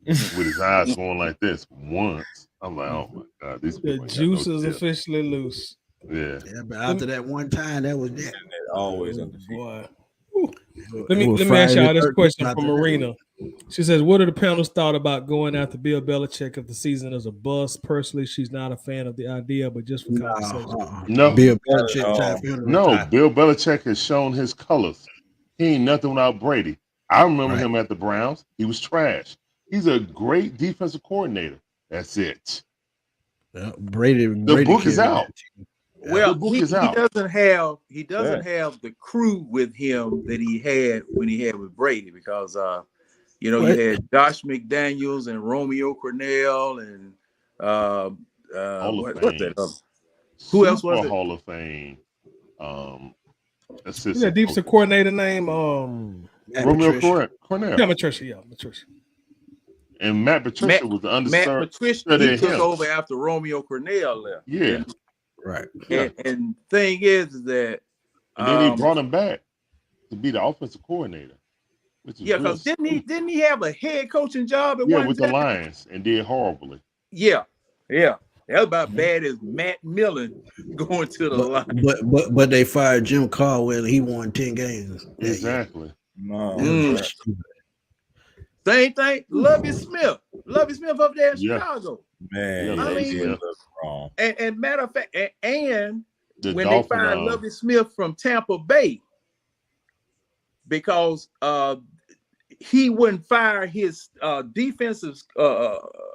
with his eyes going like this once. I'm like, oh my God, these The people ain't got juice no is shit. officially loose. Yeah. Yeah, but after that one time, that was that. Always Oh, undefeated. boy. It Let me was ask y'all Friday this the 13th question after from that. Marina. She says, what are the panel's thought about going after Bill Belichick if the season is a bust? Personally, she's not a fan of the idea, but just for conversation. No. Bill Not at Belichick all. time for him to No, retire. Bill Belichick has shown his colors. He ain't nothing without Brady. I remember Right. him at the Browns. He was trash. He's a great defensive coordinator. That's it. Brady book is carried out. that team. Well, The book he is out. doesn't have have the crew with him that he had when he had with Brady, because you know, What? you had Josh McDaniels and Romeo Cornell and Hall of what's Fame. that other? Who else was Super it? Hall of Fame. Who's Assistant that defensive coach. coordinator name? Matt Romeo Patricia. Cornell. Yeah, Patricia. Yeah, Patricia. And Matt Patricia was the Matt understudy. Patricia, he took him. over after Romeo Cornell left. Yeah. Right. Yeah. And thing is that And then they brought him back to be the offensive coordinator. Which is yeah, because didn't he have a head coaching job at one with time? the Lions and did horribly. Yeah. That was about bad as Matt Millen going to the line. But they fired Jim Caldwell and he won 10 games. that year. Exactly. No. Same thing, Lovie Smith up there in Yeah. Chicago. Man, I they mean- did look wrong. And matter of fact, and The when Dolphin, they fired Lovie Smith from Tampa Bay, because he wouldn't fire his defensive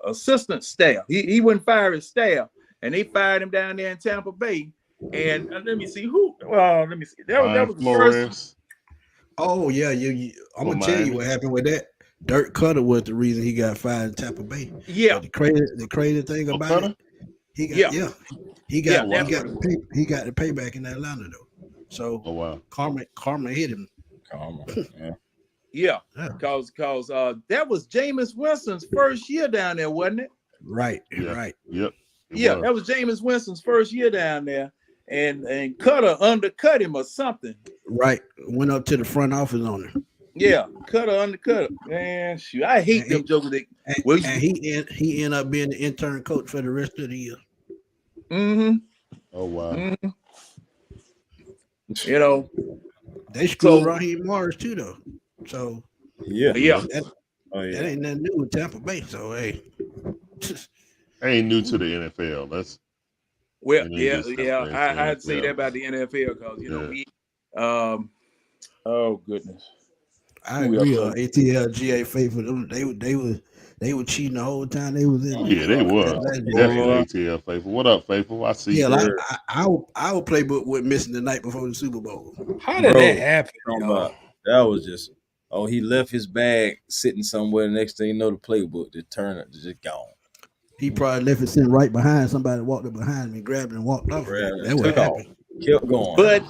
assistant staff. He wouldn't fire his staff, and they fired him down there in Tampa Bay. And let me see who. Let me see. That was the first. Flores. Oh yeah, I'm gonna tell you what happened with that. Dirk Cutter was the reason he got fired in Tampa Bay. Yeah, But the crazy thing about Cutter? it, he got Yeah, he got the payback in Atlanta though. So Oh wow. karma hit him. yeah, because that was Jameis Winston's first year down there, wasn't it? Right, Yeah. right. Yep. That was Jameis Winston's first year down there, and Cutter undercut him or something. Right. Went up to the front office on him. Yeah, Cutter undercut him. Man, shoot, I hate And them jokers. And he ended up being the intern coach for the rest of the year. Mm-hmm. Oh wow. Mm-hmm. You know, They screwed So- Raheem Morris too though. So yeah. that Yeah. ain't nothing new with Tampa Bay. So hey. I ain't new to the NFL. That's Well, And they just yeah. have to I'd say NFL. that about the NFL because you know Yeah. we. Oh goodness. I Who agree else? on ATL GA faithful. They were cheating the whole time they was in. yeah, they were. That's Definitely ATL Faithful. What up, Faithful? I see Yeah, you. our playbook went missing the night before the Super Bowl. How did Bro, that happen? Talking y'all? about- That was just, he left his bag sitting somewhere. The next thing you know, the playbook just gone. He probably left it sitting right behind somebody, walked up behind me, grabbed it and walked off. Grabbed it, That what took off. happened. Kept going.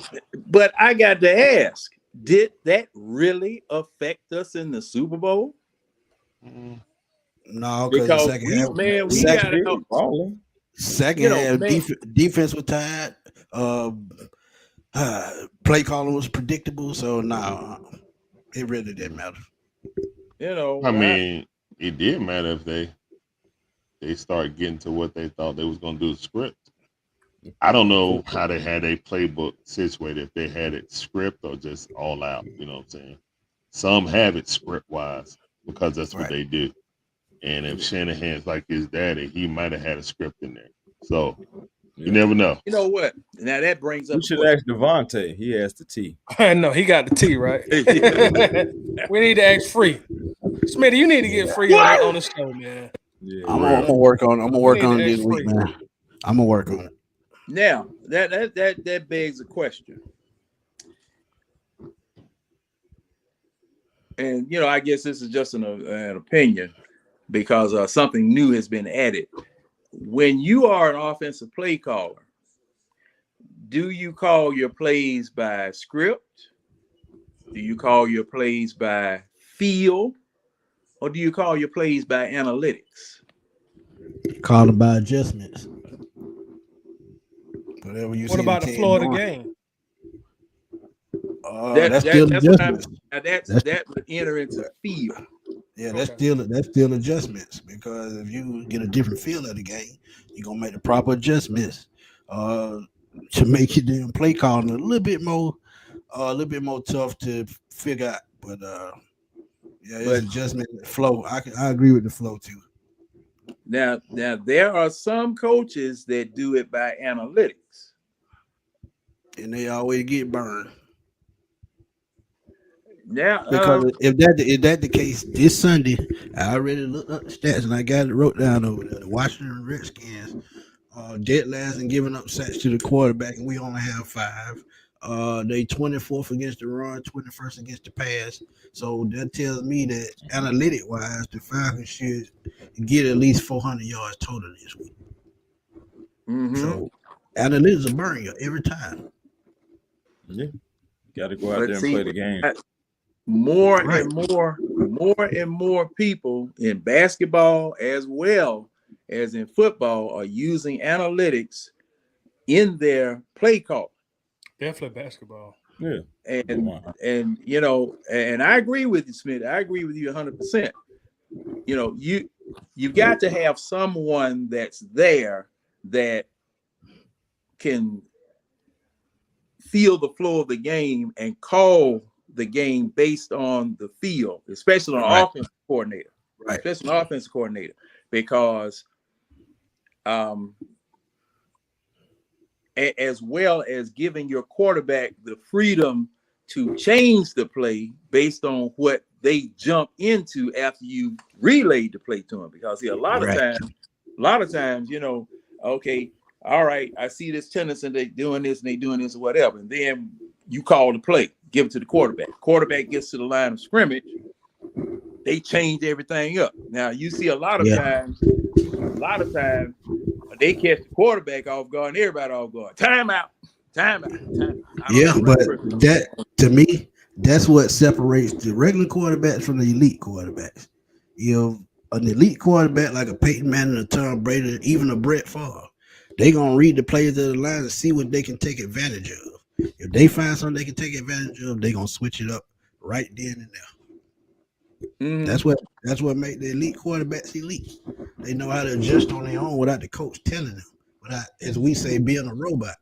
But I got to ask, did that really affect us in the Super Bowl? No, because the Because second we half, got out. Balling. second you know, half man. defense was tired. Play calling was predictable. So it really didn't matter. You know, I mean, it did matter if they start getting to what they thought they was gonna do the script. I don't know how they had a playbook situated, if they had it script or just all out, you know what I'm saying? Some have it script wise because that's what Right. they do. And if Shanahan's like his daddy, he might have had a script in there. So you never know. you know what? Now that brings up. We should ask Devontae. He has the T. I know he got the T right. We need to ask Free. Smitty, you need to get Free on the show, man. Yeah. I'm gonna work on. I'm gonna work need on to it this ask week, Free. man. I'm gonna work on it. Now that begs a question, and you know, I guess this is just an opinion because something new has been added. When you are an offensive play caller, do you call your plays by script? Do you call your plays by feel, or do you call your plays by analytics? Call it by adjustments. Whatever you What see about the team Florida doing. game? That's still that's what adjustments. that would enter into feel. Yeah, that's Okay. still adjustments because if you get a different feel of the game, you're gonna make the proper adjustments to make your damn play calling a little bit more tough to figure out. But Yeah, it's adjustment flow. I agree with the flow too. Now there are some coaches that do it by analytics, and they always get burned. Now, Because if that the case, this Sunday, I already looked up the stats and I got it wrote down over there. The Washington Redskins dead last and giving up sacks to the quarterback, and we only have 5. They 24th against the run, 21st against the pass. So that tells me that analytic wise, the Falcons should get at least 400 yards total this week. So analytics will burn you every time. Yeah, got to go out there and play the game. More and more people in basketball as well as in football are using analytics in their play call. Definitely basketball. Yeah. And you know, and I agree with you, Smith. I agree with you 100%. You know, you've got to have someone that's there that can feel the flow of the game and call the game based on the field, especially on an offensive coordinator. Right. Especially an offensive coordinator, because as well as giving your quarterback the freedom to change the play based on what they jump into after you relayed the play to him. Because a lot of times, you know, okay, all right, I see this tendency and they doing this or whatever, and then you call the play, give it to the quarterback. Quarterback gets to the line of scrimmage, they change everything up. Now you see a lot of times they catch the quarterback off guard and everybody off guard. Time out. Yeah, but that to me, that's what separates the regular quarterbacks from the elite quarterbacks. You know, an elite quarterback like a Peyton Manning, a Tom Brady, even a Brett Favre, they gonna read the plays of the line and see what they can take advantage of. If they find something they can take advantage of, they gonna switch it up right then and there. That's what make the elite quarterbacks elite. They know how to adjust on their own without the coach telling them. Without, as we say, being a robot.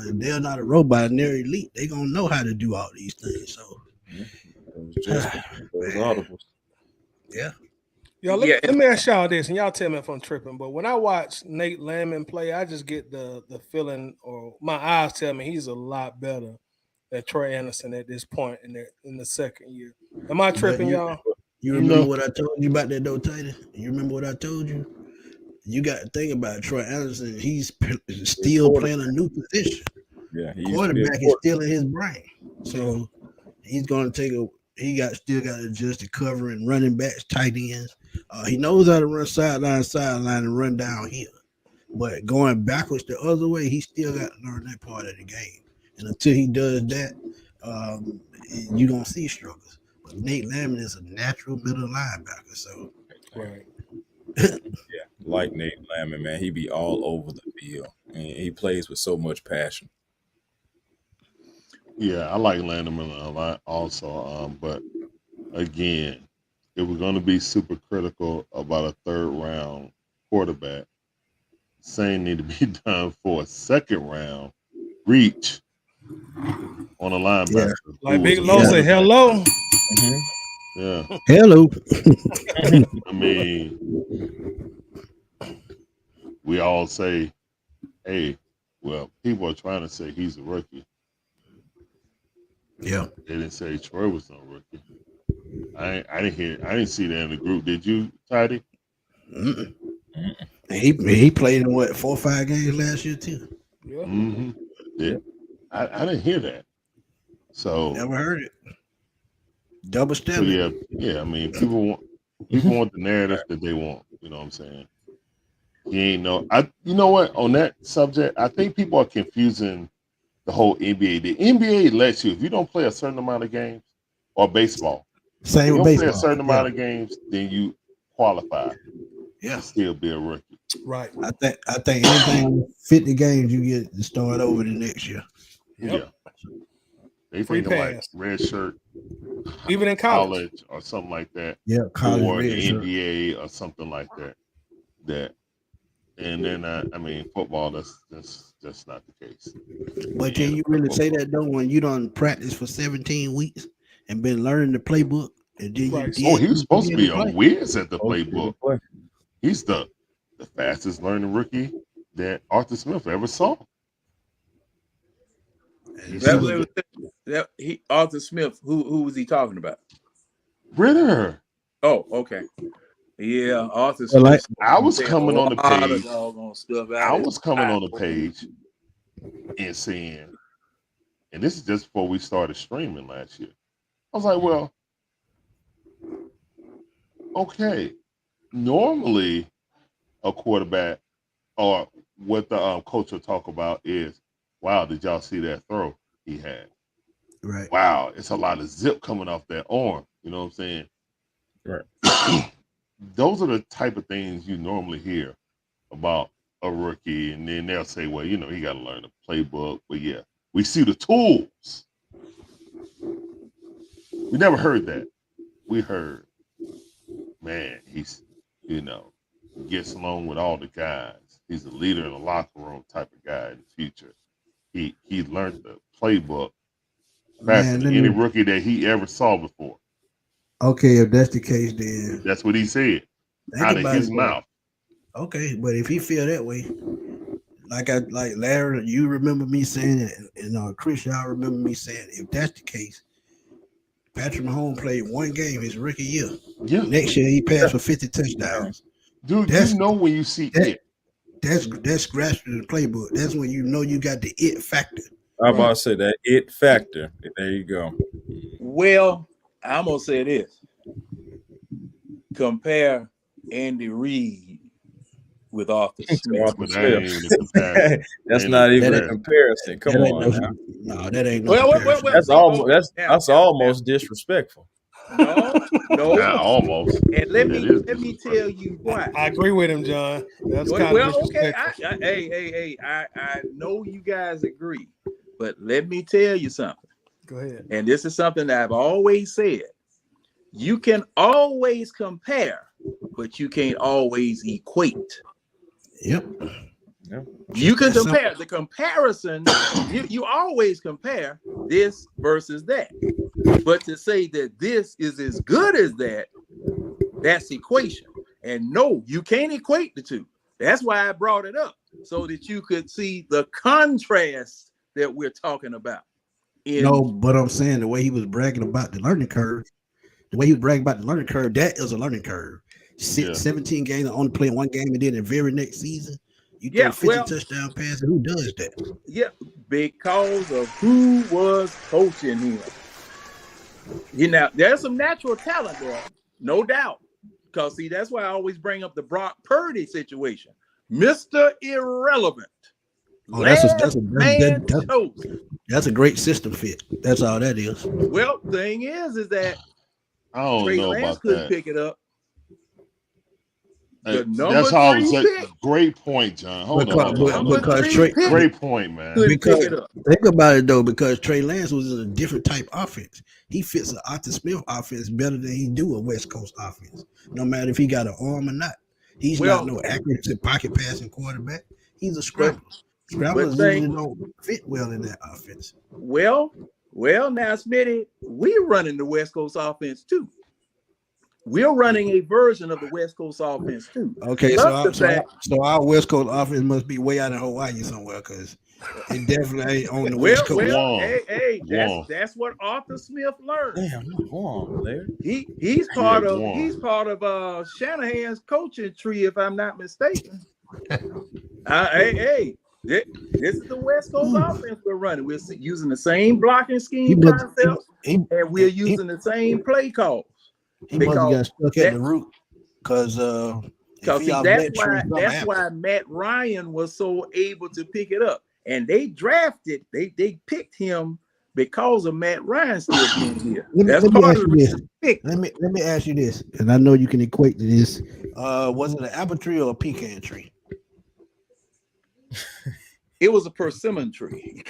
If they're not a robot and they're elite, they gonna know how to do all these things. So, those audibles. Yeah. Yo, let me ask y'all this, and y'all tell me if I'm tripping. But when I watch Nate Landman play, I just get the feeling, or my eyes tell me he's a lot better than Troy Anderson at this point in the second year. Am I tripping, y'all? You remember what I told you about that though, Titan? You remember what I told you? You got to think about Troy Anderson. He's still playing a new position. Yeah, quarterback is still in his brain, so he's going to take a. Still got to adjust to covering running backs, tight ends. He knows how to run sideline, and run downhill. But going backwards the other way, he still got to learn that part of the game. And until he does that, you don't see struggles. But Nate Landman is a natural middle linebacker, so right. Yeah, like Nate Landman, man, he be all over the field, and he plays with so much passion. Yeah, I like Landman a lot also. But again, if we're going to be super critical about a third round quarterback, same need to be done for a second round reach on a linebacker. Yeah. Like Big Low say, hello. Yeah. Hello. I mean, we all say, hey, well, people are trying to say he's a rookie. Yeah. They didn't say Troy was no rookie. I didn't see that in the group. Did you, Tidy? He played in what, 4 or 5 games last year too. Yeah. Yeah. I didn't hear that. So never heard it. Double standard. So yeah. I mean, people want the narrative that they want. You know what I'm saying? He ain't no. You know what? On that subject, I think people are confusing the whole NBA. The NBA lets you, if you don't play a certain amount of games, or baseball. Same with baseball. If you don't play a certain amount of games, then you qualify. Yeah. Still be a rookie. Right. I think anything 50 games you get to start over the next year. Yep. Yeah. They think like red shirt. Even in college or something like that. Yeah, college or the NBA or something like that. And then I mean football, that's not the case. But can you really say that though when you done practice for 17 weeks and been learning the playbook And then Right. you He was supposed to be a play. whiz at the playbook. He's the fastest learning rookie that Arthur Smith ever saw. Arthur Smith. Who was he talking about? Ritter. Oh, okay. Yeah, Arthur Smith. Like, I was coming on the page. I was coming on the page and saying, and this is just before we started streaming last year. I was like, well, okay. Normally, a quarterback or what the coach will talk about is, wow, did y'all see that throw he had? Right. Wow, it's a lot of zip coming off that arm. You know what I'm saying? Right. Those are the type of things you normally hear about a rookie, and then they'll say, well, you know, he got to learn the playbook. But yeah, we see the tools. We never heard that. We heard, man, he's, you know, gets along with all the guys. He's a leader in the locker room type of guy in the future. He learned the playbook faster than any rookie that he ever saw before. Okay, if that's the case, then that's what he said out of his mouth. Okay, but if he feel that way, like Larry, you remember me saying it, and Chris, y'all remember me saying, if that's the case, Patrick Mahomes played one game his rookie year. Yeah. Next year he passed for 50 touchdowns. Dude, you know when you see it. That's grasping the playbook. That's when you know you got the it factor. I'm about to say that it factor. There you go. Well, I'm gonna say this. Compare Andy Reid with Arthur Smith. That's not even a comparison. Come on. No, that ain't no well, that's almost disrespectful. No, not almost. And let me tell you why. I agree with him, John. That's kind of disrespectful. Okay. I know you guys agree, but let me tell you something. Go ahead. And this is something that I've always said. You can always compare, but you can't always equate. Yep. You can compare. The comparison, you always compare this versus that. But to say that this is as good as that, that's equation. And no, you can't equate the two. That's why I brought it up, so that you could see the contrast that we're talking about. But I'm saying the way he was bragging about the learning curve, that is a learning curve. 17 games, only playing one game, and then the very next season, you throw 50 touchdown passes. Who does that? Yeah, because of who was coaching him. You know, there's some natural talent there, no doubt. Because see, that's why I always bring up the Brock Purdy situation. Mr. Irrelevant. That's a great system fit. That's all that is. Well, thing is that Trey Lance couldn't pick it up. That's all I was saying. Great point, John. Hold on. Great point, man. Because think about it though, because Trey Lance was in a different type offense. He fits an Arthur Smith offense better than he do a West Coast offense. No matter if he got an arm or not, he's not no accurate pocket passing quarterback. He's a scrambler. Scramblers usually don't fit well in that offense. Well, now, Smitty, we're running the West Coast offense too. We're running a version of the West Coast offense too. Okay, so our West Coast offense must be way out in Hawaii somewhere, because it definitely ain't on the West Coast. That's what Arthur Smith learned. Damn, wrong there. He's part of Shanahan's coaching tree, if I'm not mistaken. This is the West Coast offense we're running. We're using the same blocking scheme concept, and we're using the same play calls. He must have got stuck at the root, because that's why Matt Ryan was so able to pick it up, and they picked him because of Matt Ryan still being here. Let me ask you this, and I know you can equate to this. Was it an apple tree or a pecan tree? It was a persimmon tree.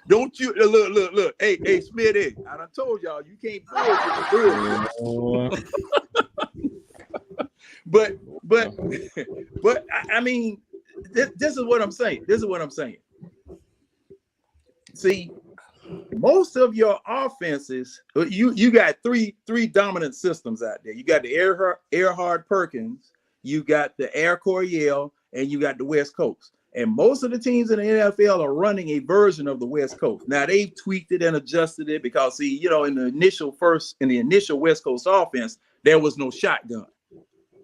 Don't you look? Hey, Smitty, I done told y'all you can't play with the but I mean, this is what I'm saying. See, most of your offenses, you got three dominant systems out there. You got the Earhart Perkins, you got the Air Coryell, and you got the West Coast. And most of the teams in the NFL are running a version of the West Coast. Now they've tweaked it and adjusted it because, see, you know, in the initial West Coast offense, there was no shotgun.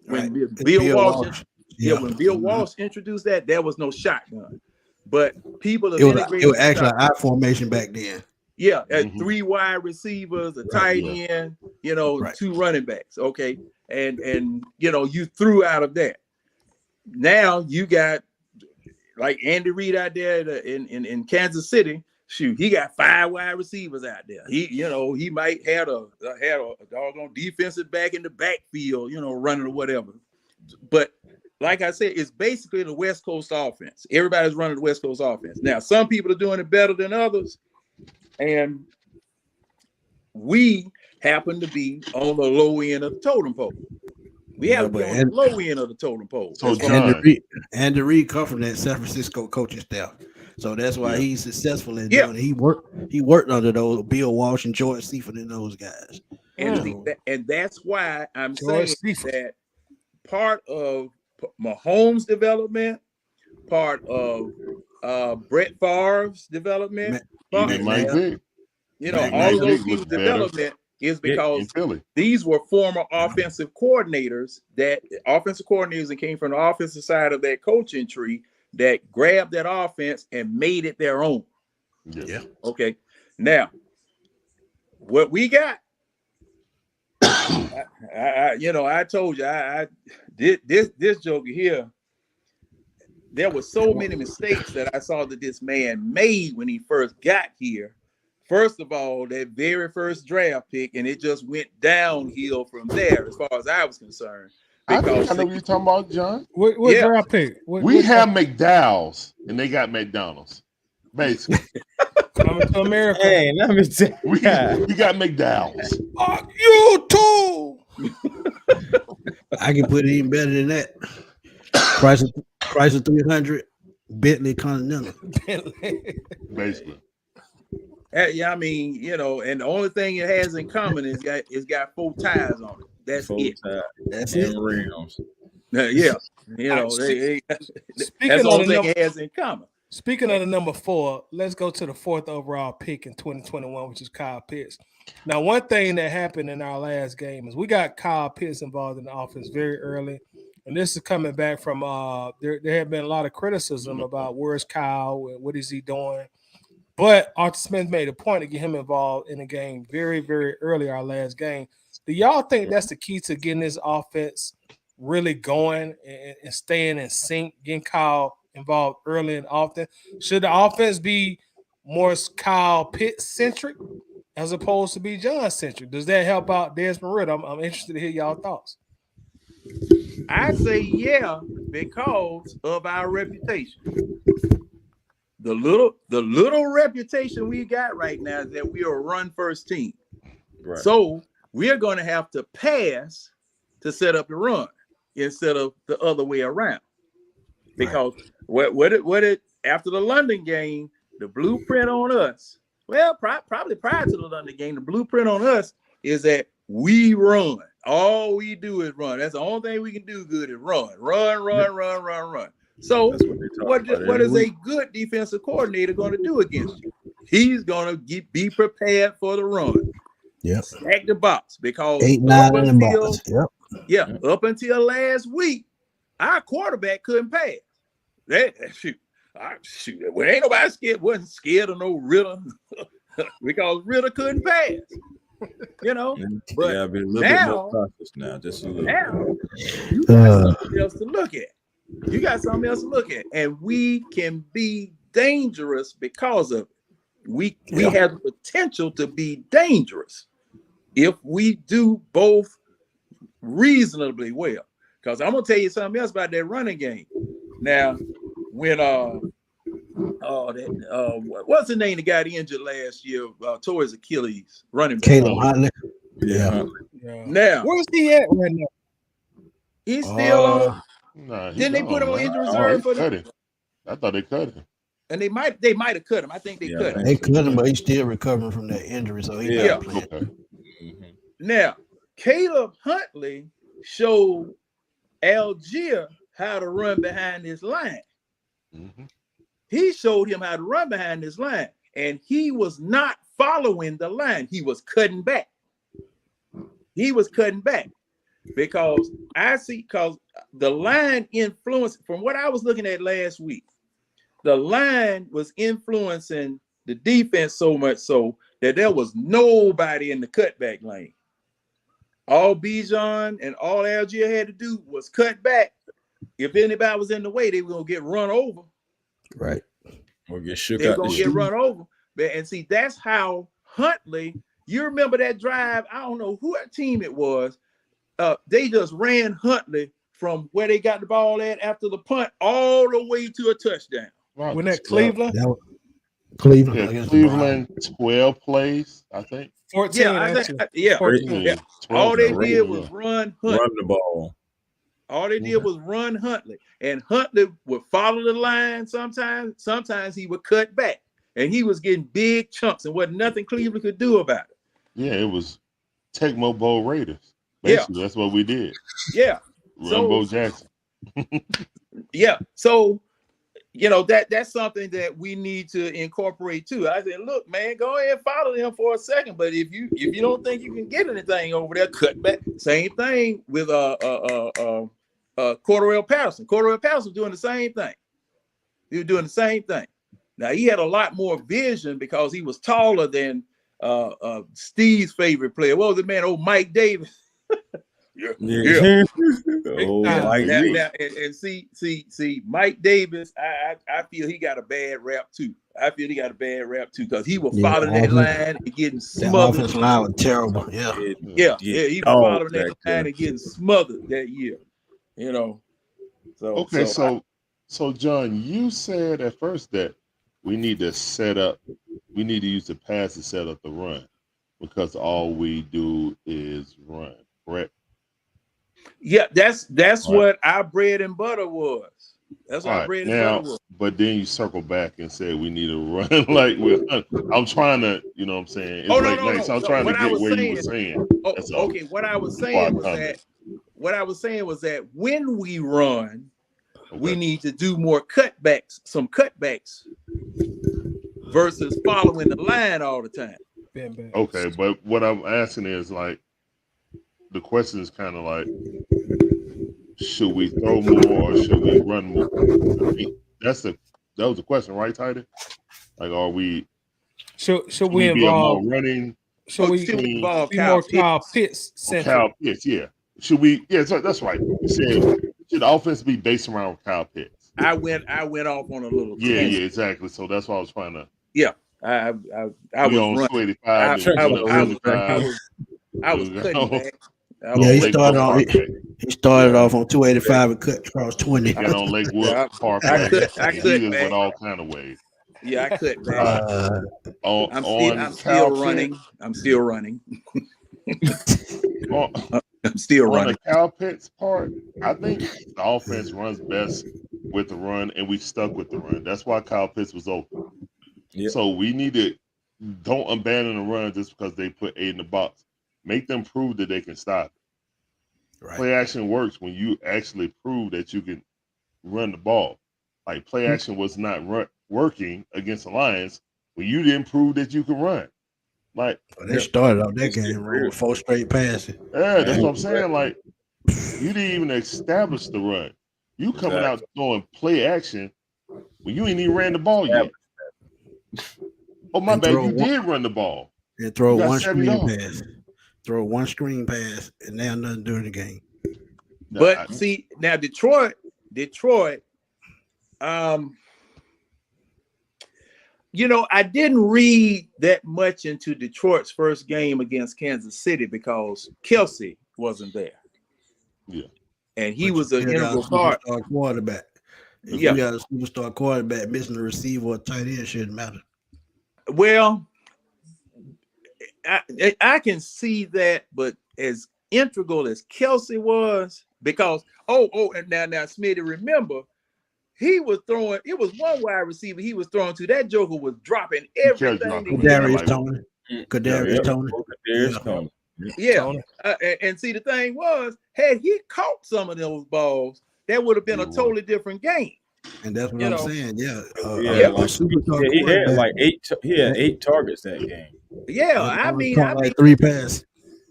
When Bill Walsh, when Bill Walsh introduced that, there was no shotgun. But people have integrated. It was actually an I formation back then. Yeah, at 3 wide receivers, a tight end, you know, 2 running backs. Okay, and you know, you threw out of that. Now you got like Andy Reid out there in Kansas City. Shoot, he got 5 wide receivers out there. He might have a doggone defensive back in the backfield, you know, running or whatever. But like I said, it's basically the West Coast offense. Everybody's running the West Coast offense. Now, some people are doing it better than others, and we happen to be on the low end of the totem pole. We have to be on the low end of the totem pole. So Andy Reid come from that San Francisco coaching staff, so that's why he's successful in doing it. He worked under those Bill Walsh and George Seifert and those guys, and that's why I'm saying that part of Mahomes' development, part of Brett Favre's development, all of those people's development is because these were former offensive coordinators that came from the offensive side of that coaching tree that grabbed that offense and made it their own. Yeah. Okay. Now, what we got, I told you, I did this joker here. There were so many mistakes that I saw that this man made when he first got here. First of all, that very first draft pick, and it just went downhill from there, as far as I was concerned. I know what you're talking about, John. What draft pick? We have McDowell's, and they got McDonald's, basically. Coming to America. Hey, let me tell you. We got McDowell's. Fuck you too. I can put it even better than that. Price of 300, Bentley Continental. Basically. Yeah, I mean, you know, and the only thing it has in common is it's got 4 tires on it. That's it. That's it. Rims. Yeah, you know, that's the only thing it has in common. Speaking of the number 4, let's go to the 4th overall pick in 2021, which is Kyle Pitts. Now, one thing that happened in our last game is we got Kyle Pitts involved in the offense very early. And this is coming back from there had been a lot of criticism about where's Kyle and what is he doing. But Arthur Smith made a point to get him involved in the game very, very early, our last game. Do y'all think that's the key to getting this offense really going and staying in sync, getting Kyle involved early and often? Should the offense be more Kyle Pitts-centric as opposed to be John-centric? Does that help out Desmond Ridder? I'm interested to hear y'all thoughts. I say yeah, because of our reputation. The little reputation we got right now is that we are a run-first team. Right. So we're going to have to pass to set up the run instead of the other way around. Because what it after the London game, the blueprint on us, well, probably prior to the London game, the blueprint on us is that we run. All we do is run. That's the only thing we can do good is run. Run. So what is a good defensive coordinator going to do against you? He's going to be prepared for the run. Yep. Stack the box because 8, 9 in the box. Yep. Yeah, up until last week, our quarterback couldn't pass. Well, ain't nobody wasn't scared of no Ridder because Ridder couldn't pass. You know, but a little bit more cautious now. Just a little. Now you got something else to look at. You got something else to look at, and we can be dangerous because of it. We have the potential to be dangerous if we do both reasonably well. Because I'm gonna tell you something else about that running game. Now, when what's the name? The guy that injured last year tore his Achilles running back. Caleb Huntley. Yeah. Now, where's he at right now? He's still on. Nah, didn't they put him on injury reserve for the? I thought they cut him. And they might have cut him. I think they cut him. They cut him, but he's still recovering from that injury, so he's not playing. Okay. Now, Caleb Huntley showed Algier how to run behind his line. He showed him how to run behind his line, and he was not following the line. He was cutting back. Because the line influenced, from what I was looking at last week, the line was influencing the defense so much so that there was nobody in the cutback lane. All Bijan and all Algier had to do was cut back. If anybody was in the way, they were going to get run over. Right. Or get shook They're out. going to get run over. And see, that's how Huntley, you remember that drive? I don't know who team it was. They just ran Huntley from where they got the ball at after the punt all the way to a touchdown. When that Cleveland? Cleveland. Yeah, Cleveland 12 plays, I think. 14. Yeah, 14. yeah. All they did was run Huntley. Run the ball. All they did was run Huntley. And Huntley would follow the line sometimes. Sometimes he would cut back. And he was getting big chunks and wasn't nothing Cleveland could do about it. Yeah, it was Tecmo Bowl Raiders. Basically, that's what we did. Yeah. Rumbo Jackson. Yeah. So, that's something that we need to incorporate too. I said, look, man, go ahead and follow them for a second. But if you don't think you can get anything over there, cut back. Same thing with Cordarrelle Patterson. Cordarrelle Patterson doing the same thing. He was doing the same thing. Now he had a lot more vision because he was taller than Steve's favorite player. What was it, man? Old Mike Davis. Yeah. And see, Mike Davis, I feel he got a bad rap too. Because he was following that line and getting smothered. That offensive line was terrible. Yeah. He was following that line and getting smothered that year. So John, you said at first that we need to use the pass to set up the run because all we do is run, correct? Yeah, that's what our bread and butter was. That's what our bread and butter was. But then you circle back and said we need to run like we're. I'm trying to, you know what I'm saying? It's late, so I'm trying to get where you were saying. Okay, what I was saying was that when we run, we need to do more some cutbacks versus following the line all the time. Okay, but what I'm asking is like, the question is kind of like, should we throw more or should we run more? That was the question, right, Titan? Like, are we? Should we involve more running? Should we involve Kyle Pitts? Kyle Pitts, yeah. Should we? Yeah, that's right. You said should the offense be based around Kyle Pitts? I went off on a little. Yeah, exactly. So that's why I was trying to. Yeah, I was on 285. I was cutting back. He started off on 285 and cut across 20. Got on Lakewood Park. I cut with all kind of ways. Yeah, I cut back. I'm still running. I'm still running. On the Kyle Pitts part, I think the offense runs best with the run, and we stuck with the run. That's why Kyle Pitts was open. Yep. So we need to don't abandon the run just because they put 8 in the box. Make them prove that they can stop it. Right. Play action works when you actually prove that you can run the ball. Like play action was not working against the Lions when you didn't prove that you can run. Like they started out that game with 4 straight passes. Yeah, that's what I'm saying. Like you didn't even establish the run. You coming out doing play action when you ain't even ran the ball yet. Oh my bad, you did run the ball. And throw one screen pass. Throw one screen pass, and now nothing during the game. But see, now Detroit, I didn't read that much into Detroit's first game against Kansas City because Kelsey wasn't there. Yeah. And he was an integral part. Quarterback. If you got a superstar quarterback missing a receiver or tight end, shouldn't matter. Well, I can see that, but as integral as Kelsey was, because and now Smitty, remember, he was throwing. It was one wide receiver he was throwing to. That joker was dropping everything. Kadarius Toney. Kadarius Toney. Kadarius Toney. Yeah, and see, the thing was, had he caught some of those balls, that would have been a totally different game. And that's what I'm saying. Yeah, he had like 8. He had 8 targets that game. Yeah, I mean, like 3 passes.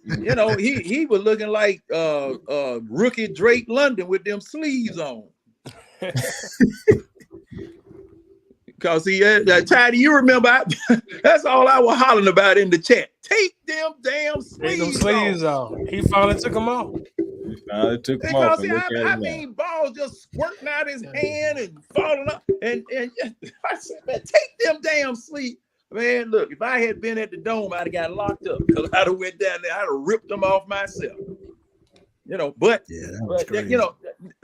You know, he was looking like rookie Drake London with them sleeves on. Because Ty, do you remember? That's all I was hollering about in the chat. Take them damn sleeves off. He finally took them off. Because I mean, balls just squirting out his hand and falling up. And I said, man, take them damn sleeves. Man, look, if I had been at the Dome, I'd have got locked up because I'd have went down there. I'd have ripped them off myself. You know, but you know,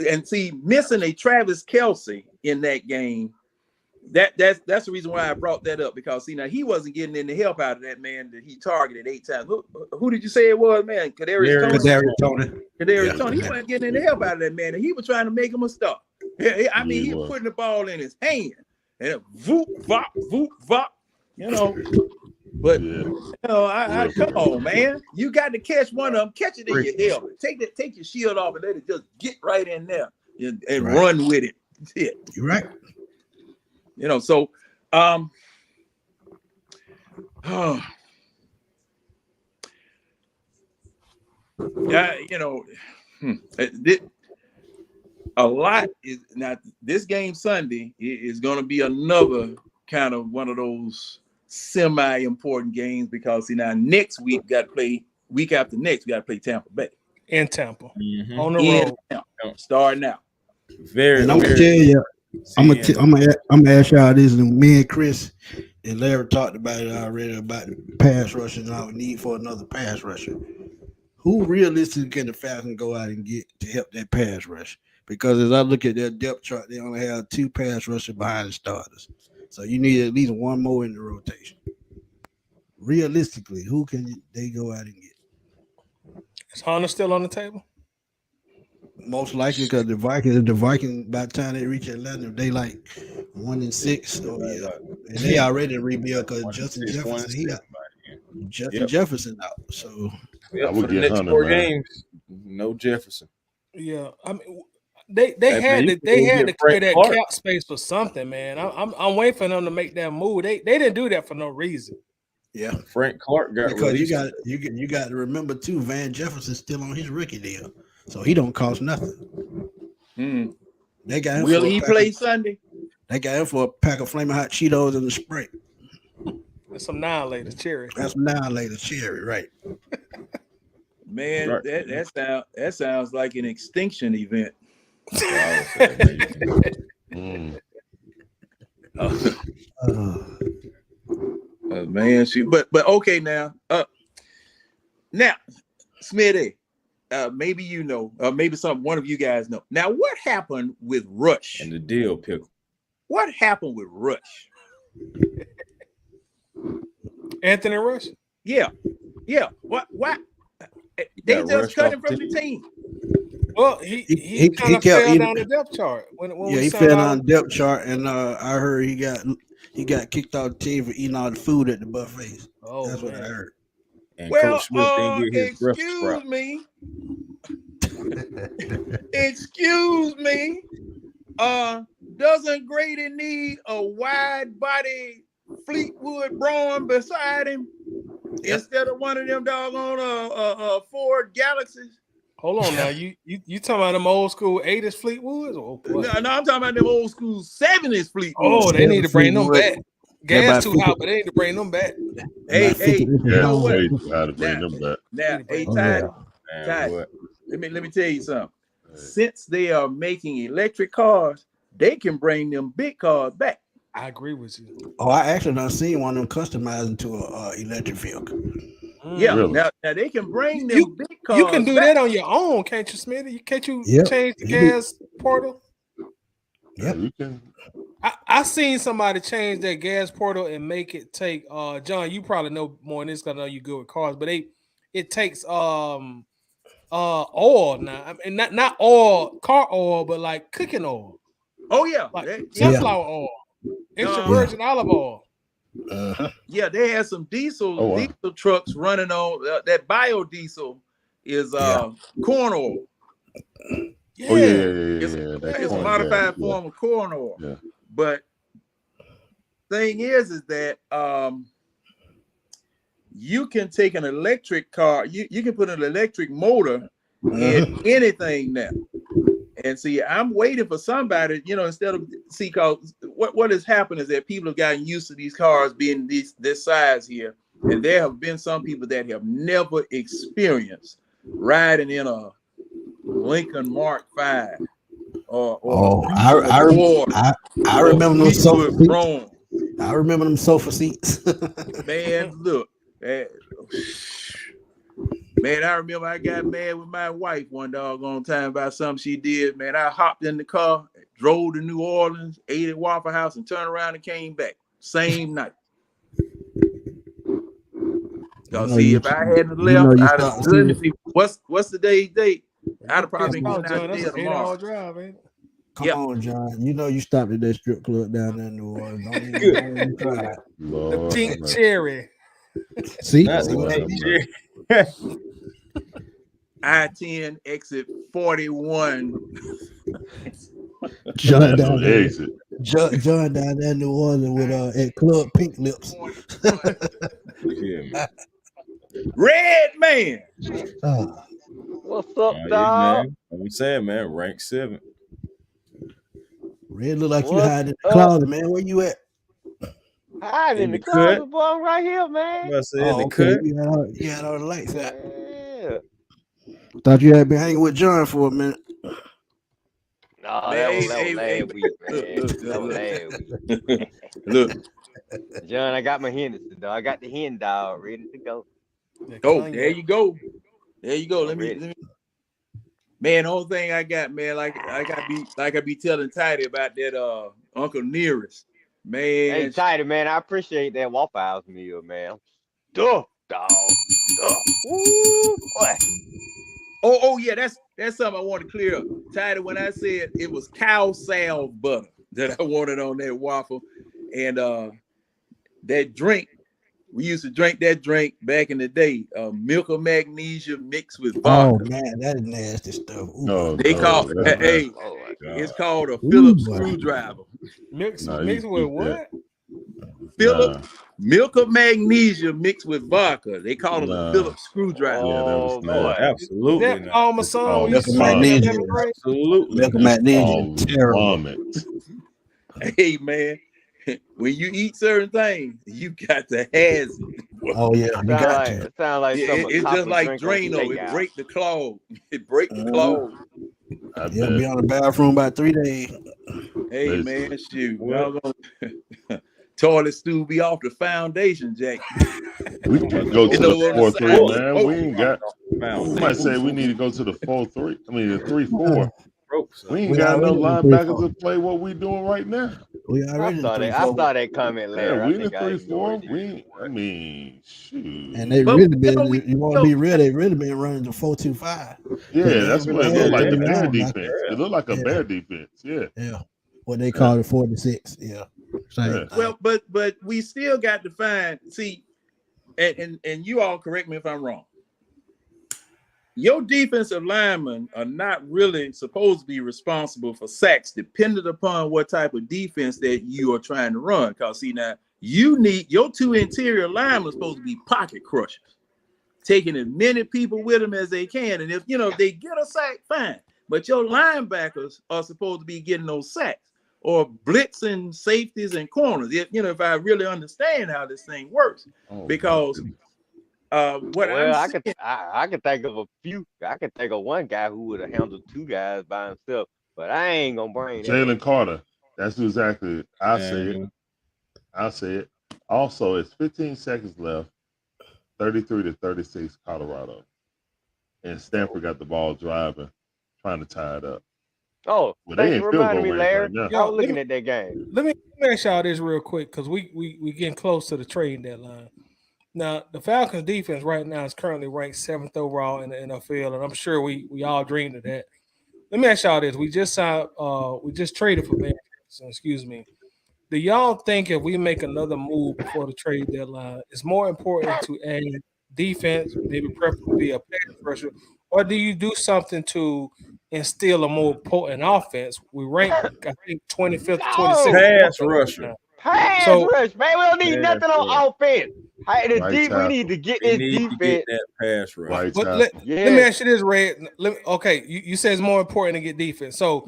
and see, missing a Travis Kelce in that game, that's the reason why I brought that up, because see, now he wasn't getting any help out of that man that he targeted 8 times. Who did you say it was, man? Kadarius Toney. Kadarius Toney. He wasn't getting any help out of that man, and he was trying to make him a star. I mean, he was putting the ball in his hand and it voop vop. You know, but you know, I come on, man. You got to catch one of them. Catch it in your helmet. Take your shield off and let it just get right in there and run with it. Yeah, you're right. You know, so yeah, you know, a lot is now. This game Sunday is going to be another kind of one of those semi-important games, because see, now next week week after next we got to play Tampa Bay in Tampa on the road, starting out. I'm gonna tell you, I'm gonna ask y'all this, and me and Chris and Larry talked about it already, about the pass rush and our need for another pass rusher. Who realistically can the Falcons go out and get to help that pass rush? Because as I look at their depth chart, they only have 2 pass rushers behind the starters. So you need at least one more in the rotation. Realistically, who can they go out and get? Is Hunter still on the table? Most likely, because the Vikings, by the time they reach Atlanta, they like 1-6. So and they already rebuilt because Justin Jefferson out. So for the next 4 games, no Jefferson. Yeah, I mean, they had to clear that cap space for something, man. I'm waiting for them to make that move. They didn't do that for no reason. Yeah, Frank Clark got because released. you got to remember too, Van Jefferson's still on his rookie deal, so he don't cost nothing. They got him. Will he play Sunday? They got him for a pack of flaming hot Cheetos and a Sprite. That's some Annihilator cherry. That's Annihilator cherry, right? Man, right. That sounds like an extinction event. Man, but okay now. Now, Smitty, maybe you know, maybe one of you guys know. Now, what happened with Rush and the deal pickle? What happened with Rush? Anthony Rush? Yeah. What? They just cut him from the team. Well, he kind of fell down the depth chart. He fell down the depth chart, and I heard he got kicked off the team for eating all the food at the buffets. Oh, that's what I heard. And well, Coach Smith didn't get his excuse me. Excuse me. Doesn't Grady need a wide body Fleetwood Braun beside him instead of one of them doggone Ford Galaxies? Hold on now, you talking about them old school 80s Fleetwoods? No, I'm talking about them old school 70s Fleetwoods. Oh, they need to bring them back. Gas too hot, but they need to bring them back. Hey, you know what? How to bring them back? Now, hey, Ty, let me tell you something. Since they are making electric cars, they can bring them big cars back. I agree with you. Oh, I actually done seen one of them customized into a electric vehicle. Yeah, really? now they can bring them big cars. You can do that on your own, can't you, Smitty? Can't you change the gas portal? Yeah, you can. I seen somebody change their gas portal and make it take John, you probably know more than this because I know you good with cars, but it takes oil now. I mean not oil, car oil, but like cooking oil. Oh yeah, like yeah. sunflower oil, extra virgin olive oil. Yeah, they had some diesel trucks running on that biodiesel is corn oil. Yeah. Oh yeah. It's a modified form of corn oil. Yeah. But thing is that you can take an electric car, you can put an electric motor in anything now. And see, I'm waiting for somebody, instead of cause what has happened is that people have gotten used to these cars being this size here. And there have been some people that have never experienced riding in a Lincoln Mark V I remember those sofa seats. I remember them sofa seats. Man, look, man, I remember I got mad with my wife one doggone time about something she did. Man, I hopped in the car, drove to New Orleans, ate at Waffle House, and turned around and came back same night. Because if I hadn't left, I'd have stood and see what's the date. I'd have probably been going out there tomorrow. Drive, Come on, John. You stopped at that strip club down there in New Orleans. Don't even try it. The pink cherry. See? I-10 exit 41. John down there. John down there in New Orleans with at Club Pink Lips. Red man. What's up, dog? I'm saying, man, rank 7. Red look like you hiding in the closet, man. Where you at? Hiding in the closet, boy. I'm right here, man. I said in the cut. You had all the lights out. Yeah. Thought you had been hanging with John for a minute. No, that was last week, man. That was last week. Look, John, I got my Henderson, dog. I got the hen dog ready to go. Oh, there you go. There you go. Let me. Man, the only thing I got, man, like I be telling Tidy about that Uncle Nearest. Man. Hey, Tidy, man, I appreciate that Waffle House meal, man. Duh, dog. Woo, boy. Oh yeah, that's something I want to clear up. Tidy, when I said it was cow salve butter that I wanted on that waffle, and that drink, we used to drink that drink back in the day, milk of magnesia mixed with vodka. Oh man, that is nasty stuff. It's called a Phillips screwdriver. Mixed with what? Milk of magnesia mixed with vodka. They call it a Phillips screwdriver. Yeah, that was nice. Absolutely. That my son. Milk of magnesia. Absolutely. Milk of magnesia. Terrible. Hey man, when you eat certain things, you got to has it. Oh yeah, you got to. It sounds like it's just like Drano. It break the claw. It break the claw. You'll be on the bathroom about 3 days. Hey man, shoot. Toilet stool be off the foundation, Jack. We can go to the 4-3, man. We ain't got. We might say we need to go to the 4-3. I mean the 3-4. We ain't got no linebackers to play what we doing right now. I saw that comment later. Yeah, we in the 3-4. I mean, shoot. And they really been. You want to be real? They really been running the 4-2-5. Yeah, that's what it looked like. The bear defense. It looked like a bear defense. Yeah. Yeah. What they call it 4-6. Yeah. Well, but we still got to find. See, and you all correct me if I'm wrong. Your defensive linemen are not really supposed to be responsible for sacks, depending upon what type of defense that you are trying to run. Because see now, you need your 2 interior linemen supposed to be pocket crushers, taking as many people with them as they can. And if they get a sack, fine. But your linebackers are supposed to be getting those sacks or blitzing safeties and corners. If I really understand how this thing works, because. I can think of a few. I can think of one guy who would have handled 2 guys by himself, but I ain't gonna bring Jalen Carter. That's exactly. I say it. Also, it's 15 seconds left. 33-36, Colorado, and Stanford got the ball driving, trying to tie it up. Oh, but they ain't reminding me, Larry. Right I was looking at that game. Let me ask y'all this real quick because we getting close to the trading deadline. Now, the Falcons defense right now is currently ranked 7th overall in the NFL, and I'm sure we all dreamed of that. let me ask y'all this: we just signed, we just traded for Ben. Excuse me. Do y'all think if we make another move before the trade deadline, it's more important to add defense, maybe preferably a pass rusher, or do you do something to instill a more potent offense? We rank, I think, 25th, 26th. Pass rusher. Pass rush, man. We don't need nothing on offense. We need to get this defense. Get that pass rush. Right But let me ask you this, Red. Okay, you say it's more important to get defense. So,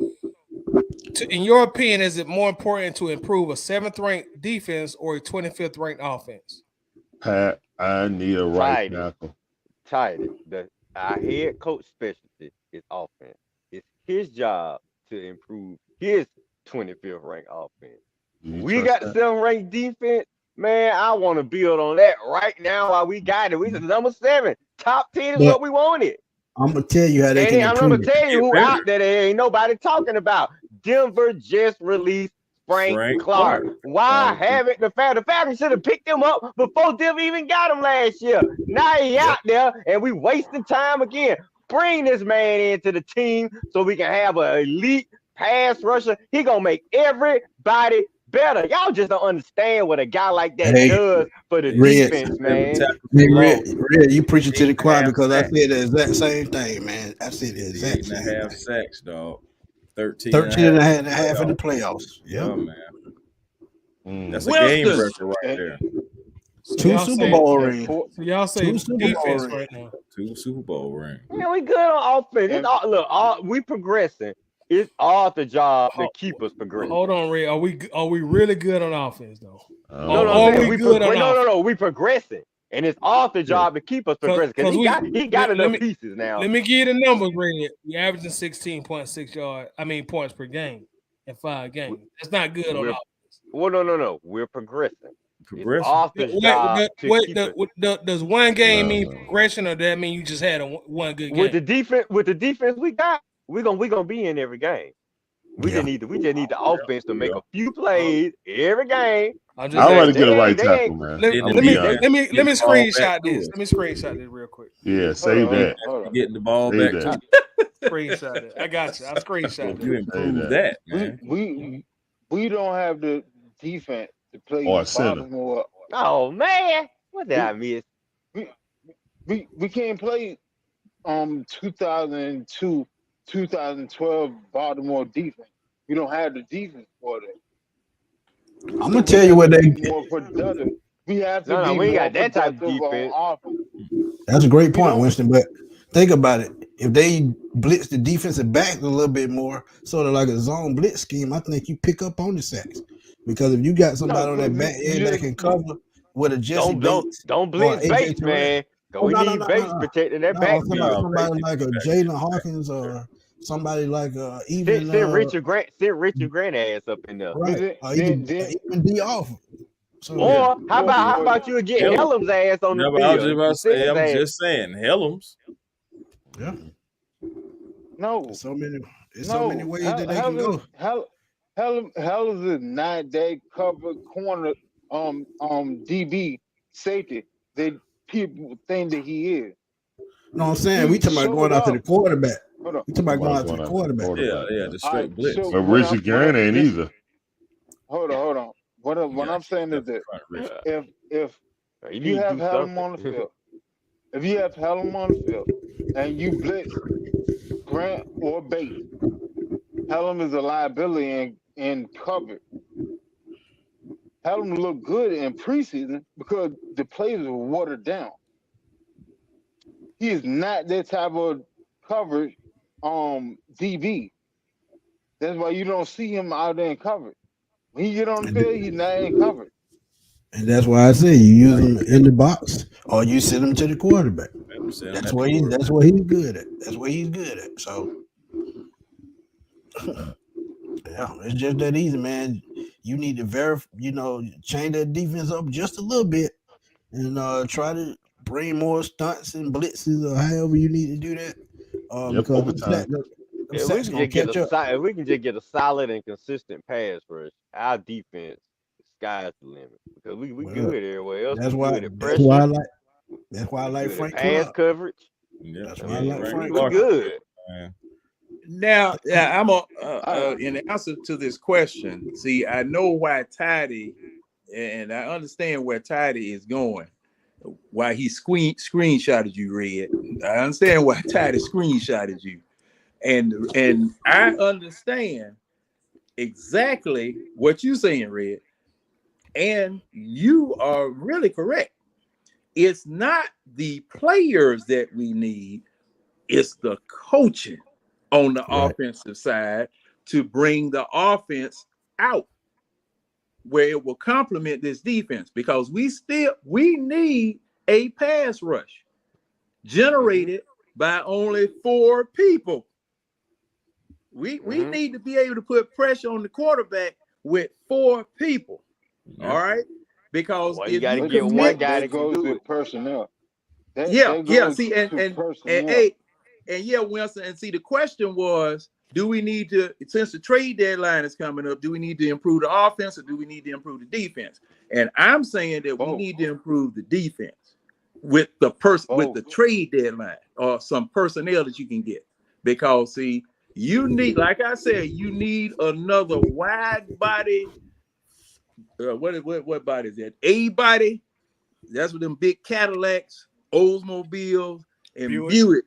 in your opinion, is it more important to improve a 7th ranked defense or a 25th ranked offense? Pat, I need a right tackle. Our head coach specialty is offense. It's his job to improve his 25th ranked offense. We got the 7th ranked defense. Man, I want to build on that right now while we got it. We the number 7. Top 10 is what we wanted. I'm going to tell you how they can improve. I'm going to tell you who out there ain't nobody talking about. Denver just released Frank Clark. Why haven't the Falcons should have picked him up before Denver even got him last year? Now he out there and we wasting time again. Bring this man into the team so we can have an elite pass rusher. He going to make everybody better. Y'all just don't understand what a guy like that does for the defense, man. Red, you preaching to the choir because I said the exact same thing, man. I said the exact same thing. 8.5 sacks, dog. 13 and a half in the playoffs. Yeah, man. That's a game breaker right there. Two Super Bowl rings. So y'all say defense right now. 2 Super Bowl rings. Man, we good on offense. We progressing. It's all the job to keep us progressing. Hold on, Ray. Are we really good on offense though? No. We progressing, and it's all the job to keep us progressing because he got enough pieces now. Let me give you the numbers, Ray. We're averaging 16.6 points per game in 5 games. That's not good on offense. Well, no. We're progressing. Off the job. Does one game mean progression, or does that mean you just had one good game? With the defense we got. We're gonna be in every game. We just need the offense to make a few plays every game. I'd rather get a right tackle, man. Let me screenshot this. Let me screenshot this real quick. Yeah, save that. Getting the ball back. Screenshot it. I got you. I screenshot it. You improve that, man. We don't have the defense to play Baltimore. Oh man, what did I miss? We can't play 2002. 2012 Baltimore defense. We don't have the defense for that. I'm gonna tell you what they more productive. We have to we got that type of defense. That's a great point, Winston. But think about it. If they blitz the defensive back a little bit more, sort of like a zone blitz scheme, I think you pick up on the sacks. Because if you got somebody on that back end that can cover with a Jesse Bates, don't blitz Bates, man. We need Bates protecting that backfield. Somebody like a Jalen Hawkins or somebody like even send Richard Grant ass up in there. Right. Even D off. So, or how about you get Helms ass on the field? I'm just saying Helms. Yeah. No. There's so many ways that they can go. Helms is not that cover corner DB safety that people think that he is. No, I'm saying we talking about going out to the quarterback. We talking about going out to the quarterback. Yeah, the straight blitz. But Richard Grant ain't either. Hold on. What I'm saying is that if you have Helm on the field, and you blitz Grant or Bates, Helm is a liability in cover. Helm looked good in preseason because the plays were watered down. He is not that type of coverage DB. That's why you don't see him out there in coverage. When he get on the field, he's not in coverage. And that's why I say you use him in the box or you send him to the quarterback. That's what he's good at. That's what he's good at. So yeah, it's just that easy, man. You need to change that defense up just a little bit and try to bring more stunts and blitzes or however you need to do that. If we can just get a solid and consistent pass rush, our defense, the sky's the limit. Because we good everywhere else. That's why I like Frank pass Clark. coverage. Yeah, that's why I like Frank. We're good. Now, in answer to this question, see, I know why Tidy, and I understand where Tidy is going, why he screenshotted you, Red. I understand why Tidy screenshotted you, and I understand exactly what you're saying, Red, and you are really correct. It's not the players that we need, it's the coaching on the offensive side to bring the offense out where it will complement this defense, because we need a pass rush generated by only 4 people. We need to be able to put pressure on the quarterback with 4 people. All right, because you got to get one guy that goes with personnel. See, and Winston, and see, the question was, do we need to, since the trade deadline is coming up, do we need to improve the offense or do we need to improve the defense? And I'm saying that we need to improve the defense with the with the trade deadline or some personnel that you can get, because see, you need, like I said, you need another wide body. What body is that? A body. That's what them big Cadillacs, Oldsmobiles, and Buicks.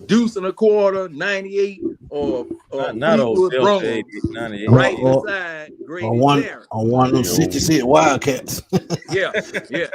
Deuce and a quarter, 98, or not old Bronco, 98. right beside Grady Jarrett. On one of them 66 Wildcats. Yeah.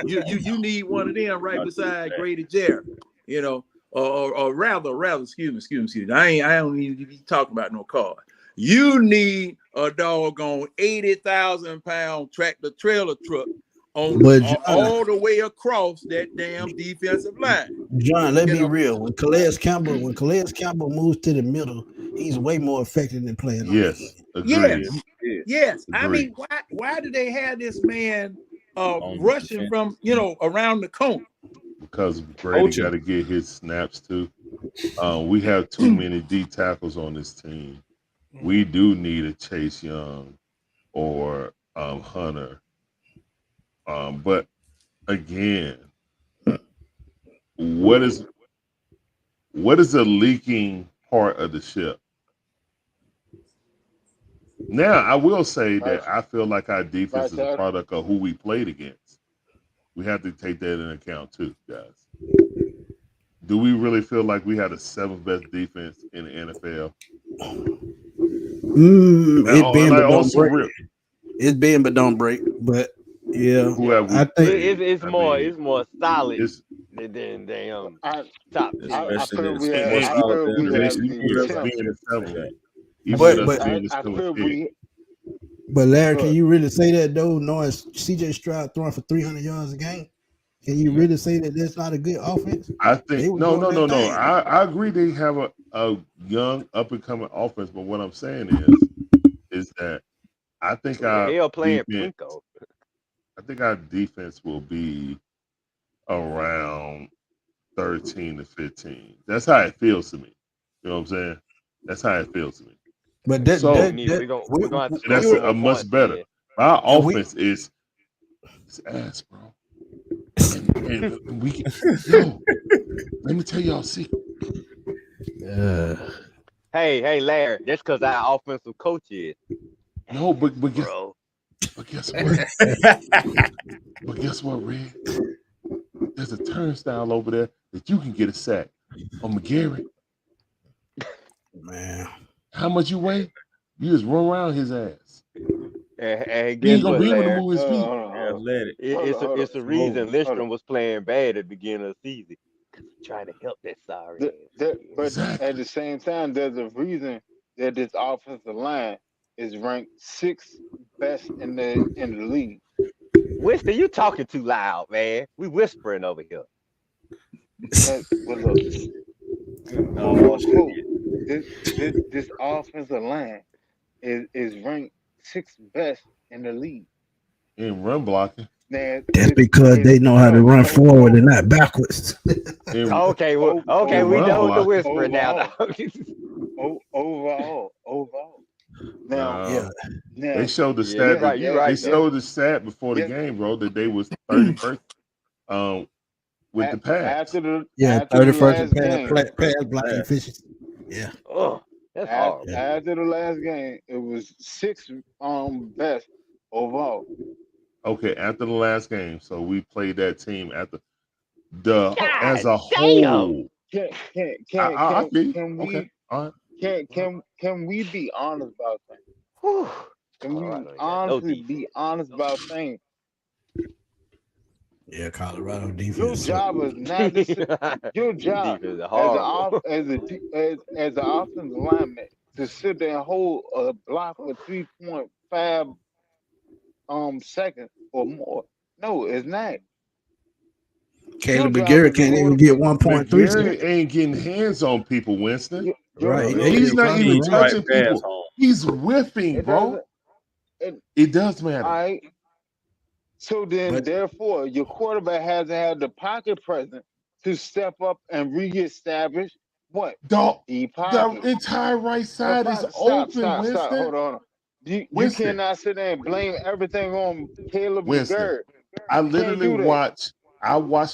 You need one of them right beside Grady Jarrett. You know, or rather, excuse me. I don't need to be talking about no car. You need a doggone 80,000-pound tractor trailer truck on all the way across that damn defensive line. John, let's be real. When Calais Campbell moves to the middle, he's way more effective than playing. Yes, agreed. Yes. I mean, why do they have this man rushing from around the cone? Because Brady got to get his snaps too. We have too many D tackles on this team. We do need a Chase Young or Hunter. But again, what is the leaking part of the ship? Now, I will say that I feel like our defense is a product of who we played against. We have to take that into account too, guys. Do we really feel like we had the 7th best defense in the NFL? It's been, but don't break. But yeah, I think it's more solid than top. But Larry, can you really say that though? Knowing CJ Stroud throwing for 300 yards a game, can you really say that that's not a good offense? I think no. I agree they have a young up and coming offense, but what I'm saying is that I think our defense will be around 13 to 15. That's how it feels to me. You know what I'm saying? That's how it feels to me. But that's a much better. Our offense is ass, bro. And we can, let me tell y'all a secret. Hey, Larry, that's because our offensive coach is. No, but guess what? But guess what, Red? There's a turnstile over there that you can get a sack on McGarry. Man, how much you weigh? You just run around his ass. And he ain't gonna be able to move his feet. It's a reason Lindstrom was playing bad at the beginning of the season. Trying to help that sorry. But at the same time, there's a reason that this offensive line is ranked 6th best in the league. Winston, you talking too loud, man. We whispering over here. This offensive line is ranked 6th best in the league. In run blocking. That's because they know how to run forward and not backwards. Okay, we know the whisper now. Overall. Now, they showed the stat. They showed the stat before the game, bro, that they was 31st with the pass. After the 31st pass blocking efficiency. Yeah. Oh, that's hard. After the last game, it was 6 best overall. Okay, after the last game, so we played that team after the as God a whole. Can I feel you. can Okay, we all right. can we be honest about things? Whew. Can we Colorado ain't got no honestly defense. be honest about things? Yeah, Colorado Your defense. job is not to sit, your job Defense is as horrible. as an offensive lineman to sit there and hold a block for 3.5 seconds or more. No, it's not. Caleb Your job McGarrett as a can't even get quarterback, 1.3 McGarry seconds. ain't getting hands on people, Winston. Right. your, They He's just not running even around. touching Right pass people. home. He's whiffing, it bro. doesn't. It does matter. All right. So then, But therefore, your quarterback hasn't had the pocket presence to step up and reestablish what The the pocket. entire right The side is pocket. open, Stop. Winston. Hold on. You Winston. cannot sit there and blame everything on Caleb Winston. McGurk. I You can't literally do that. watched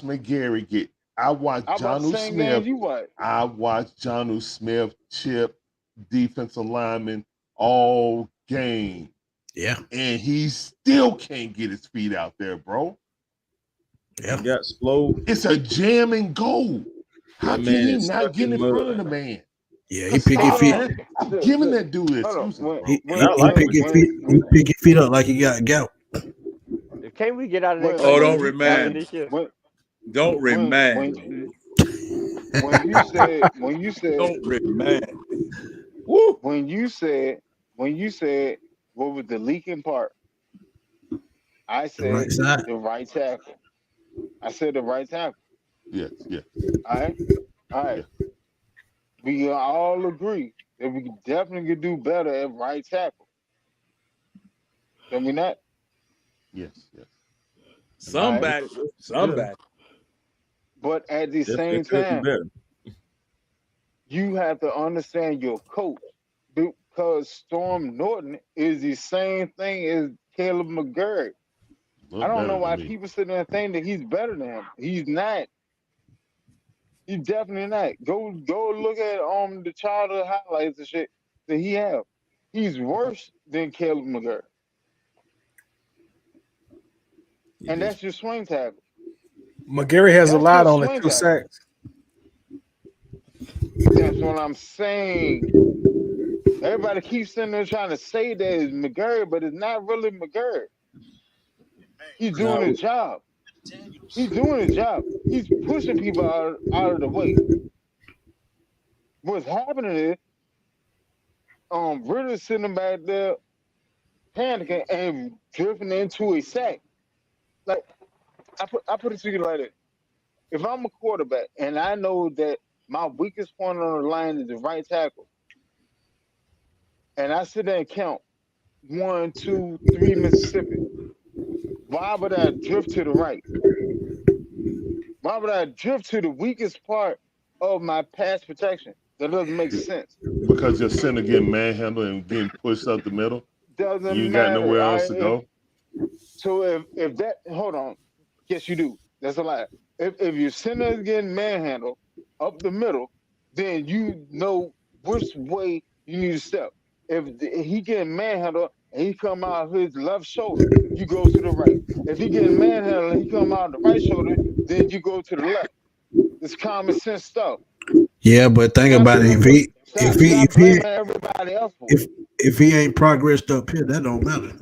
McGarry get. I watched How about the Jonnu same game Smith. you watch? I watched Jonnu Smith chip defensive lineman all game. yeah, And he still can't get his feet out there, bro. yeah. He got slow. It's a jam and go. How That can man he is not stuck get in in front of mud. the man? Yeah, he pick his Stop, feet. man. I'm giving that dude excuses, bro. He Not pick his feet. He pick his feet up like he got gout. Can't we get out of that Oh, don't country after remind me. this year? Don't remind me. When you said Don't remind me. Woo. when you said what was the leaking part? I The right said side. the right tackle. I said the right tackle. Yes. All right. We can all agree that we definitely could do better at right tackle. Can we not? Yes. Somebody. But at the Yes, same it could be time, better. you have to understand your coach, because Storm Norton is the same thing as Caleb McGurk. I don't know why people sit there and think that he's better than him. He's not. He's definitely not. Go look at the childhood highlights and shit that he have. He's worse than Caleb McGurk. And that's your swing tackle. McGarry has That's allowed your only swing 2 tackle. sacks. That's what I'm saying. Everybody keeps sitting there trying to say that it's McGurk, but it's not really McGurk. He's doing his job. He's doing his job. He's pushing people out of the way. What's happening is Ritter's sitting back there panicking and drifting into a sack. Like I put it to you like this. If I'm a quarterback and I know that my weakest point on the line is the right tackle, and I sit there and count 1, 2, 3 Mississippi, why would I drift to the right? Why would I drift to the weakest part of my pass protection? That doesn't make sense. Because your center getting manhandled and getting pushed up the middle. Doesn't You matter. got nowhere else to go. So if that, hold on, yes you do. That's a lie. If your center is getting manhandled up the middle, then you know which way you need to step. If he getting manhandled and he come out his left shoulder, you go to the right. If he getting manhandled and he come out the right shoulder, then you go to the left. It's common sense stuff. Yeah, but think about it. If he ain't progressed up here, that don't matter.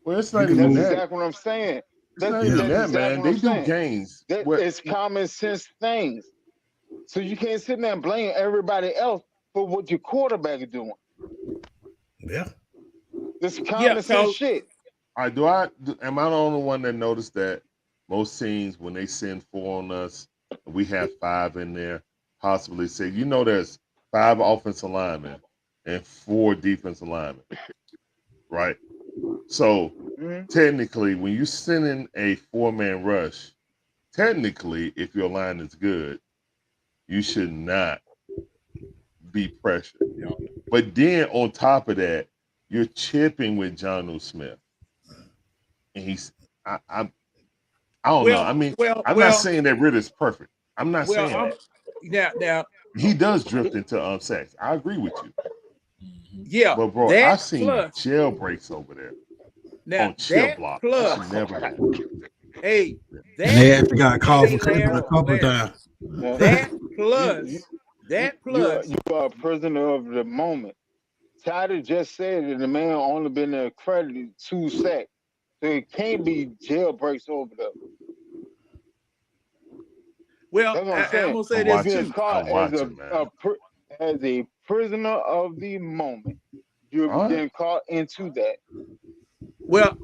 Well, it's not even that. That's exactly what I'm saying. It's not even that, man. They do gains. It's common sense things. So you can't sit there and blame everybody else for what your quarterback is doing. Yeah. This common sense shit. All right, am I the only one that noticed that most teams, when they send 4 on us, we have 5 in there, possibly 6. You know, there's 5 offensive linemen and 4 defensive linemen, right? So technically, when you send in a 4-man rush, technically, if your line is good, you should not be pressured. But then on top of that, you're chipping with Jonnu Smith, and he's I don't know. I mean, I'm not saying that Ritter's perfect. I'm not saying that. Now, he does drift into sacks. I agree with you. Yeah, But bro, I've seen jailbreaks over there now on chip block. That plus, should never happen. hey, And they actually got called for Larry, clipping a couple of times. that plus, you are a prisoner of the moment. Tyler just said that the man only been accredited 2 sacks, so it can't be jailbreaks over there. Well, That's what I'm saying. I'm gonna say this too. Caught as a prisoner of the moment. You're getting caught into that. Well,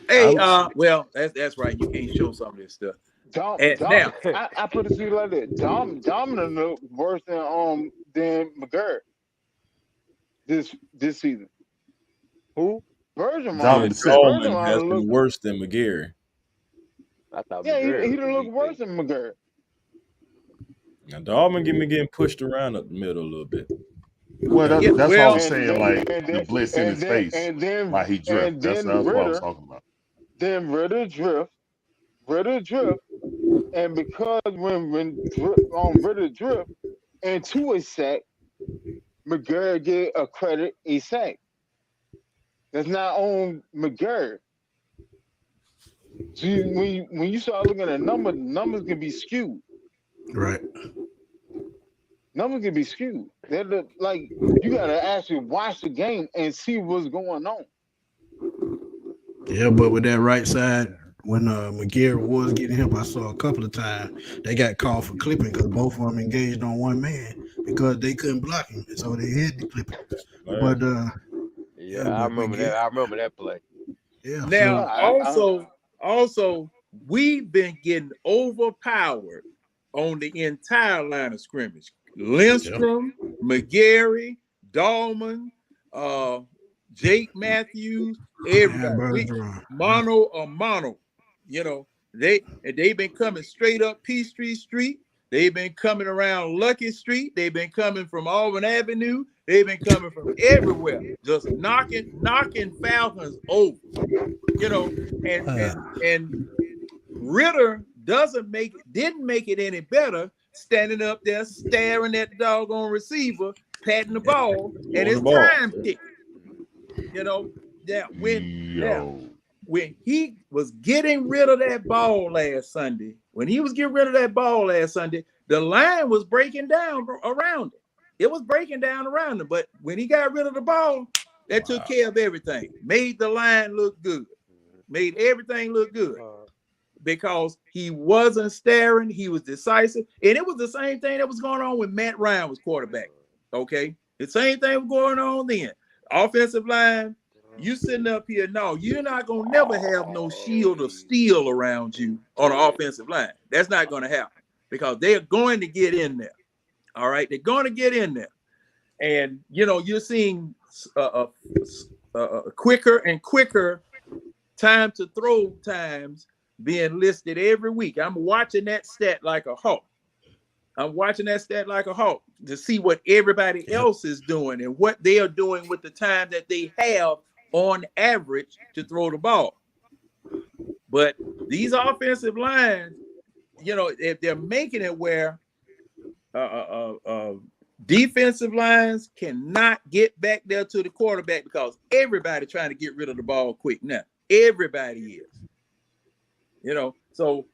hey, well, that's right. You can't show some of this stuff. Now, I put it to you like that. Dominic look worse than McGurk this season. Who? Bergeron has been worse than McGarry. I thought he didn't look worse than McGurk. Now, Dahlman getting pushed around up the middle a little bit. Well, that's what I was saying, like the blitz in his face while he drift. That's what I was talking about. Then Ritter drift, and because when Ritter drift into a sack, McGurk get a sack. That's not on McGurk. So when you start looking at numbers can be skewed. Right. Numbers can be skewed. They're like you gotta actually watch the game and see what's going on. Yeah, but with that right side, when McGarry was getting help, I saw a couple of times they got called for clipping because both of them engaged on one man because they couldn't block him, so they had to clip him. But I remember that. I remember that play. Yeah. Now, also, we've been getting overpowered on the entire line of scrimmage. Lindstrom, McGarry, Dahlman, Jake Matthews, everybody. Mono. You know, they've been coming straight up Peachtree Street. They've been coming around Lucky Street. They've been coming from Auburn Avenue. They've been coming from everywhere, just knocking Falcons over. You know, and Ritter didn't make it any better, standing up there staring at the doggone receiver, patting the ball, and it's time ticking. You know, when he was getting rid of that ball last Sunday, the line was breaking down around it. It was breaking down around him, but when he got rid of the ball, that took care of everything. Made the line look good. Made everything look good. Because he wasn't staring, he was decisive. And it was the same thing that was going on when Matt Ryan was quarterback. Okay? The same thing was going on then. Offensive line, you sitting up here, no, you're not going to never have no shield of steel around you on an offensive line. That's not going to happen because they're going to get in there. All right? They're going to get in there. And, you know, you're seeing quicker and quicker time to throw times being listed every week. I'm watching that stat like a hawk. To see what everybody else is doing and what they are doing with the time that they have on average to throw the ball. But these offensive lines, you know, if they're making it where defensive lines cannot get back there to the quarterback because everybody trying to get rid of the ball quick now. Everybody is. You know, so,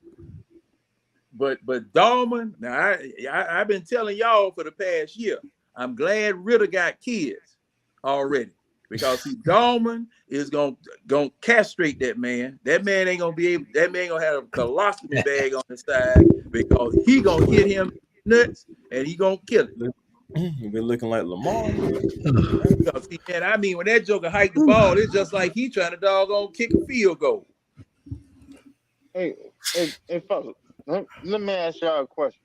but Dahlman, now I've been telling y'all for the past year, I'm glad Ritter got kids already because Dahlman is gonna castrate that man. That man ain't gonna have a colostomy bag on his side because he gonna hit him nuts and he gonna kill it. He been looking like Lamar. And I mean, when that joker hiked the ball, it's just like he trying to doggone kick a field goal. Hey, fellas, let me ask y'all a question.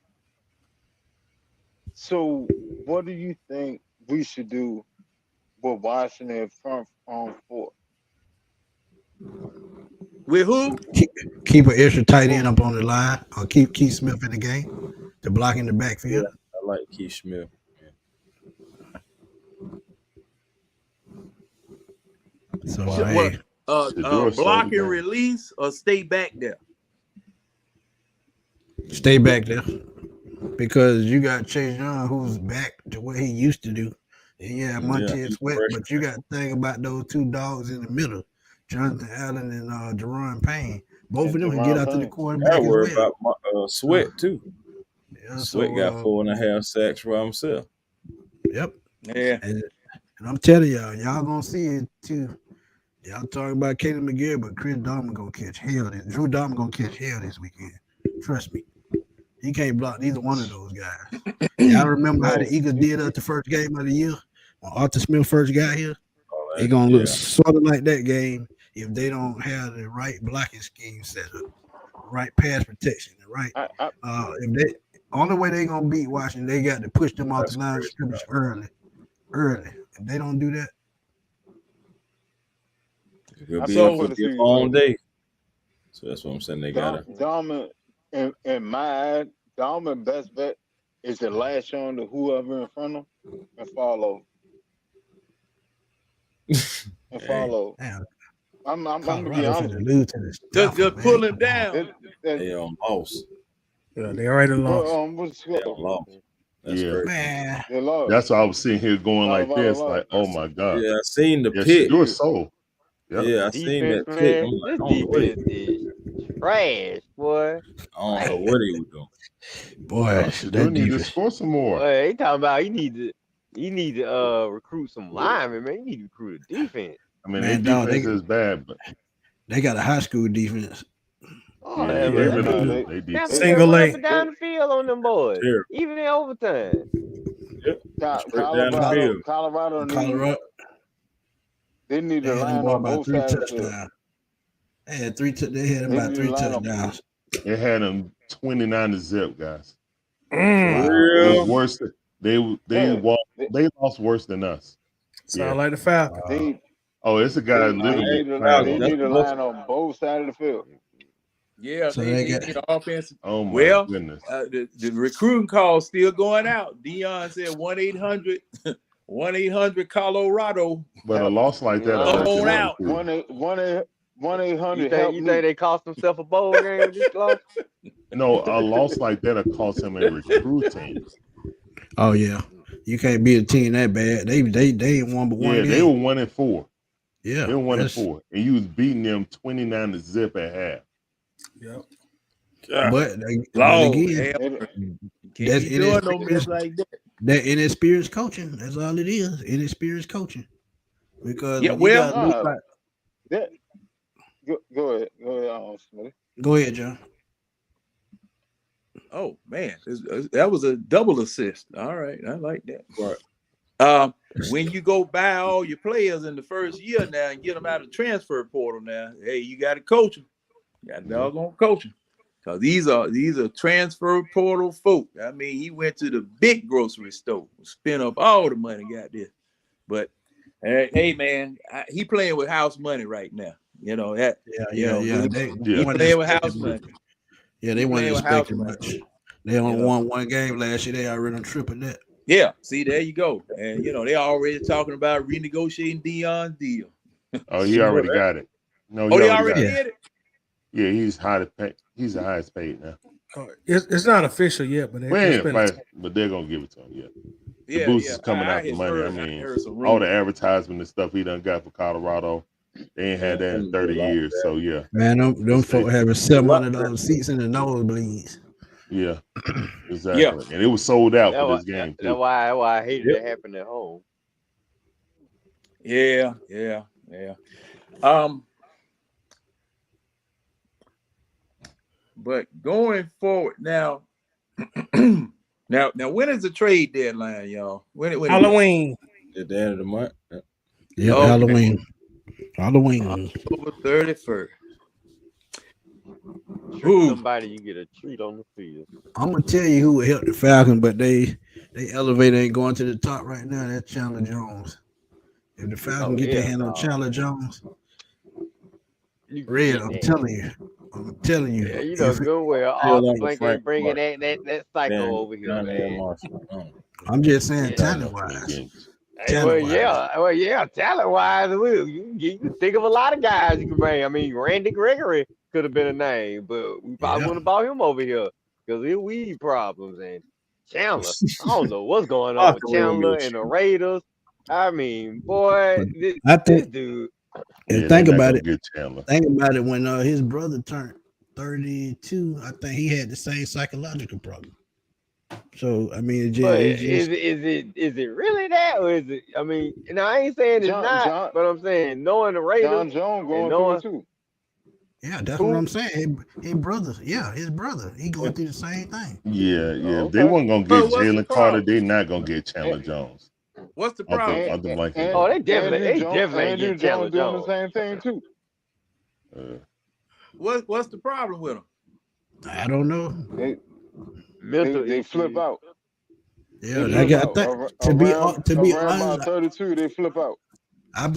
So, what do you think we should do with Washington front four? With who? Keep an extra tight end up on the line, or keep Keith Smith in the game to block in the backfield. Yeah, I like Keith Smith. So block and release or stay back there? Stay back there. because you got Chase Young who's back to what he used to do. And yeah, Montez he's Sweat, fresh. but you got to think about those two dogs in the middle, Jonathan Allen and Jerron Payne. Both of them can get Jerron out to the Payne. quarterback I as worry well. about Sweat too. Yeah, Sweat got 4.5 sacks by himself. Yep. Yeah. And I'm telling y'all gonna see it too. Y'all talking about Caleb McGarry, but Chris Dahmer gonna catch hell. Drew Dahmer gonna catch hell this weekend. Trust me. He can't block neither one of those guys. Y'all remember how the Eagles did us the first game of the year when Arthur Smith first got here? They gonna look sort of like that game if they don't have the right blocking scheme set up, right pass protection, the right. If they only way they gonna beat Washington, they got to push them off the line of scrimmage early. If they don't do that, it'll be a long day. So that's what I'm saying. They gotta. Dahmer, in my eye, Dahmer best bet is the last on to whoever in front of him and follow. Damn. I'm gonna be Colorado finna honest. lose to the Just Stafford, pull man. him down. They lost. Yeah, they already lost. What's They lost. That's Yeah. crazy. Man, they lost. That's why I was sitting here going like Colorado this, lost. like, oh my God. Yeah, I seen the Yeah, pick. Shedeur sold. Yep. Yeah, I seen Defense, that pick. man. I'm like, This I don't know what defense is trash, boy. I don't know what he was doing. boy, Shedeur that need to defense. score some more. Boy, he talking about he need to recruit some linemen, man. You need to recruit a defense. I mean, Man, their dog, defense is bad, but They got a high school defense. Oh, yeah, yeah, they man. really do. they- They Now, defense. Single run lane. up and down the field on them boys, Terrible. even in overtime. Straight down the field. Colorado Colorado, they need they to had them line ball on about both 3 sides of the field. touchdowns. They had about need to 3 line up. touchdowns. They had them 29 to zip, guys. Mm. Wow. It Real. was worse. They lost worse than us. Sound like the Falcons. They Oh, it's a guy they literally need to crying they on need them. to line on both sides of the field. Yeah, So they they need got- the offense. Oh my Well, goodness. the recruiting call still going out. Deion said 1-800 Colorado. But a loss like that Come hurts on you out. too. 1-800 You help think me. they cost themselves a bowl game with this loss? No, a loss like that will cost him a recruiting. Oh yeah, you can't beat a team that bad. They ain't won but one Yeah, game. they were 1-4. Yeah, They were that's- 1-4, and you was beating them 29 to zip at half. Yep. But Lord, again, can't that's be doing no inexperienced. mess like that. That inexperienced coaching. That's all it is. Inexperienced coaching. Because Yeah, when you well, got Luke, Go ahead, Smitty. go ahead, John. Oh man, that was a double assist. All right, I like that. Right. When you go buy all your players in the first year now and get them out of the transfer portal now, hey, you got to coach them. You got to doggone coach them. Because these are transfer portal folk. I mean, he went to the big grocery store, spent up all the money, got this. But hey, man, he playing with house money right now. You know that. Yeah. He playing with house money. Yeah, they He weren't playing with house expecting money. much. They only won one game last year. They already done tripled that. Yeah, see, there you go. And they already talking about renegotiating Deion's deal. Oh, he already got it. No, Oh, he they already already got it. did it. Yeah, he's the highest paid now. It's not official yet, but But they're gonna give it to him. Yeah, the boost is coming out the money. I mean, all the advertisement and stuff he done got for Colorado, they ain't had that in 30 years. So yeah, Man, them folk having $700 seats in the nosebleeds. yeah, exactly. Yeah. And it was sold out for this game too. That's why I hated it happened at home. Yeah. But going forward now, now when is the trade deadline, y'all? When Halloween. At the end of the month. Yeah, Okay. Halloween. October 31st. Treat somebody, you get a treat on the field. I'm gonna tell you who would help the Falcons, but they elevator ain't going to the top right now. That's Chandler Jones. If the Falcons get their hand on Chandler Jones, Red, I'm telling you. Yeah, you know good well. All Blink ain't bringing that psycho over here, man. I'm just saying, talent wise. Well, yeah, talent wise, you can think of a lot of guys you can bring. I mean, Randy Gregory could have been a name, but we probably wouldn't have bought him over here because he weed problems, and Chandler. I don't know what's going on with Chandler and the Raiders. I mean, boy, this dude. And think about it. Think about it. When his brother turned 32, I think he had the same psychological problem. So I mean, is it really that, or is it? I mean, I ain't saying it's not, but I'm saying knowing the Raiders, John Jones going through it too. Yeah, that's what I'm saying. His brother, his brother, he going through the same thing. Yeah. If they weren't gonna get Jalen Carter, they not gonna get Chandler Jones. What's the problem? They definitely ain't getting Chandler Jones. Doing the same thing too. What's the problem with them? I don't know. They flip out. Yeah, I got to be honest. 32, they flip out. To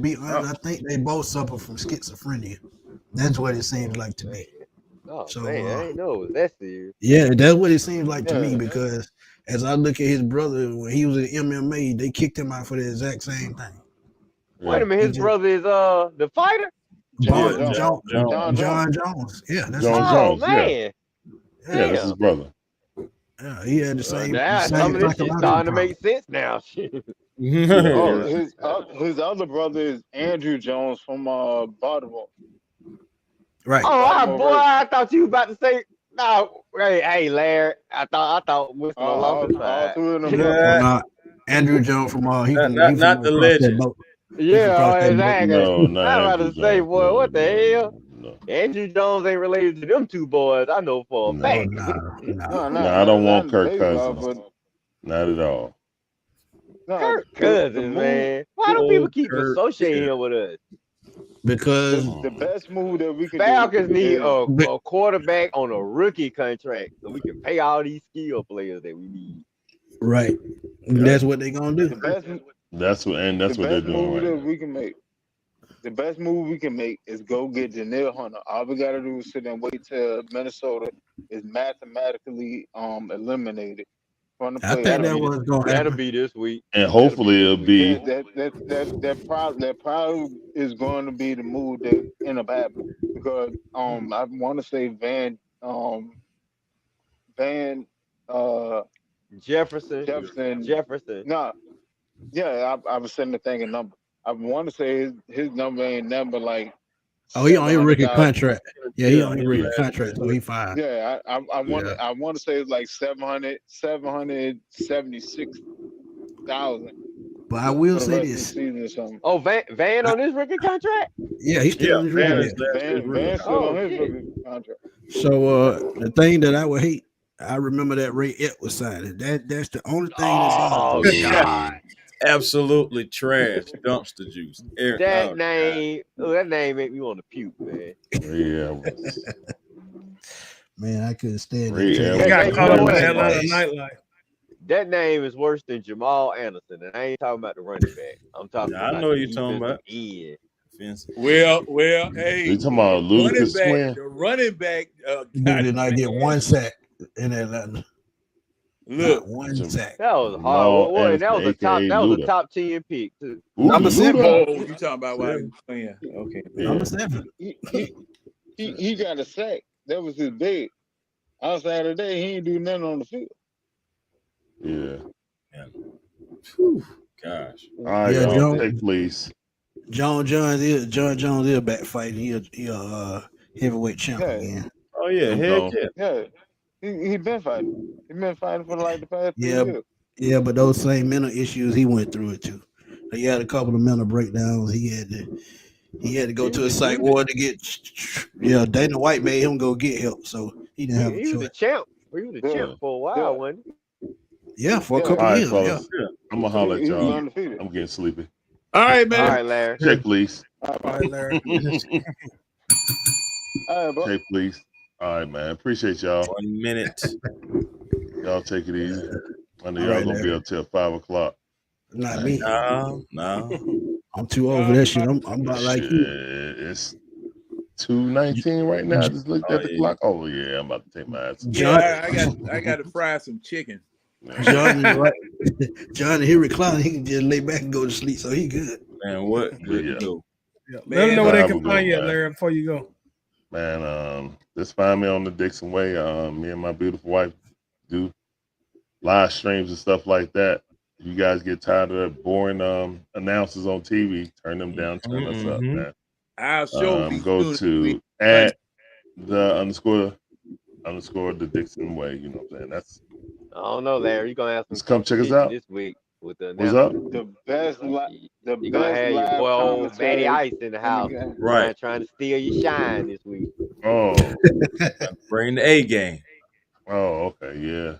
be honest, I think they both suffer from schizophrenia. That's what it seems like to me. Oh, so, man, I ain't know that's serious. Yeah, that's what it seems like to me, because as I look at his brother, when he was in MMA, they kicked him out for the exact same thing. Wait a minute, his brother is the fighter? John Jones. Yeah, that's Jones. Man. Yeah, that's his brother. Yeah, he had the same. Some of this shit starting to make sense now. His other brother is Andrew Jones from Baltimore. Right. Oh, boy, I thought you were about to say. No, hey, Larry. I thought Winston lost his side. Andrew Jones from not the legend. Yeah, exactly. No, I was about to say, boy, what the hell? No. Andrew Jones ain't related to them two boys. I know for a fact. No, I don't want Kirk Cousins. Not at all. Kirk Cousins, man. Why do people keep associating him with us? Because the best move that we can Falcons need a quarterback on a rookie contract so we can pay all these skill players that we need. Right. That's what they're gonna do. That's what they're doing right now. We can make. The best move we can make is go get Danielle Hunter. All we gotta do is sit and wait till Minnesota is mathematically eliminated from the playoffs. I think that was going to that'll be this week, and hopefully it'll be that probably is going to be the move that end up happening, because I want to say Van Jefferson. No, yeah, I was sitting there thinking number. I want to say his number ain't number like. Oh, he on a rookie contract. Yeah, he on a rookie contract, so he fine. Yeah, I want to say it's like 776,000. But I will say this. Oh, Van on his rookie contract? Yeah, he's still on his rookie contract. Van's still on his rookie contract. So the thing that I would hate, I remember that Ray Ett was signing. That's the only thing that's God. Absolutely trash, dumpster juice. That name make me want to puke, man. Yeah. Man, I couldn't stand it. Got caught up in the Atlanta nightlife. That name is worse than Jamal Anderson, and I ain't talking about the running back. I'm talking about I know you're talking about. Well, hey. You talking about Lucas Swin? The running back. He did not get one sack in Atlanta. Look, one sack. That was hard. Boy, that was a top 10 pick too. Number 7. Oh, you talking about why he was playing? Okay. Number 7. He got a sack. That was his big. Outside of that, he ain't do nothing on the field. Yeah. Whew, gosh. All right, y'all, take please. John Jones is back fighting. He a heavyweight champion again. Oh yeah, heck yeah. He been fighting. He been fighting for like the past 2 years. Yeah, but those same mental issues, he went through it too. He had a couple of mental breakdowns. He had to go to a psych ward to get. Yeah, Dana White made him go get help, so he didn't have a choice. He was a champ. He was a champ for a while, wasn't he? Yeah, for a couple of years. Yeah. I'm gonna holler at y'all. I'm getting sleepy. All right, man. All right, Larry. Check, please. All right, Larry. Check, please. All right, man. Appreciate y'all. 1 minute. Y'all take it easy. I know y'all gonna be up till 5 o'clock. Not me. No. I'm too old for that shit. I'm about like you. It's 2:19 right now. I just looked at the clock. Oh yeah, I'm about to take my ass. I got to fry some chicken. John, he reclining. He can just lay back and go to sleep, so he good. Man, what? Yeah. Let them know where they can find you, Larry, before you go. Man, just find me on the Dixon Way. Me and my beautiful wife do live streams and stuff like that. If you guys get tired of the boring announcers on TV, turn them down, turn us up, man. I'll show be Go to at the underscore the Dixon way. You know what I'm saying? That's I don't know, Larry. You're gonna have some just come check us out this week with the What's up? The best, You're gonna have your boy old Matty Ice in the house, Right. trying to steal your shine this week. Oh, Bring the A game. oh, okay, yeah.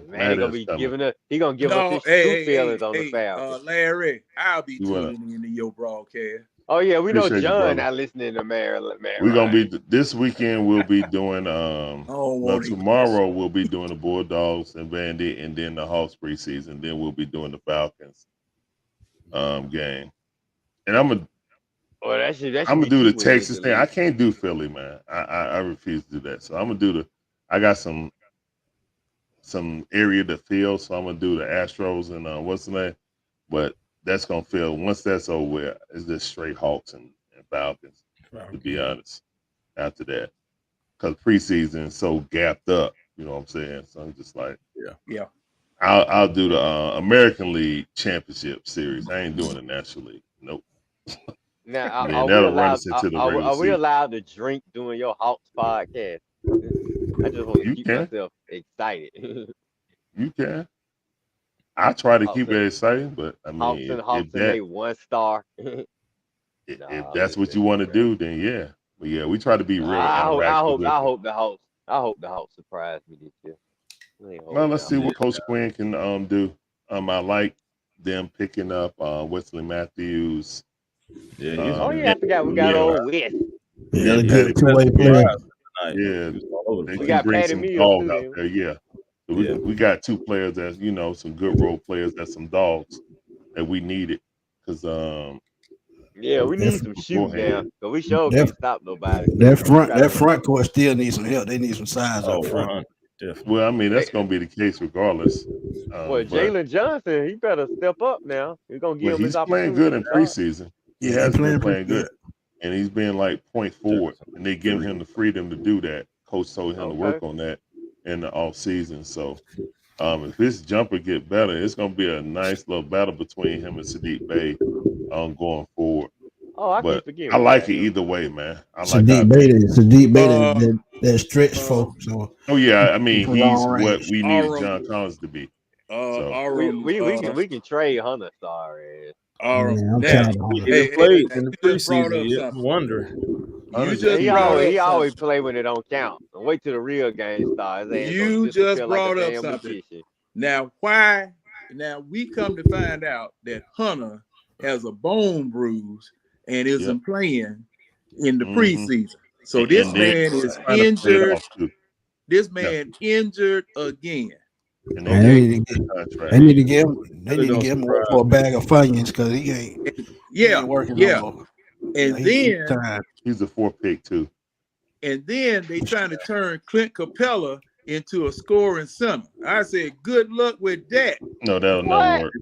Man, he gonna be coming. giving us. He gonna give us his true feelings on the Falcons. Larry, I'll be You wanna- tuning into your broadcast. Oh yeah, we know Appreciate you, John brother. not listening to Maryland. We're gonna be this weekend. We'll be doing want it. tomorrow we'll be doing the Bulldogs and Vandy, and then the Hawks preseason. Then we'll be doing the Falcons game. And I'm gonna do the Texas thing. I can't do Philly, man. I refuse to do that. So I'm gonna do I got some area to fill, so I'm gonna do the Astros and what's the name? But that's gonna fill once that's over with. It's just straight Hawks and Falcons. To be honest, after that, because preseason is so gapped up, you know what I'm saying. So I'm just like, yeah. I'll do the American League Championship Series. I ain't doing the National League. Nope. Now, are we allowed to drink during your Hawks podcast? I just want to keep myself excited. You can. I try to keep it exciting, but I mean, Hawks and they 1 star. If that's what you want to do, then yeah. But yeah, we try to be real. I hope the Hawks surprise me this year. Well, let's see what Coach Quinn can do. I like them picking up Wesley Matthews. Yeah. I forgot we got old West. Yeah, good two-way player. Yeah, we got Patty Mills out there. Yeah. So we got 2 players that some good role players. That's some dogs that we needed because we need some shoot now because we sure can't stop nobody. That front court still needs some help. They need some size up front. Well, I mean that's gonna be the case regardless. Jalen Johnson, he better step up now. We're gonna give him his opportunity. He's playing good in preseason. He has been playing good, and he's been like point forward, and they give him the freedom to do that. Coach told him to work on that in the off season. So if his jumper get better, it's gonna be a nice little battle between him and Sadiq Bey going forward. I like it either way, man. Sadiq Bey, that stretch folk. So I mean he's what we need John Collins to be. We can trade Hunter. Sorry. He played in the preseason. I'm wondering. He always play when it don't count. Wait till the real game starts. You just brought up something. Now, why? Now we come to find out that Hunter has a bone bruise and isn't playing in the preseason. So this man is injured. This man injured again. They need to get him for a bag of Funyuns because he ain't working no more. And then he's a 4th pick too. And then they trying to turn Clint Capella into a scoring center. I said, good luck with that. No, that'll never work.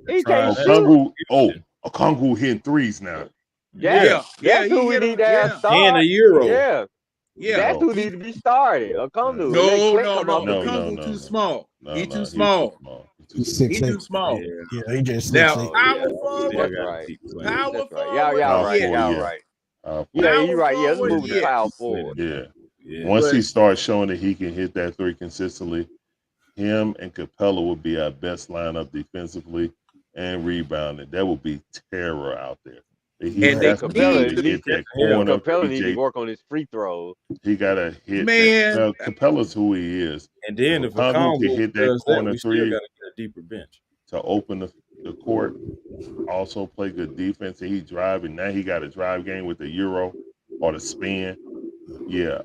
Okongwu hitting threes now. That's who we need to have started. And a Euro. Yeah, that's who needs to be started. Okongwu. No. Okongwu too small. He's too small. He's too small. Yeah, he just now power forward. Y'all right. You're right. Let's move the power forward. Yeah. Once he starts showing that he can hit that 3 consistently, him and Capella will be our best lineup defensively and rebounding. That will be terror out there. Capella needs to work on his free throws. He got to hit. Man, Capella's who he is. And then if Okongwu can hit that corner we 3 got to get a deeper bench to open the court, also play good defense, and he driving. Now he got a drive game with the Euro or the spin. Yeah,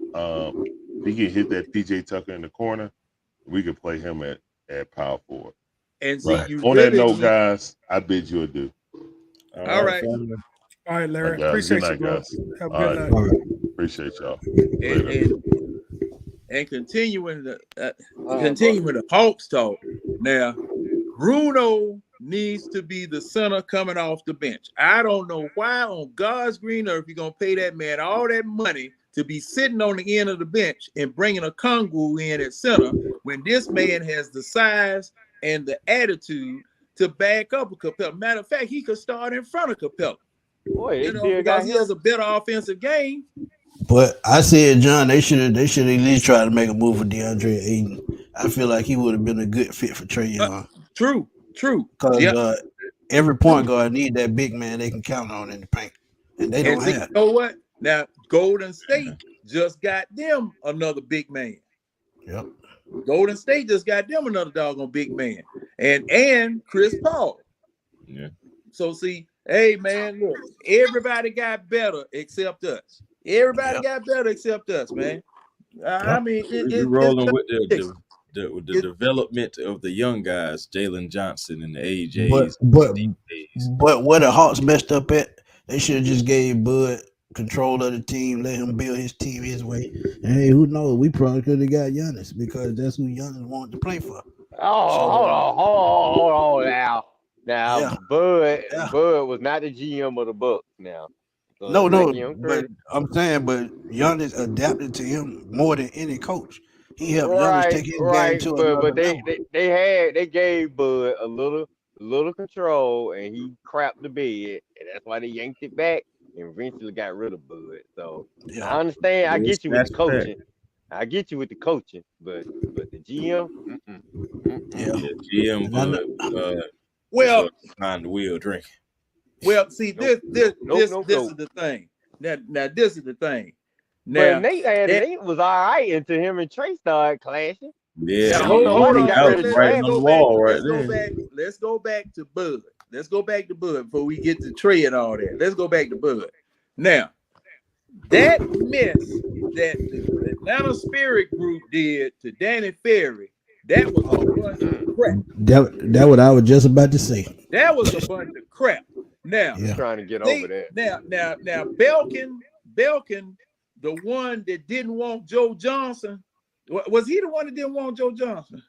he can hit that PJ Tucker in the corner. We could play him at power forward. And see, on that note, guys, I bid you adieu. All right. All right, Larry. Appreciate you, bro. Have a good night. Appreciate y'all. And continuing the Hawks talk. Now, Bruno needs to be the center coming off the bench. I don't know why on God's green earth you're gonna pay that man all that money to be sitting on the end of the bench and bringing Okongwu in at center when this man has the size and the attitude to back up a Capella. Matter of fact, he could start in front of Capella. Boy, You know, because he has a better offensive game. But I said, John, they should at least try to make a move for DeAndre Ayton. I feel like he would have been a good fit for Trae Young. True. Because every point guard need that big man they can count on in the paint, and they don't have. You know what? Now Golden State just got them another big man. Yep. Golden State just got them another doggone big man, and Chris Paul. Yeah. So see, hey man, look, everybody got better except us. Everybody got better except us, man. I mean, you're rolling with the development of the young guys, Jalen Johnson and the AJs. But where the Hawks messed up at, they should have just gave Bud control of the team, let him build his team his way. And hey, who knows? We probably could have got Giannis because that's who Giannis wanted to play for. Hold on now. Bud was not the GM of the Bucks now. So no, but I'm saying, but Giannis adapted to him more than any coach. He helped Giannis take his game to another level. They gave Bud a little control, and he crapped the bed, and that's why they yanked it back and eventually got rid of Bud. So I understand. I get you with the coaching. But the GM, GM Bud. Well, behind the wheel drinking. Well, see, this is the thing. Now this is the thing. Now Nate was all right until him and Trey started clashing. Yeah, hold on. Let's go back to Bud. Let's go back to Bud before we get to Trey and all that. Let's go back to Bud. Now, that mess that the Atlanta Spirit Group did to Danny Ferry, that was a bunch of crap. That what I was just about to say. That was a bunch of crap. Now, trying to get over that. Now, Belkin, the one that didn't want Joe Johnson, was he the one that didn't want Joe Johnson,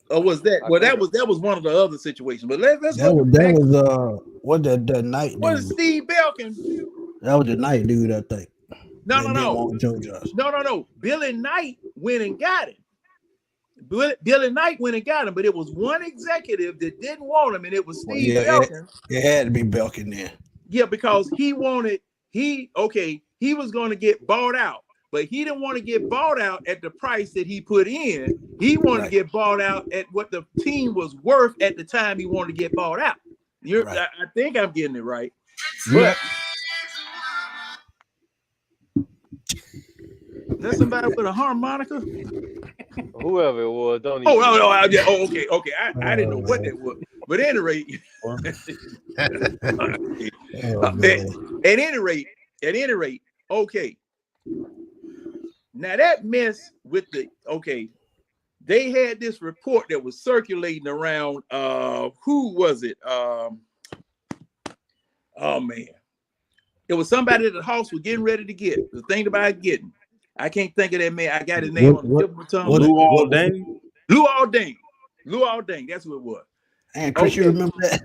or was that? Well, that was one of the other situations. But let's that was what the night. What is Steve Belkin? That was the night dude, I think. No. Joe Johnson. No. Billy Knight went and got him. Billy Knight went and got him, but it was one executive that didn't want him, and it was Steve Belkin. It had to be Belkin there. Yeah, because he was going to get bought out, but he didn't want to get bought out at the price that he put in. He wanted to get bought out at what the team was worth at the time he wanted to get bought out. I think I'm getting it right. But that's somebody with a harmonica. Whoever it was, don't. Okay. I didn't know what that was, but at any rate, at any rate, okay. Now that mess with they had this report that was circulating around. Who was it? Oh man, it was somebody that the Hawks was getting ready to get. The thing about getting. I can't think of that man. I got his name on the tip of my tongue. Lou Alding. That's what it was. And Chris, you remember that?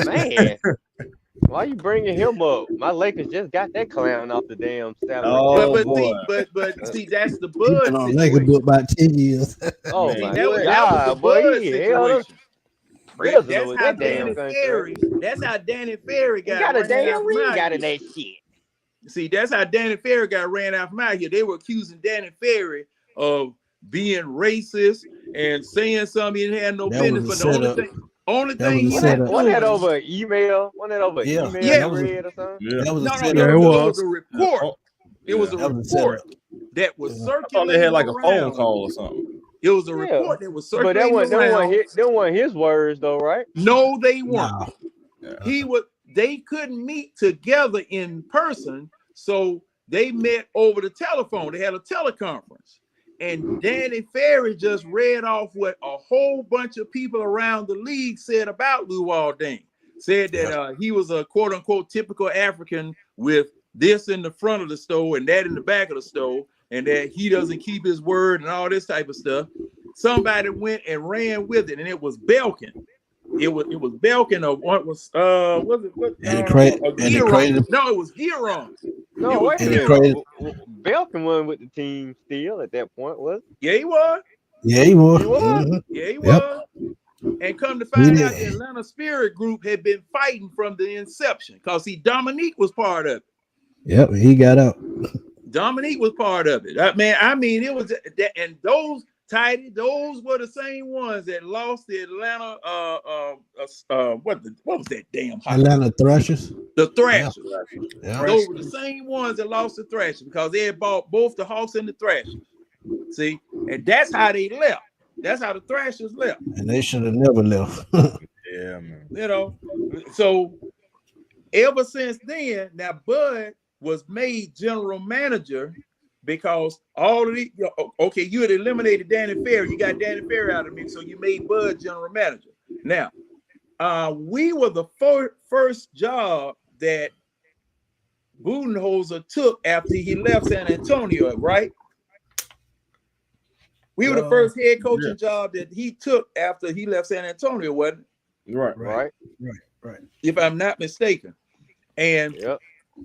Man, why you bringing him up? My Lakers just got that clown off the damn salary. But see, that's the Bud situation. Lakers book about 10 years. Oh man, my that was the Bud situation. That's how Danny Ferry got a damn ring out of that shit. See, that's how Danny Ferry got ran out from out here. They were accusing Danny Ferry of being racist and saying something he didn't have no business. But the only thing wasn't that over email? Yeah, that was a report. It was a report that was circulating. I thought they had like a phone call or something. It was a report that was circulating. But that wasn't his words though, right? No, they weren't. No. They couldn't meet together in person, so they met over the telephone. They had a teleconference, and Danny Ferry just read off what a whole bunch of people around the league said about Lou Alding. Said that he was a quote unquote typical African with this in the front of the store and that in the back of the store, and that he doesn't keep his word and all this type of stuff. Somebody went and ran with it, and it was Belkin. It was Belkin or what was it? No, it was Giron. No, wait a minute. Belkin won with the team still at that point, was it? Yeah, he was. Yeah, he was. Yeah, he was. And come to find out, the Atlanta Spirit Group had been fighting from the inception because Dominique was part of it. Yep, he got out. Dominique was part of it. I mean, it was that, and those Tidy, those were the same ones that lost the Atlanta. What was that damn? Atlanta Thrashers. The Thrashers. Yeah. Those were the same ones that lost the Thrashers because they had bought both the Hawks and the Thrashers. See, and that's how they left. That's how the Thrashers left. And they should have never left. Yeah, man. You know, so ever since then, now Bud was made general manager because all of the okay, you had eliminated Danny Ferry. You got Danny Ferry out of me, so you made Bud general manager. Now, we were the first job that Budenholzer took after he left San Antonio, right? We were the first head coaching job that he took after he left San Antonio, wasn't it? Right. If I'm not mistaken. And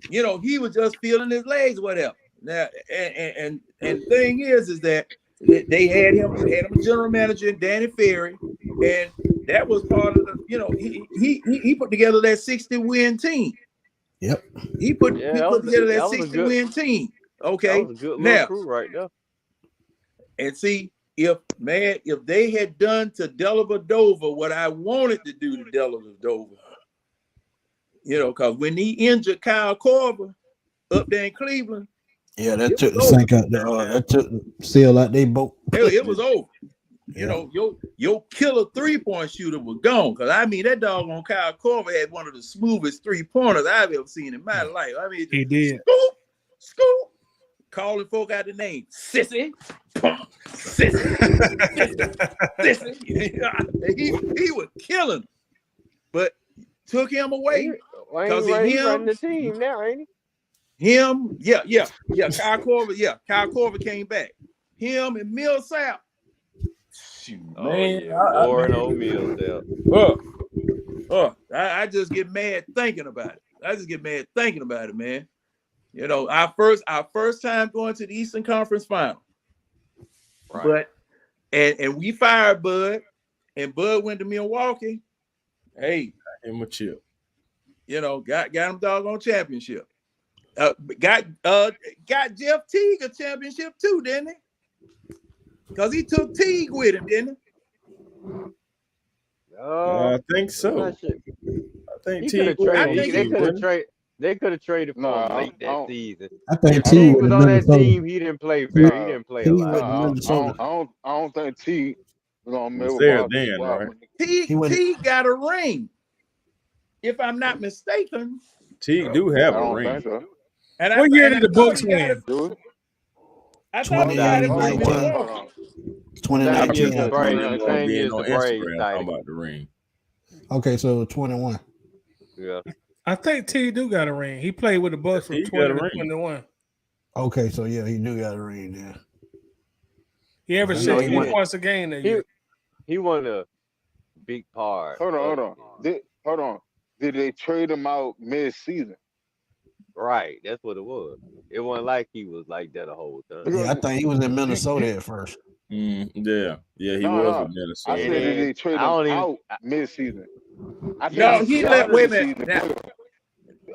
you know, he was just feeling his legs, whatever. Now, and thing is that they had him general manager, Danny Ferry, and that was part of the, you know, he put together that 60-win team. Yep. He put together that 60-win team. Okay. That was a good now, crew right there. And see, if they had done to Dellavedova what I wanted to do to Dellavedova, you know, because when he injured Kyle Korver up there in Cleveland, that took the sink out there. That took the seal out they boat. It was over. You know, your killer 3-point shooter was gone. Because I mean, that dog on Kyle Korver had one of the smoothest 3-pointers I've ever seen in my life. I mean, he did. Scoop, calling folk out the name, sissy, pump, sissy, sissy. He was killing them. But took him away because he's running the team now, ain't he? Him, Kyle Korver, Kyle Korver came back. Him and Millsap. Shoot, man, Old Millsap. I just get mad thinking about it. Man. You know, our first time going to the Eastern Conference Final. Right. But and we fired Bud, and Bud went to Milwaukee. Hey, him a chip. You know, got him doggone championship. Got Jeff Teague a championship too, didn't he? Because he took Teague with him, didn't he? I think so. I think Teague. They could have traded for him late that season. I think if Teague was on that team, he didn't play very. He didn't play a lot. I don't think Teague was on Milwaukee. Right? Teague got a ring. If I'm not mistaken. Teague do have a ring. So. And what year did the Bucks win? I thought he got it with Milwaukee. 2019. Talking about the ring. Okay, so 21. Yeah. I think T do got a ring. He played with the Bucks from 20 to 21. Okay, so yeah, he do got a ring there. He averaged 60 points a game that year. He won a big part. Hold on. Did they trade him out mid-season? Right, that's what it was. It wasn't like he was like that the whole time. Yeah, I think he was in Minnesota at first. Yeah, he was in Minnesota. I said they traded him out mid-season. He left. Wait a minute.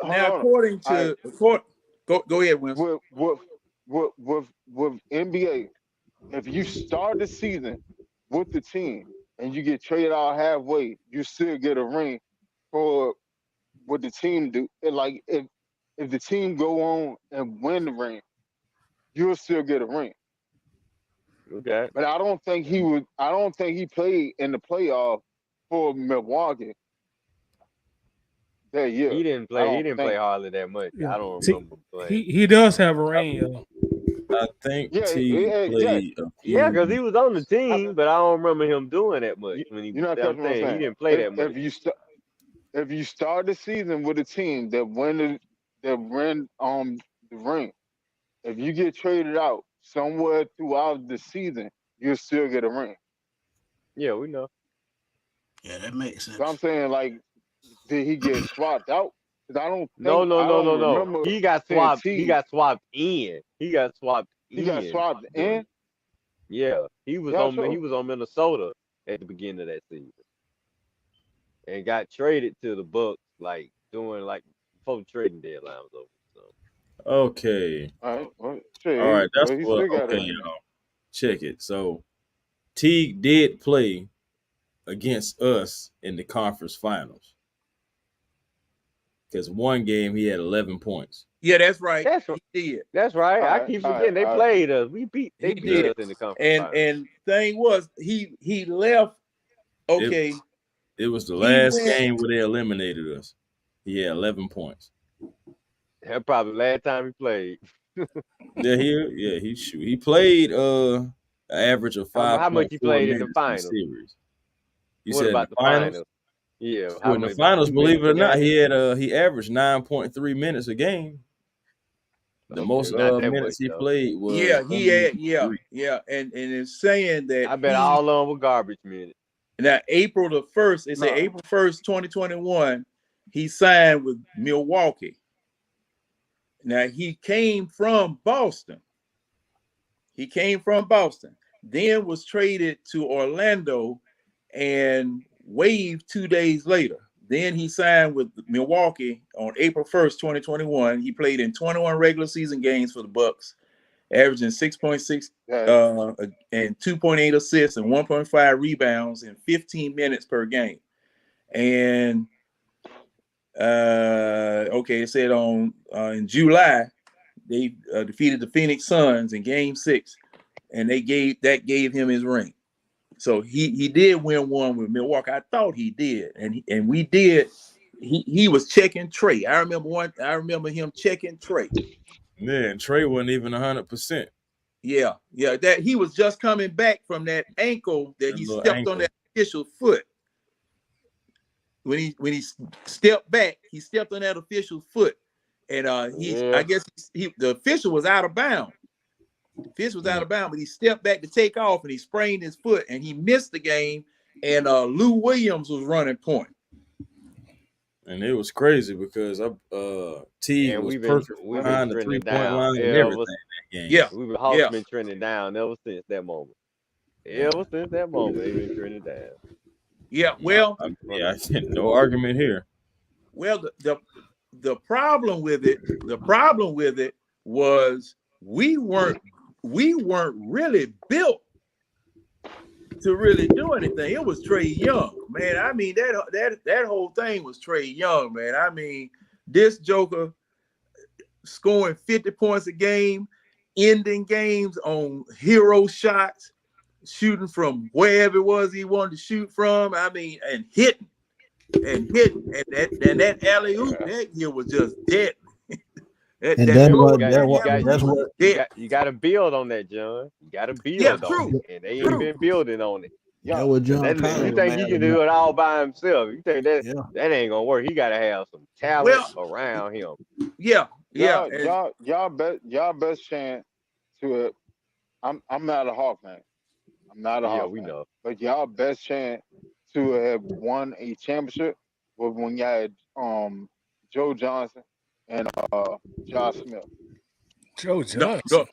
Now, according to go ahead, Winston. With NBA, if you start the season with the team and you get traded out halfway, you still get a ring for what the team do. Like if the team go on and win the ring, you'll still get a ring. Okay. But I don't think he played in the playoff for Milwaukee that year. He didn't play hardly that much. I don't remember playing. He does have a ring, yo. I think T played. Yeah, because he was on the team, but I don't remember him doing that much. When he, you know what I'm saying? He didn't play that much. If you start the season with a team that win the ring, if you get traded out somewhere throughout the season, you'll still get a ring. Yeah, we know. Yeah, that makes sense. So I'm saying, like, did he get swapped out? Because I don't think, No. He got swapped. He got swapped in. He got swapped in. Yeah, he was on Minnesota at the beginning of that season. and got traded to the Bucks like before the trading deadline was over. So Okay. All right. Well, All shit, right. That's he what. still got Okay, it. y'all. Check it. So Teague did play against us in the conference finals because one game he had 11 points. Yeah, that's right. That's He did. That's right. I keep forgetting they played us. They beat did. us in the conference finals. And thing was, he left. Okay. It was the last game where they eliminated us. He had 11 points. That probably last time he played. He played an average of 5. How much he played in the finals? Series. You what said about the finals? Yeah. So in the finals, believe it or not, he averaged 9.3 minutes a game. The most minutes he played was he had and it's saying that I bet all of them were garbage minutes. Now April the 1st, it said April 1st, 2021, he signed with Milwaukee. Now he came from Boston. Then was traded to Orlando and waived 2 days later. Then he signed with Milwaukee on April 1st, 2021. He played in 21 regular season games for the Bucks, averaging 6.6 and 2.8 assists and 1.5 rebounds in 15 minutes per game. And it said in July they defeated the Phoenix Suns in Game 6, and they gave him his ring. So he did win one with Milwaukee. I thought he did, and we did. He was checking Trey. I remember him checking Trey. Man, Trey wasn't even 100%. Yeah. That he was just coming back from that ankle that he stepped on that official foot. When he stepped back, he stepped on that official's foot, and I guess the official was out of bounds. But he stepped back to take off, and he sprained his foot, and he missed the game. And Lou Williams was running point. And it was crazy because T was perfect behind the 3-point line and everything that game. Yeah, we've been trending down ever since that moment. They've been trending down. Yeah, well, I think no argument here. Well, the problem with it was we weren't really built to really do anything. It was Trae Young, man. I mean, that whole thing was Trae Young, man. I mean, this joker scoring 50 points a game, ending games on hero shots, shooting from wherever it was he wanted to shoot from. I mean, and hitting. And that alley-oop that year was just dead. You got to build on that, John. You got to build on it. And they ain't been building on it. You think he can do it all by himself? You think that ain't gonna work? He got to have some talent around him. Y'all best chance to it. I'm not a Hawk fan. I'm not a Hawk fan. We know. But y'all best chance to have won a championship was when y'all had Joe Johnson and Josh Smith. Joe Johnson.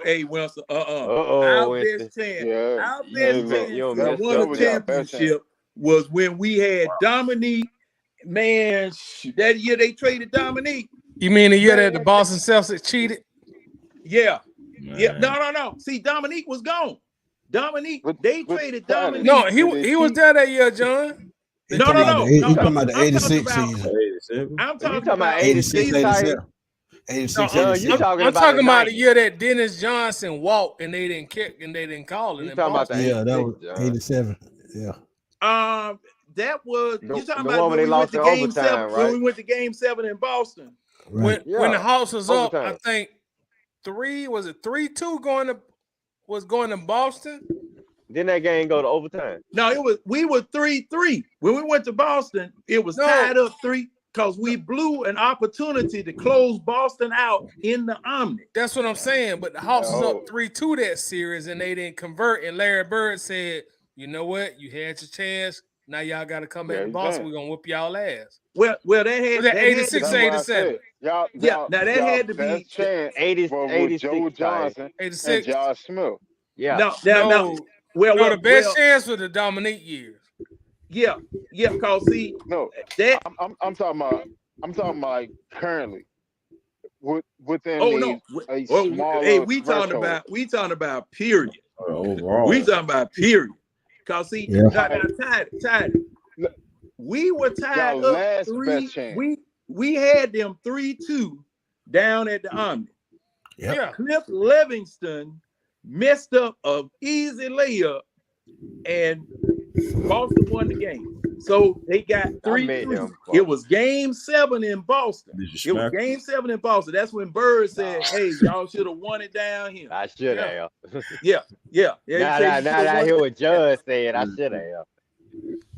Hey Wilson. Our best chance to win a championship was when we had Dominique. Man, that year they traded Dominique. You mean the year that the Boston Celtics cheated? Yeah. No. See, Dominique was gone. They traded Dominique. No, he was there that year, John. No. He's talking about the 86 season. I'm talking about 86, 87. I'm talking about the year that Dennis Johnson walked and they didn't kick and they didn't call it. You talking about that was 87. Yeah. That was you talking the about when they lost to Game overtime, 7, right? when we went to Game 7 in Boston. Right. When the house was up, overtime. I think 3-2 going to Boston. Then that game go to overtime. No, we were 3-3. When we went to Boston, it was tied up 3 because we blew an opportunity to close Boston out in the Omni. That's what I'm saying. But the house was up 3-2 that series, and they didn't convert. And Larry Bird said, "You know what? You had your chance. Now y'all got to come back to Boston. We're gonna whoop y'all ass." Well, they had 86, 87. Now that had to be chance 86, Joe Johnson 86. and Josh Smith. Yeah. No. Well, the best chance was the Dominique years. Yeah. Cause see, No, that. I'm talking about like currently within Oh no. a Oh, hey, smaller threshold. we talking about period. Overall, We talking about period. Cause see, Yeah. now tied. We were tied Y'all up last 3. best chance. We had them 3-2 down at the Omni. Yep. Yeah. Cliff Livingston messed up an easy layup, and Boston won the game. So they got 3-3. It was game 7 in Boston. It was game 7 in Boston. That's when Bird said, "Hey, y'all should have won it down here." I should have. Yeah. Now I hear what Judge said. I should have.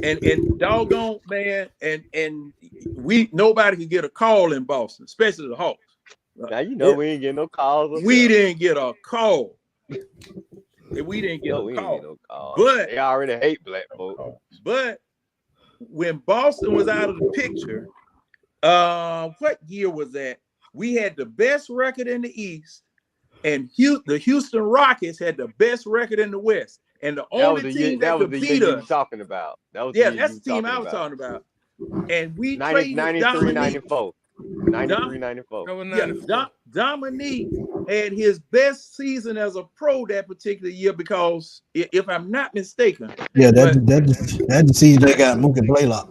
And doggone man, and nobody could get a call in Boston, especially the Hawks. Now you know we ain't getting no calls. We didn't get a call. We didn't get a call. But they already hate black folks. But when Boston was out of the picture, what year was that? We had the best record in the East, and the Houston Rockets had the best record in the West. And the only team that could beat us, talking about. That's the team I was talking about. And we 93, 94. 93, 94. Yeah, Dominique had his best season as a pro that particular year because, if I'm not mistaken, that the season they got Mookie Blaylock.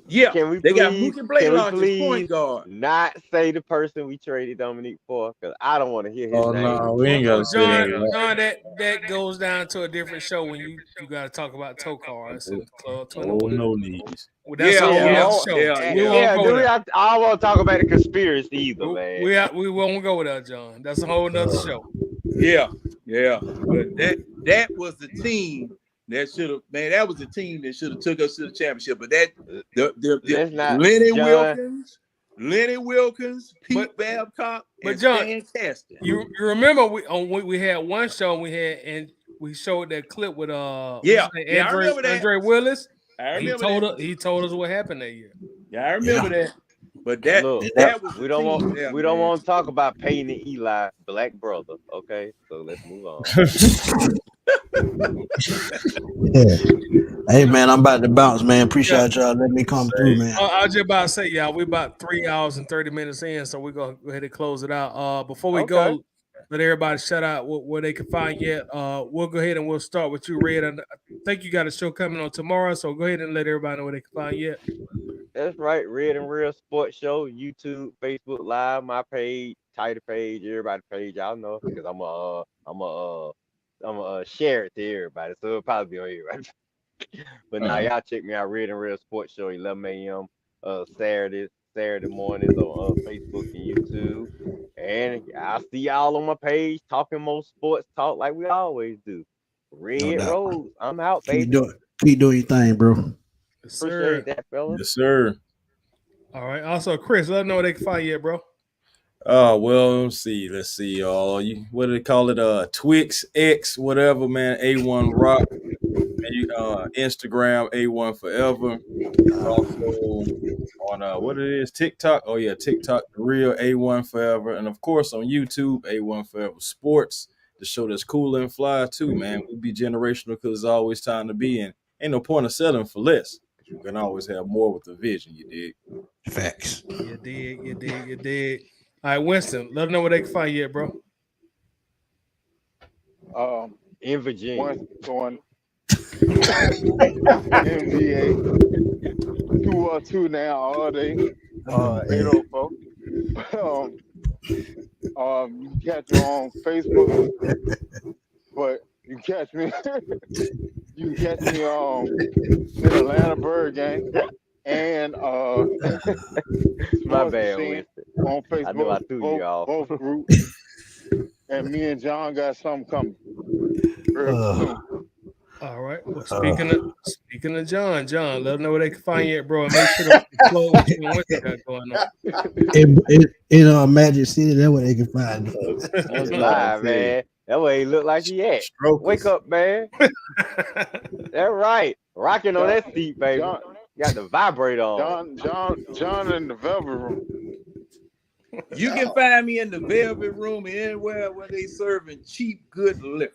Yeah, they got Mookie Blaylock as point guard. Not say the person we traded Dominique for, because I don't want to hear his name. No, we ain't got to say that. John, that goes down to a different show when you got to talk about tow cars and Club 21. No needs. Well, that's a whole other show. I won't talk about the conspiracy either, man. We won't go with that, John. That's a whole nother show. Yeah. But that was the team that should have, man. That was the team that should have took us to the championship. But Lenny Wilkins, Pete Babcock, and John, Stan Kasten. You remember we had one show and we showed that clip with I remember that. Andre Willis. I remember he told us what happened that year. Yeah, I remember that. But that was we don't want to talk about Peyton and Eli, black brother. Okay, so let's move on. Hey man, I'm about to bounce, man. Appreciate y'all letting me come through, man. I was just about to say, y'all, we're about 3 hours and 30 minutes in, so we're gonna go ahead and close it out. Before we go, let everybody shout out where they can find you. We'll go ahead and we'll start with you, Red. And I think you got a show coming on tomorrow, so go ahead and let everybody know where they can find you. That's right, Red and Real Sports Show, YouTube, Facebook Live, my page, Title page, everybody's page. Y'all know because I'm a share it to everybody, so it'll probably be on everybody. But now y'all check me out, Red and Real Sports Show, 11 a.m. Saturday mornings on Facebook and YouTube. And I'll see y'all on my page talking more sports talk like we always do. Red Rose, I'm out, baby. Keep doing your thing, bro. Yes, Appreciate that, fella. Yes, sir. All right. Also, Chris, let them know where they can find you, bro. Well, let's see, y'all. What do they call it? Twix X, whatever, man. A1 Rock. Instagram A1 Forever. Also on what it is, TikTok. Oh yeah, TikTok, the real A1 Forever, and of course on YouTube, A1 Forever Sports, the show that's cool and fly too, man. We be generational because there's always time to be in. Ain't no point of settling for less. You can always have more with the vision. You dig? Facts. You dig. All right, Winston, let them know where they can find you, bro. In Virginia. Going NBA 2 now all day. 804. You can catch me on Facebook, but you catch me. You can catch me on the Atlanta Bird game and my bad, Winston. On Facebook. I know I threw you off. Both groups. And me and John got something coming. All right. Well, speaking of John, let them know where they can find you at, bro. And make sure to close what you got going on. In Magic City, that's where they can find it. That's live, man. That way he look like he at. Wake up, man. That's right. Rocking on that seat, baby. John, got the vibrator on. John in the velvet room. You can find me in the velvet room anywhere where they serving cheap, good liquor.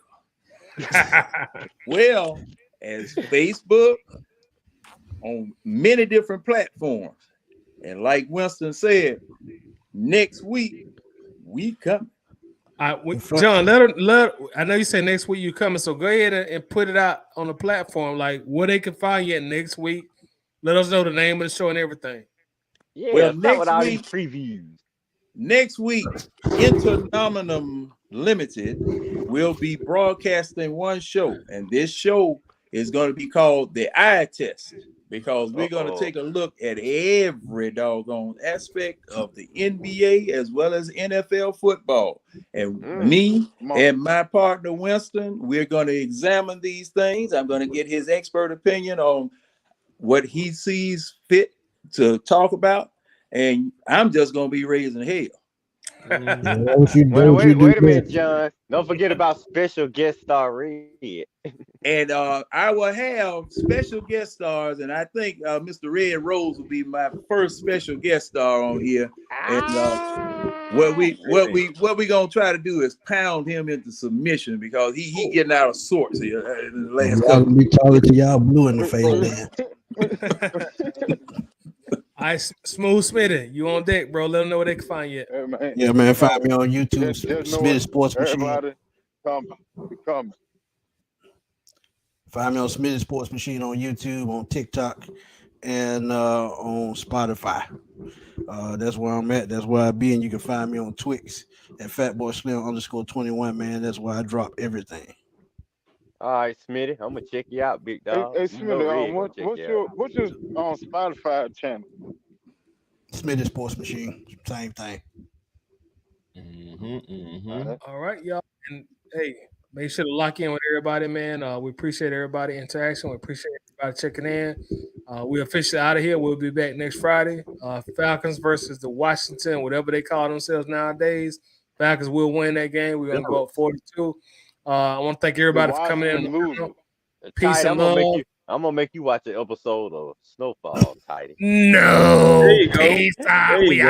Well, as Facebook, on many different platforms. And like Winston said, next week we come. John, I know you say next week you coming, so go ahead and put it out on the platform, like where they can find you next week. Let us know the name of the show and everything. Yeah, well, start with all these previews. Next week, Internominum Limited will be broadcasting one show, and this show is going to be called the Eye Test, because we're going to take a look at every doggone aspect of the NBA as well as NFL football. And me and my partner Winston, we're going to examine these things. I'm going to get his expert opinion on what he sees fit to talk about, and I'm just going to be raising hell. Wait a minute, John. Don't forget about special guest star Red. And I will have special guest stars, and I think Mr. Red Rose will be my first special guest star on here. And what we gonna try to do is pound him into submission, because he getting out of sorts here in the last couple. Be talking to y'all blue in the face, man. All right, Smooth Smitty, you on deck, bro. Let them know where they can find you. Yeah, man. Find me on YouTube, Smitty Sports Machine. Everybody, come. Find me on Smitty Sports Machine on YouTube, on TikTok, and on Spotify. That's where I'm at. That's where I be, and you can find me on Twix at FatBoySlim_21. Man, that's where I drop everything. All right, Smitty, I'm gonna check you out, big dog. Hey Smitty, what's your Spotify channel? Smitty Sports Machine, same thing. All right, y'all, and hey, make sure to lock in with everybody, man. We appreciate everybody interaction. We appreciate everybody checking in. We're officially out of here. We'll be back next Friday. Falcons versus the Washington, whatever they call themselves nowadays. Falcons will win that game. We're gonna go up 42. I want to thank everybody for coming in. Peace and love. I'm gonna make you watch an episode of Snowfall, Tidy. No, peace out. We out.